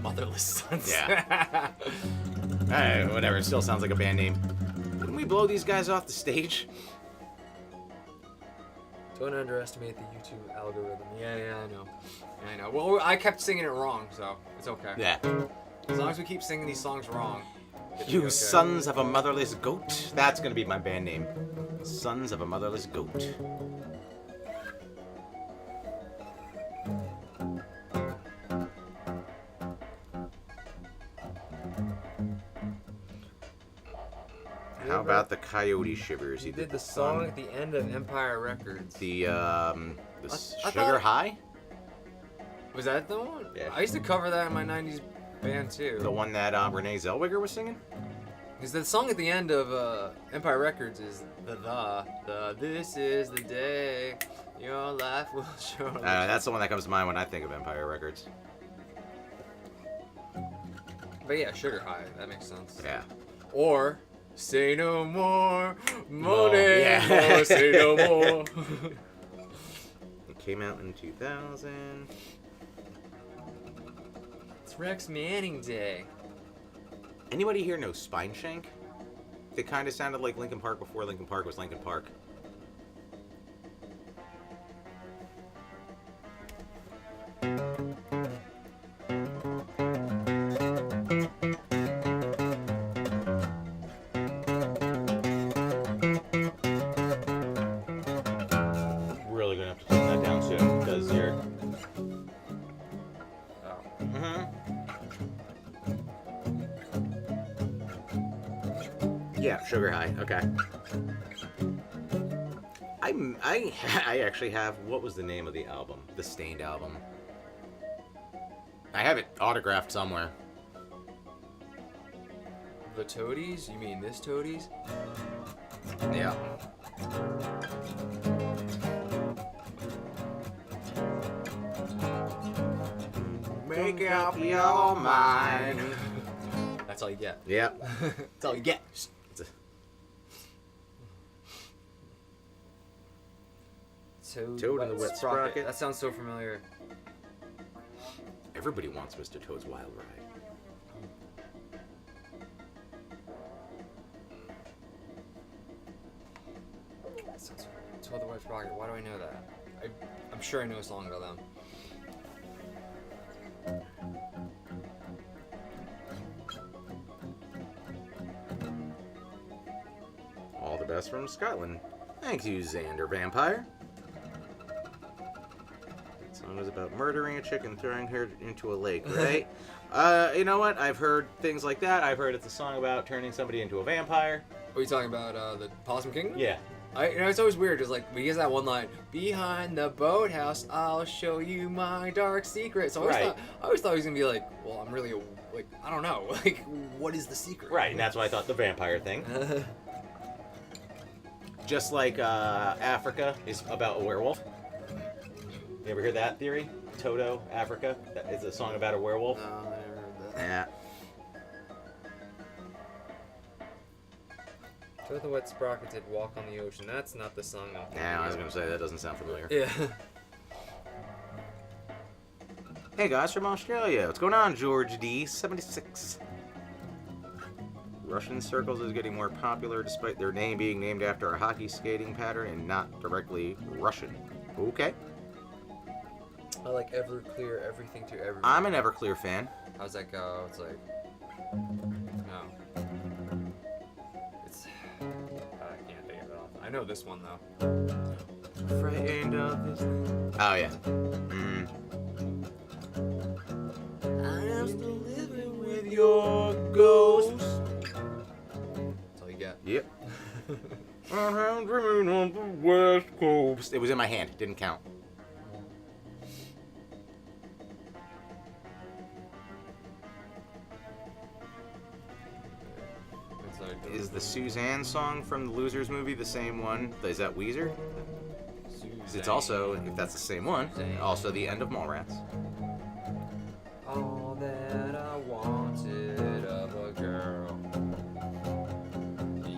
Motherless Sons. Yeah. Hey, whatever. It still sounds like a band name. Didn't we blow these guys off the stage? Don't underestimate the YouTube algorithm. Yeah, I know. I know. Well, I kept singing it wrong, so it's okay. Yeah. As long as we keep singing these songs wrong. it'll be You okay. sons of a motherless goat. That's gonna be my band name. Sons of a motherless goat. How about the Coyote Shivers? He did the song at the end of Empire Records. The I Sugar thought- High? Was that the one? Yeah. I used to cover that in my 90s band too. The one that Renee Zellweger was singing? Because the song at the end of Empire Records is the this is the day your life will show. That's the one that comes to mind when I think of Empire Records. But yeah, Sugar High, that makes sense. Yeah. Or Say No More, No, Monet, yeah. or Say No More. It came out in 2000. It's Rex Manning Day. Anybody here know Spine Shank? They kind of sounded like Linkin Park before Linkin Park was Linkin Park. Really gonna have to turn that down soon because you're. Oh. Yeah, Sugar High. Okay. I actually have, what was the name of the album? The Stained album. I have it autographed somewhere. The Toadies? You mean this Toadies? Yeah. Make up your mind. That's all you get. Yep. That's all you get. Toad and the Wet Sprocket. That sounds so familiar. Everybody wants Mr. Toad's Wild Ride. That sounds familiar. Toad the Wet Sprocket. Why do I know that? I'm sure I know a song about them. All the best from Scotland. Thank you, Xander Vampire. That song was about murdering a chick and throwing her into a lake, right? You know what? I've heard things like that. I've heard it's a song about turning somebody into a vampire. Are you talking about the Possum Kingdom? Yeah. It's always weird. It's like, when he has that one line, behind the boathouse, I'll show you my dark secret. So I always thought he was going to be like, well, I'm really, I don't know. Like, what is the secret? Right, and that's why I thought the vampire thing. Just like Africa is about a werewolf. You ever hear that theory? Toto, Africa? That is a song about a werewolf? No, I never heard that. Yeah. Toad the Wet Sprocket did Walk on the Ocean. That's not the song I'm thinking Yeah, I was of. going to say, that doesn't sound familiar. Yeah. Hey guys from Australia, what's going on, George D76? Russian circles is getting more popular despite their name being named after a hockey skating pattern and not directly Russian. Okay. I like Everclear, everything to everyone. I'm an Everclear fan. How's that go? It's like, no. It's, I can't think of it off. I know this one though. Frightened of this. Oh yeah. Mm. I am still living with your ghost. That's all you get. Yep. I'm dreaming on the West Coast. It was in my hand. Didn't count. It's like, Is the Suzanne song from the Losers movie the same one? Is that Weezer? 'Cause it's also, if that's the same one, also the end of Mallrats. all that I wanted of a girl.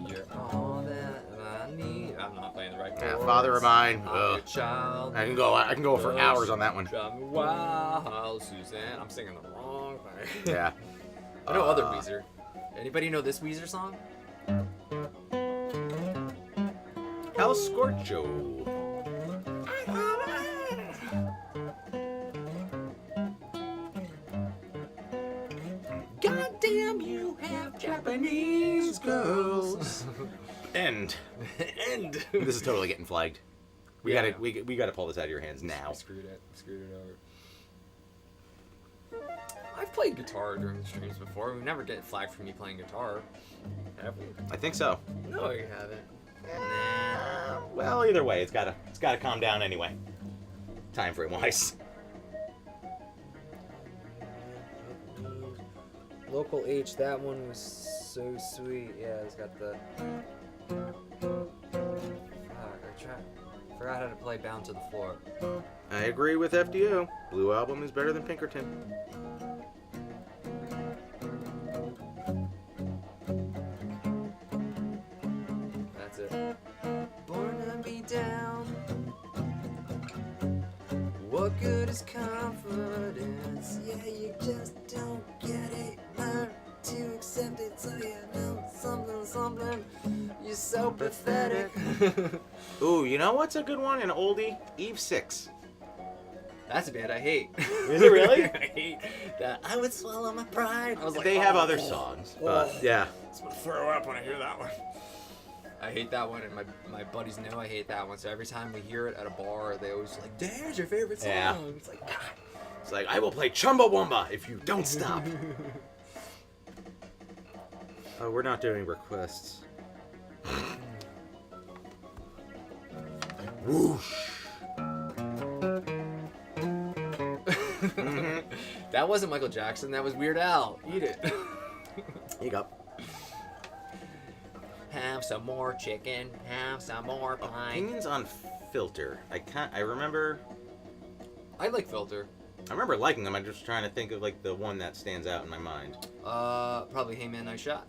You're all that I need. I'm not playing the right chords. Yeah, Father of Mine. I'm your Ugh. child. I can go for hours on that one. Drive me wild, Suzanne. I'm singing the wrong thing. Yeah. I know other Weezer. Anybody know this Weezer song? El Scorcho. Goddamn, you have Japanese girls. End. End. This is totally getting flagged. We Yeah. gotta pull this out of your hands now. Screwed it over. I've played guitar during the streams before. We never get flagged for me playing guitar. Have we? I think so. No, you haven't. Nah. Well, either way, it's gotta calm down anyway. Time frame wise. Local H, that one was so sweet. Yeah, it's got the. Fuck, forgot how to play Bound to the Floor. I agree with FDO. Blue Album is better than Pinkerton. That's it. Born to be down. What good is confidence? Yeah, you just don't get it. Learn to accept it so you know something. You're so pathetic. Ooh, you know what's a good one? An oldie? Eve 6. That's a band I hate. Is it really? I hate that. I would swallow my pride. I was like, They have other songs, but yeah. I just want to throw up when I hear that one. I hate that one, and my buddies know I hate that one. So every time we hear it at a bar, they always like, "There's your favorite song." Yeah. It's like, God. It's like, I will play Chumbawamba if you don't stop. Oh, we're not doing requests. Whoosh. That wasn't Michael Jackson. That was Weird Al. Eat it. Here you go. Have some more chicken. Have some more pie. Opinions on Filter. I remember I remember liking them. I'm just trying to think of like the one that stands out in my mind. Probably Hey Man, Nice Shot.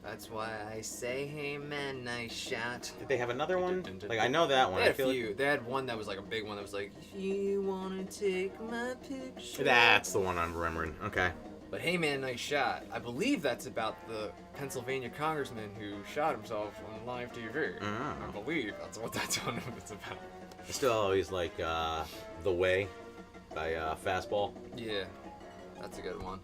That's why I say Hey Man, Nice Shot. Did they have another one? Like, I know that one. They I had a feel few. They had one that was like a big one that was like, if you wanna take my picture. That's the one I'm remembering. Okay. But Hey Man, Nice Shot. I believe that's about the Pennsylvania congressman who shot himself on live TV. Oh. I believe that's what that's one it's about. I still always like The Way by Fastball. Yeah, that's a good one.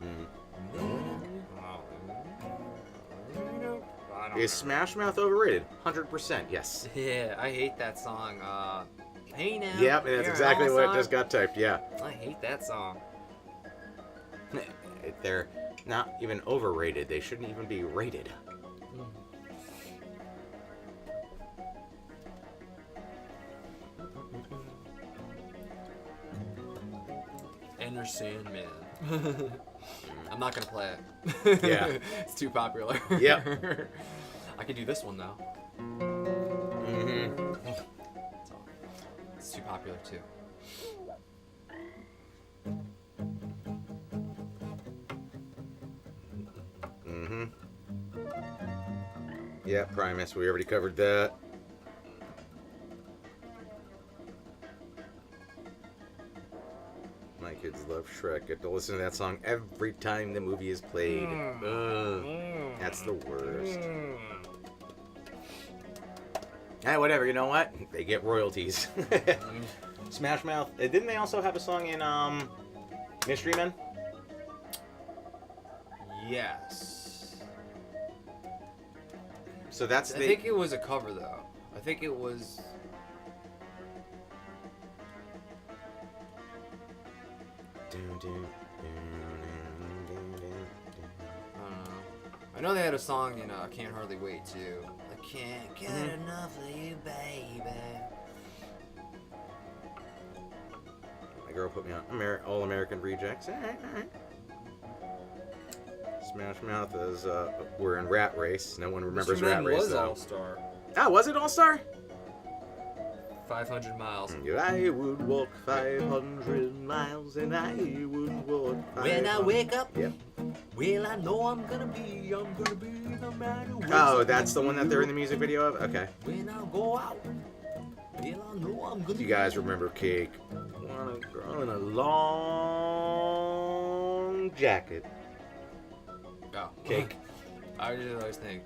I don't Is know. Smash Mouth overrated? 100%, yes. Yeah, I hate that song. Hey now. Yep, you're that's an exactly what all-star. just got typed, yeah. I hate that song. They're not even overrated. They shouldn't even be rated. Enter Sandman. I'm not gonna play it. Yeah. It's too popular. Yep. I could do this one though. Mm-hmm. It's too popular too. Mm-hmm. Yeah, Primus. We already covered that. My kids love Shrek. Get to listen to that song every time the movie is played. Ugh, that's the worst. Hey, whatever. You know what? They get royalties. Smash Mouth. Didn't they also have a song in Mystery Men? Yes. So that's I the. think it was a cover though. I think it was. I don't know. I know they had a song in I Can't Hardly Wait too. I can't get enough of you, baby. My girl put me on All American Rejects. All right. Smash Mouth is we're in Rat Race. No one remembers Mr. Rat Man Race was though. All-Star. Ah, was it All Star? 500 miles. I would walk 500 miles and I would walk. When I wake up, Yep. well, I know I'm gonna be no matter what. Oh, that's the one that they're in the music video of? Okay. When I go out, well, I know I'm gonna Do you guys remember Cake? Wanna grow in a long jacket. Oh. Cake. I just always think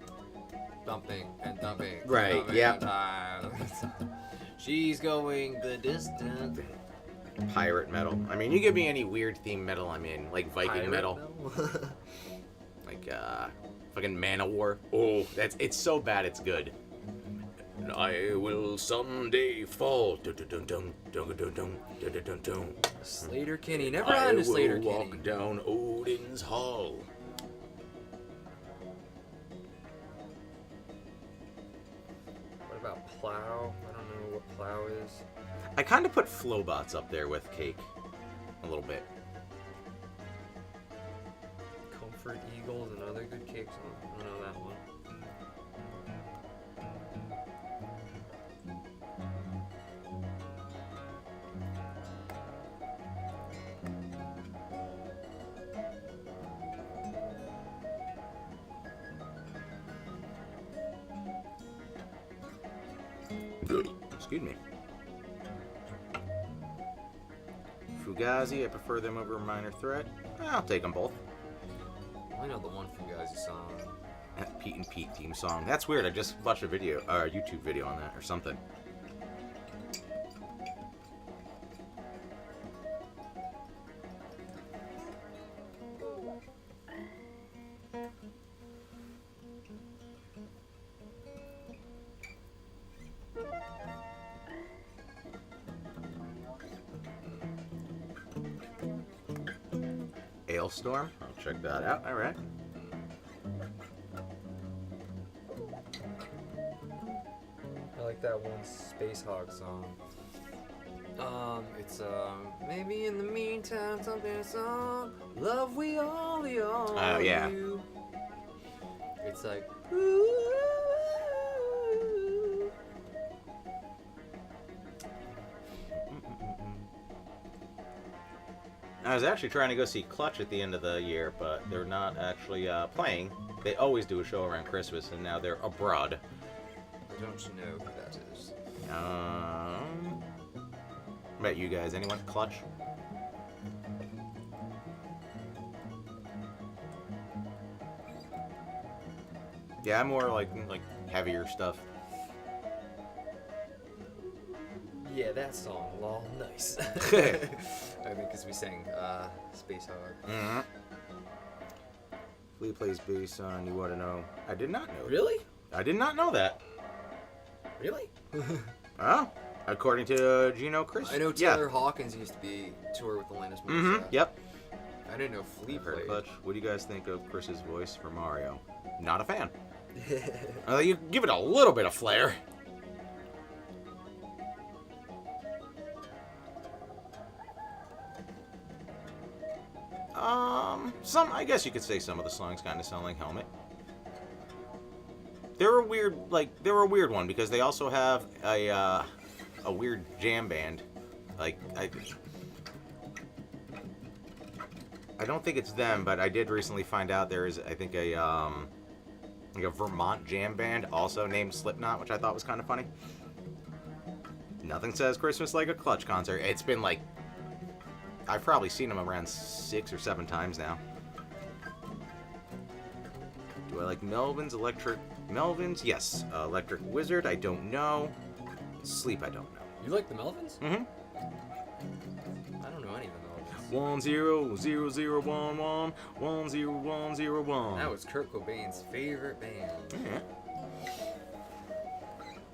dumping and dumping. Right, dumping yep. and she's going the distance. Pirate metal. I mean, you give me any weird theme metal I'm in, like Viking Pirate metal. Like fucking Manowar. Oh, it's so bad it's good. And I will someday fall. Dun-dun-dun-dun, dun-dun-dun-dun, Slater Kinney. Never I on to will Slater walk Kinney. down Odin's Hall. What about Plow? I don't know what Plow is. I kind of put Flowbots up there with Cake. A little bit. Desperate Eagles, another good Cake song. I don't know that one. Excuse me. Fugazi, I prefer them over Minor Threat. I'll take them both. I know the one Fugazi song. Pete and Pete theme song. That's weird. I just watched a video, or a YouTube video on that or something. Ailstorm. I'll check that out. All right. I like that one Space Hog song. It's maybe in the meantime something song. Love we all Oh, yeah. you. It's like I was actually trying to go see Clutch at the end of the year, but they're not actually playing. They always do a show around Christmas, and now they're abroad. I don't know who that is. Bet you guys, anyone? Clutch? Yeah, I'm more like heavier stuff. Yeah, that song, lol, nice. I think because we sang Space Hog. Mm-hmm. Lee plays bass on You Want to Know. I did not know. Really? I did not know that. Really? Oh, according to Gino Chris. I know Taylor Hawkins used to be tour with Alanis Morissette. Yep. I didn't know Flea Heard played. Clutch. What do you guys think of Chris's voice for Mario? Not a fan. You give it a little bit of flair. I guess you could say some of the songs kind of sound like Helmet. They're a weird one because they also have a weird jam band. Like I don't think it's them, but I did recently find out there is, I think, a Vermont jam band also named Slipknot, which I thought was kind of funny. Nothing says Christmas like a Clutch concert. It's been like, I've probably seen them around 6 or 7 times now. Do I like Melvin's? Yes. Electric Wizard, I don't know. Sleep, I don't know. You like the Melvins? Mm-hmm. I don't know any of the Melvins. 100011 10101. That was Kurt Cobain's favorite band. Yeah.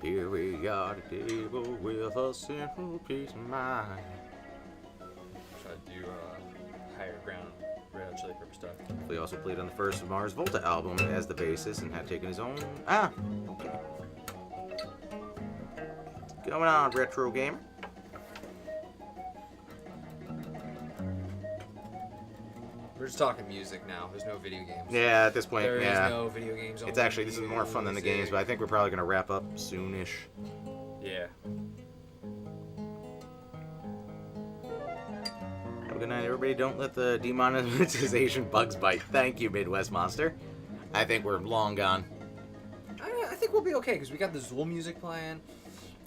Here we are at the table with a simple peace of mind. Tried to do Higher Ground, Red Hot Chili Pepper stuff. He also played on the first Mars Volta album as the bassist and had taken his own. Okay. Going on, Retro Gamer. We're just talking music now. There's no video games. Yeah, at this point, There is yeah. no video games. It's actually, this is more fun than the games, but I think we're probably going to wrap up soonish. Yeah. Have a good night, everybody. Don't let the demonetization bugs bite. Thank you, Midwest Monster. I think we're long gone. I think we'll be okay because we got the Zool music playing,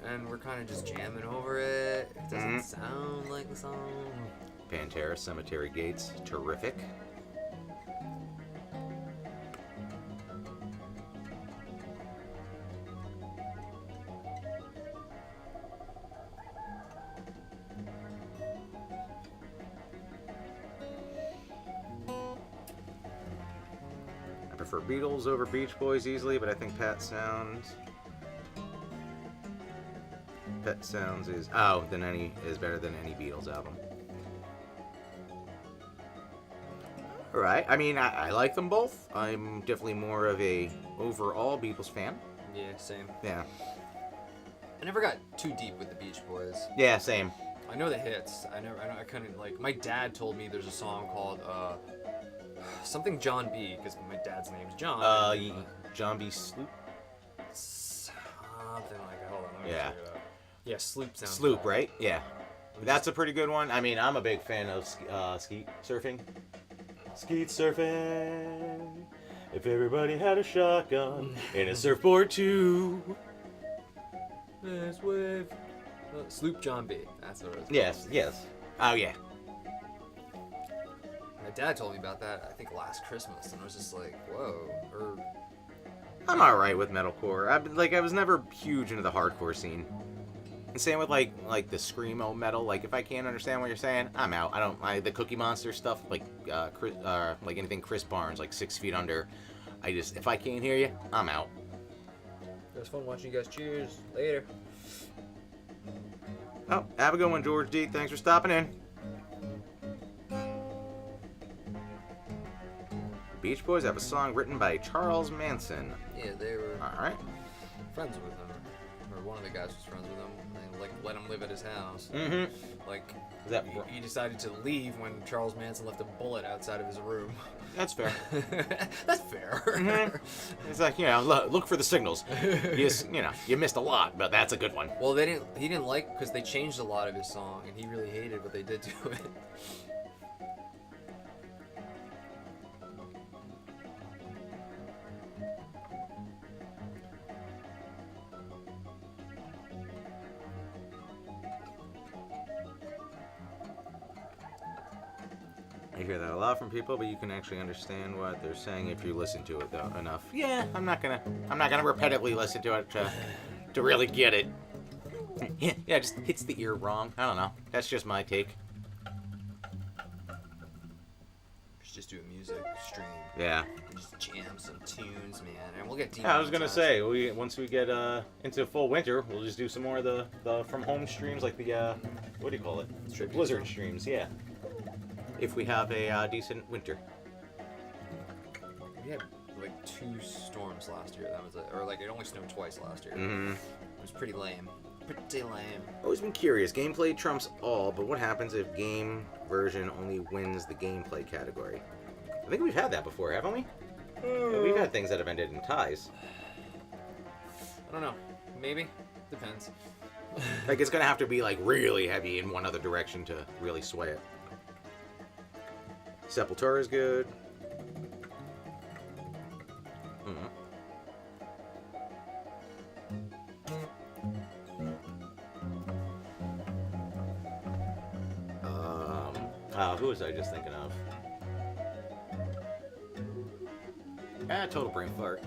and we're kind of just jamming over it. It doesn't sound like the song. Pantera, Cemetery Gates, terrific. I prefer Beatles over Beach Boys easily, but I think Pet Sounds is better than any Beatles album. Alright, I mean, I like them both. I'm definitely more of a overall Beatles fan. Yeah, same. Yeah. I never got too deep with the Beach Boys. Yeah, same. I know the hits. I couldn't, like, my dad told me there's a song called, Something John B, because my dad's name's John. John B. Sloop? Something like that. Hold on, let me Yeah. check it out. Yeah, Sloop sounds Sloop, right. right? Yeah. That's a pretty good one. I mean, I'm a big fan of skeet surfing. Skeet surfing. If everybody had a shotgun and a surfboard too. This wave. Sloop John B. That's what it was. Yes. Oh, yeah. My dad told me about that, I think last Christmas, and I was just like, whoa. Or I'm alright with metalcore. I was never huge into the hardcore scene. And same with like the screamo metal. Like if I can't understand what you're saying, I'm out. I don't the Cookie Monster stuff, like anything Chris Barnes, like 6 Feet Under. If I can't hear you, I'm out. it was fun watching you guys. Cheers. Later. Oh, have a good one, George D. Thanks for stopping in. Beach Boys have a song written by Charles Manson. Yeah, they were All right. friends with him, or one of the guys was friends with him. They let him live at his house. Mm-hmm. Like, Is that he decided to leave when Charles Manson left a bullet outside of his room. That's fair. That's fair. Mm-hmm. It's like, look for the signals. You missed a lot, but that's a good one. Well, he didn't like, because they changed a lot of his song, and he really hated what they did to it. I hear that a lot from people, but you can actually understand what they're saying if you listen to it though enough. Yeah, I'm not gonna repetitively listen to it to really get it. Yeah, it just hits the ear wrong. I don't know. That's just my take. Just do a music stream. Yeah. Just jam some tunes, man, and we'll get deep. Yeah, I was gonna say, once we get into full winter, we'll just do some more of the from home streams, like the what do you call it? The Blizzard streams, yeah. If we have a decent winter. We had like 2 storms last year. That was it, or like it only snowed twice last year. Mm-hmm. It was pretty lame. Pretty lame. Always been curious. Gameplay trumps all, but what happens if game version only wins the gameplay category? I think we've had that before, haven't we? We've had things that have ended in ties. I don't know. Maybe. Depends. Like it's gonna have to be like really heavy in one other direction to really sway it. Sepultura is good. Who was I just thinking of? Total brain fart.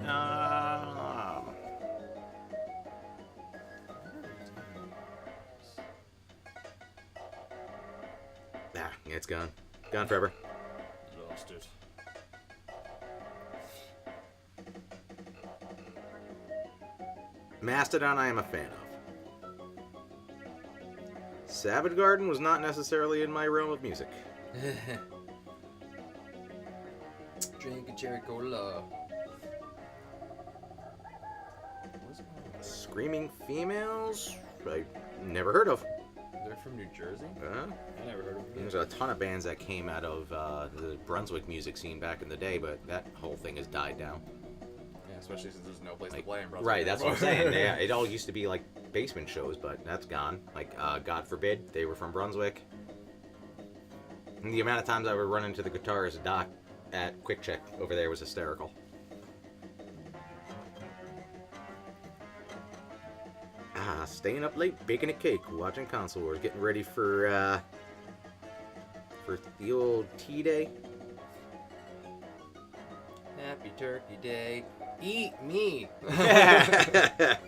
It's gone. Gone forever. Lost it. Mastodon I am a fan of. Savage Garden was not necessarily in my realm of music. Drink a cherry cola. Screaming Females? I never heard of. They're from New Jersey? I never heard of them. There's a ton of bands that came out of the Brunswick music scene back in the day, but that whole thing has died down. Yeah, especially since there's no place to play in Brunswick. Right, that's what I'm saying. Yeah, it all used to be like basement shows, but that's gone. Like, God forbid, they were from Brunswick. And the amount of times I would run into the guitarist Doc at Quick Check over there was hysterical. Staying up late, baking a cake, watching Console Wars, getting ready for the old tea day. Happy Turkey Day. Eat me. That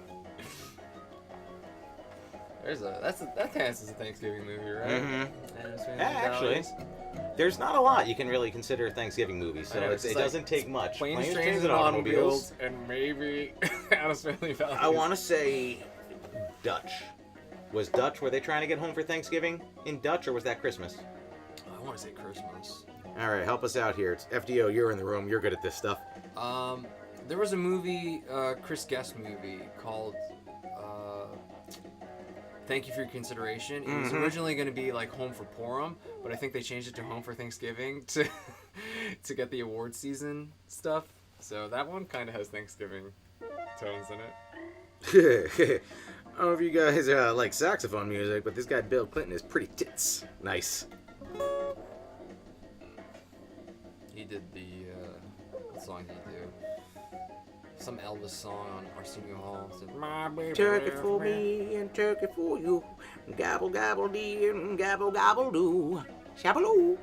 counts as a Thanksgiving movie, right? Mm-hmm. Actually, there's not a lot you can really consider Thanksgiving movies, so it doesn't take much. Planes, Trains, and Automobiles, and maybe Addams Family Values. I want to say Dutch. Was Dutch, were they trying to get home for Thanksgiving in Dutch, or was that Christmas? I want to say Christmas. All right, help us out here. It's FDO, you're in the room. You're good at this stuff. There was a movie, Chris Guest movie, called, thank you for your consideration. It was originally going to be like Home for Purim, but I think they changed it to Home for Thanksgiving to to get the award season stuff. So that one kind of has Thanksgiving tones in it. I don't know if you guys like saxophone music, but this guy Bill Clinton is pretty tits. Nice. He did the what song did he do? Some Elvis song on Arsenio Hall. It said, "My baby Turkey left for me." me and turkey for you. Gobble gobble dee and gobble gobble doo. Shabaloo.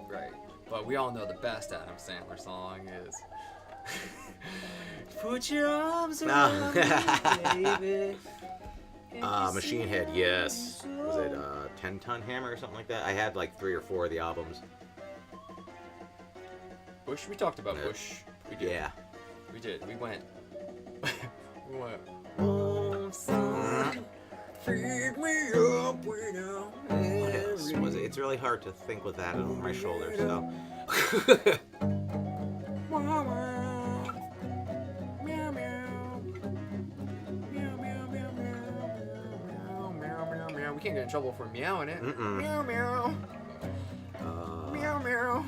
Right. But we all know the best Adam Sandler song is "Put Your Arms Around Me, Baby." Machine Head, yes. Was it 10 Ton Hammer or something like that? I had like 3 or 4 of the albums. Bush. We talked about Bush. We did. Yeah. We did. We went. We went. Oh, son, feed me up without What else was it? It's really hard to think with that on my shoulder, so. We can't get in trouble for meowing it. Meow meow. Meow meow.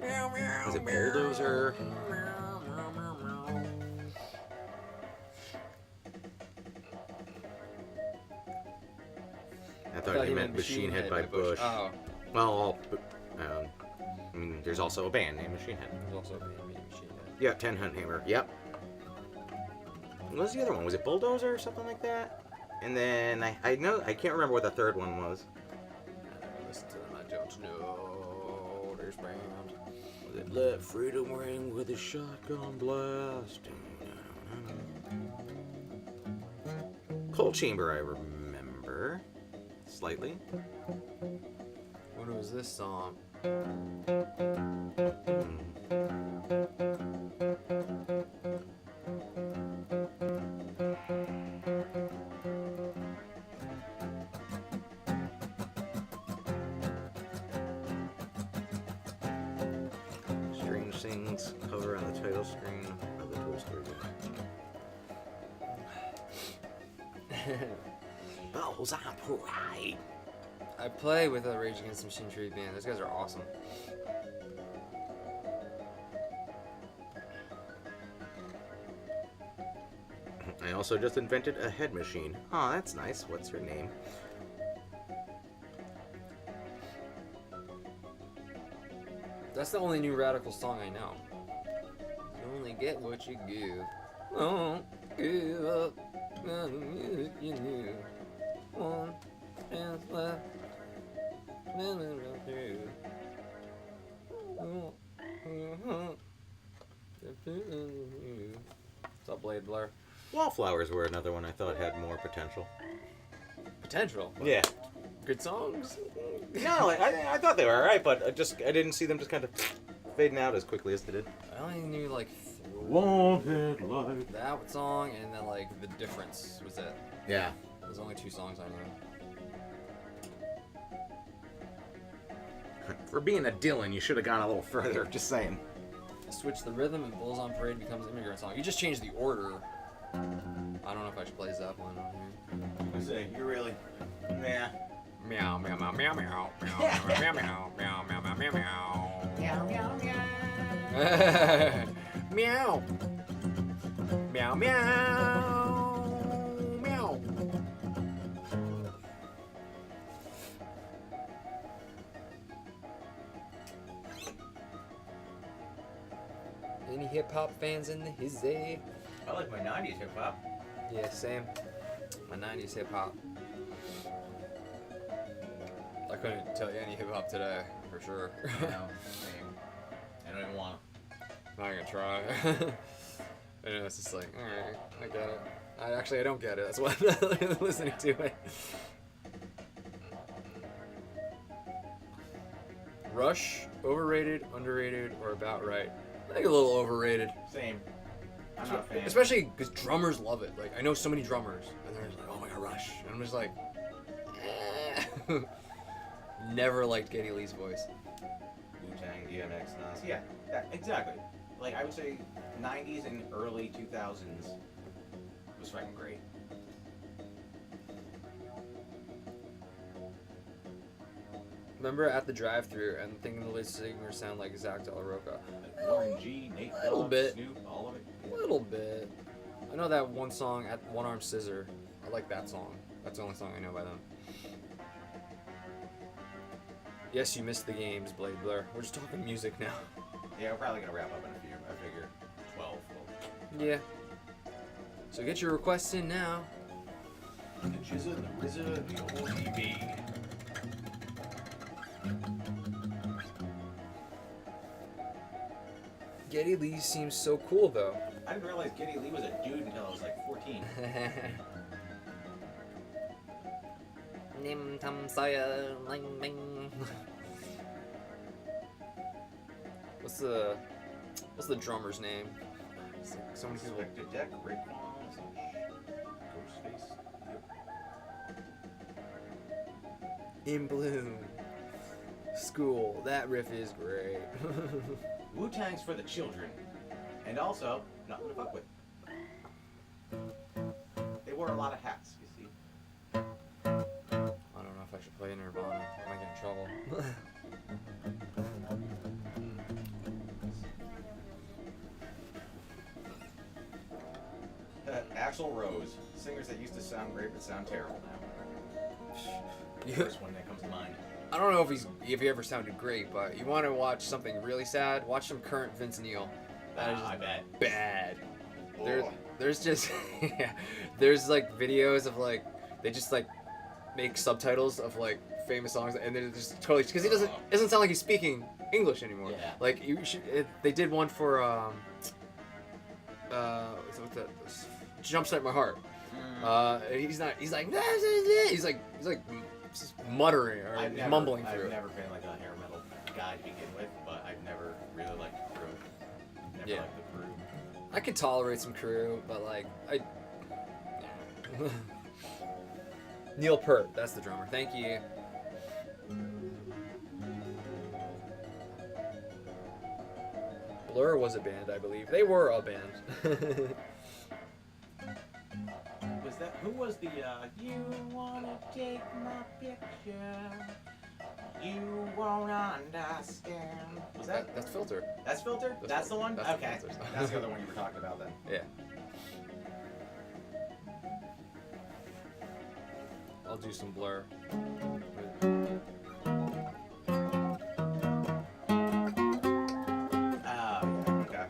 Meow meow. Was it Bulldozer? I thought you meant Machine Head by Bush. Oh. Well, I mean, there's also a band named Machine Head. There's also a band named Machine Head. Yeah, 10 Hunt Hammer. Yep. What was the other one? Was it Bulldozer or something like that? And then I can't remember what the third one was. Listen to them, I don't know. There's band. Was it Let Freedom Ring with a Shotgun Blast? Cold Chamber, I remember. Slightly. What was this song? Strange Things cover on the title screen of the Toy Story game. Balls on Parade. I play with a Rage Against the Machine tribute band. Those guys are awesome. I also just invented a head machine. Oh, that's nice. What's your name? That's the only new Radical song I know. You only get what you give. Don't give up on the music you knew. One chance left. What's up, Blade Blur? Wallflowers were another one I thought had more potential. Potential. Yeah. Good songs. No, I thought they were alright, but I didn't see them just kind of fading out as quickly as they did. I only knew like Wanted Life. that song and then like The Difference was it. Yeah. There's only 2 songs I know. For being a Dylan, you should have gone a little further. Just saying. Switch the rhythm and Bulls on Parade becomes Immigrant Song. You just changed the order. I don't know if I should play Zeppelin on here. I say, you really? Yeah. Meow meow meow meow meow meow meow meow meow meow meow meow meow Meow, meow, meow. meow meow meow meow. Any hip hop fans in the hizzy? I like my 90s hip hop. Yeah, same. My 90s hip hop. I couldn't tell you any hip hop today, for sure. No, same. I don't even want I'm not gonna try. I know, it's just like, alright, I get it. I don't get it. That's why I'm listening to it. Rush, overrated, underrated, or about right? I think a little overrated. Same. I'm not a fan. Especially because drummers love it. Like, I know so many drummers, and they're just like, oh my god, Rush. And I'm just like, eh. Never liked Geddy Lee's voice. Wu-Tang, DMX, Nas. Yeah, exactly. Like, I would say 90s and early 2000s was fucking great. Remember at the drive-thru and thinking the lead singer sound like Zach De La Roca? Warren G, Nate Little Dogg, bit. Snoop, all of it. A little bit. I know that one song at One Arm Scissor. I like that song. That's the only song I know by them. Yes, you missed the games, Blade Blur. We're just talking music now. Yeah, we're probably gonna wrap up in a few. I figure 12. Yeah. So get your requests in now. The Jizza, the Rizza, the old EB. Geddy Lee seems so cool, though. I didn't realize Geddy Lee was a dude until I was like 14. Nim Tam Saya Ling Ling. What's the drummer's name? So many people. Selected deck, Rick Bombs, Ghostface. Yep. In Bloom. School. That riff is great. Wu-Tang's for the children. And also, nothing to fuck with. They wore a lot of hats, you see. I don't know if I should play Nirvana. I might get in trouble. Axl Rose. Singers that used to sound great but sound terrible now. You- First one that comes to mind. I don't know if he ever sounded great, but you want to watch something really sad? Watch some current Vince Neil. That is I bet. bad. Oh. There's just yeah, there's like videos of like they just like make subtitles of like famous songs and then just totally because he doesn't sound like he's speaking English anymore. Yeah. Like you should, they did one for what's that? Jumpstart My Heart. He's like just muttering or mumbling through I've it. never been like a hair metal guy to begin with, but I've never really liked Crew. Never Yeah. liked the Crew. I could tolerate some Crew, but like Neil Peart, that's the drummer. Thank you. Blur was a band, I believe. They were a band. Was that who was the you wanna take my picture? You won't understand. Was that That's Filter. that's Filter? That's the one? That's the Okay. Filter. That's the other one you were talking about then. Yeah. I'll do some Blur. Yeah, okay.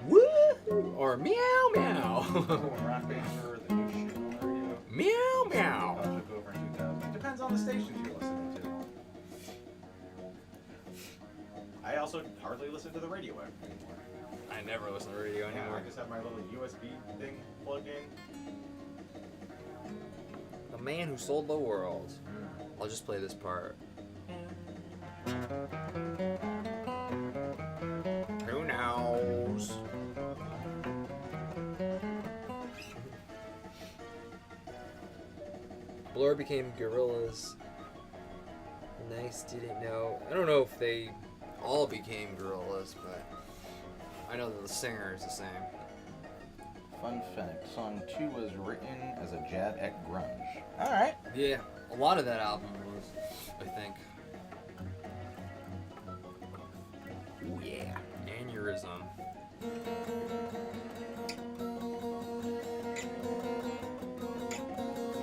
Woo! Or meow meow. Rock Paper, the new shit on the radio. Meow meow. Took over in 2000. Depends on the stations you're listening to. I also hardly listen to the radio anymore. I never listen to radio Yeah, anymore. I just have my little USB thing plugged in. The man who sold the world. I'll just play this part. Who knows? Blur became Gorillaz. Nice, didn't know. I don't know if they all became Gorillaz, but I know that the singer is the same. Fun fact, song 2 was written as a jab at grunge. Alright. Yeah, a lot of that album was, I think. Ooh, yeah. Aneurysm.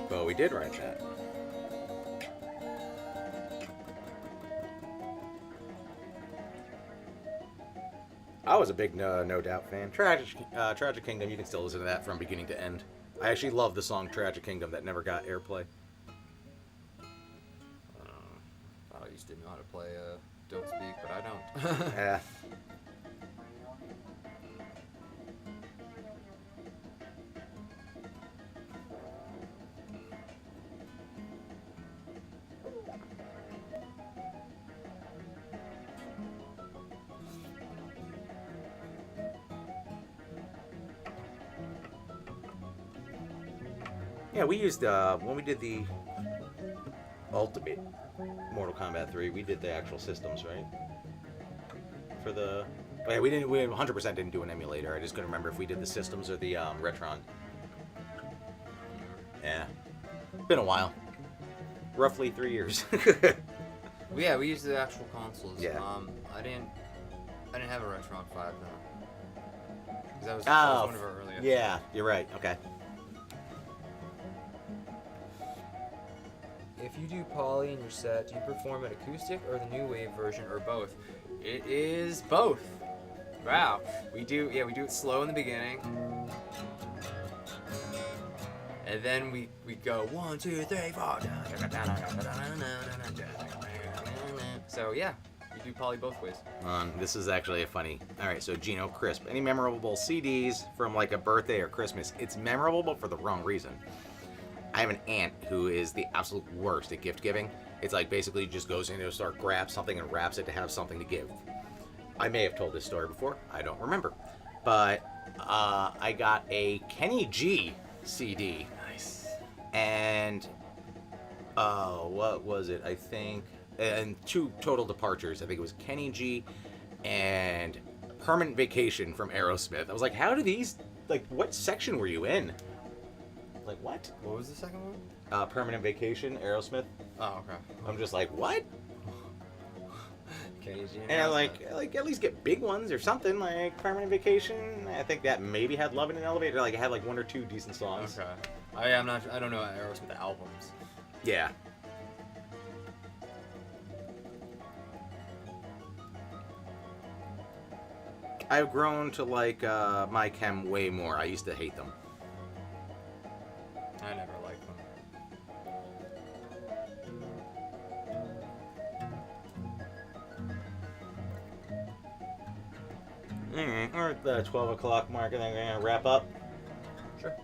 But we did write that. I was a big No Doubt fan. Tragic Kingdom, you can still listen to that from beginning to end. I actually love the song Tragic Kingdom that never got airplay. I used to know how to play Don't Speak, but I don't. Yeah. Yeah, we used when we did the Ultimate Mortal Kombat 3, we did the actual systems, right? For the yeah, we 100% didn't do an emulator. I just couldn't remember if we did the systems or the Retron. Yeah, been a while. roughly 3 years. Yeah, we used the actual consoles. Yeah. I didn't have a Retron 5 though. 'Cause that was Oh, one of our earlier. yeah, you're right. Okay. If you do poly in your set, do you perform it acoustic or the new wave version or both? It is both. Wow. We do it slow in the beginning. And then we go 1, 2, 3, 4. So yeah, we do poly both ways. This is actually a funny. All right, so Gino Crisp. Any memorable CDs from like a birthday or Christmas? It's memorable, but for the wrong reason. I have an aunt who is the absolute worst at gift giving. It's like basically just goes in and start grabs something and wraps it to have something to give. I may have told this story before. I don't remember. But I got a Kenny G CD. Nice. And what was it? I think, and 2 total departures. I think it was Kenny G and Permanent Vacation from Aerosmith. I was like, how do these, like, what section were you in? Like, what? What was the second one? Permanent Vacation, Aerosmith. Oh, okay. I'm just like, what? KG And I like at least get big ones or something, like Permanent Vacation. I think that maybe had Love in an Elevator. Like, it had like 1 or 2 decent songs. Okay. I don't know Aerosmith albums. Yeah. I've grown to like My Chem way more. I used to hate them. I never liked them. We're at the 12 o'clock mark, and then we're gonna wrap up. Sure.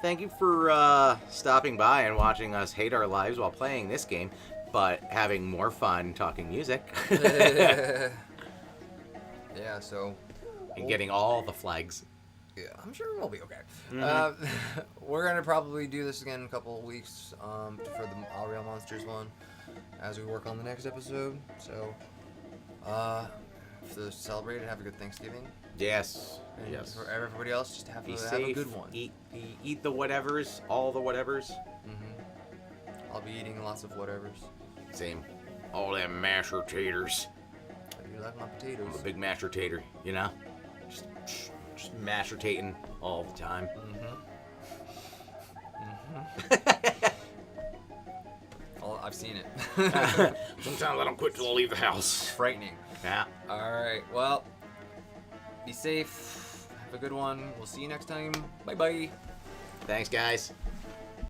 Thank you for stopping by and watching us hate our lives while playing this game, but having more fun talking music. Yeah, so And getting all the flags. yeah, I'm sure we'll be okay. We're gonna probably do this again in a couple of weeks for the All Real Monsters one, as we work on the next episode. So, to celebrate and have a good Thanksgiving. Yes. And Yes. for everybody else, just have Be a safe. good one. Eat the whatevers. All the whatevers. I'll be eating lots of whatevers. Same. All them masher taters. I do like my I'm potatoes. a big masher tater, you know? Just masher tating all the time. Oh, I've seen it. Sometimes I don't quit till I leave the house. Frightening. Yeah. All right. Well, be safe. Have a good one. We'll see you next time. Bye bye. Thanks, guys.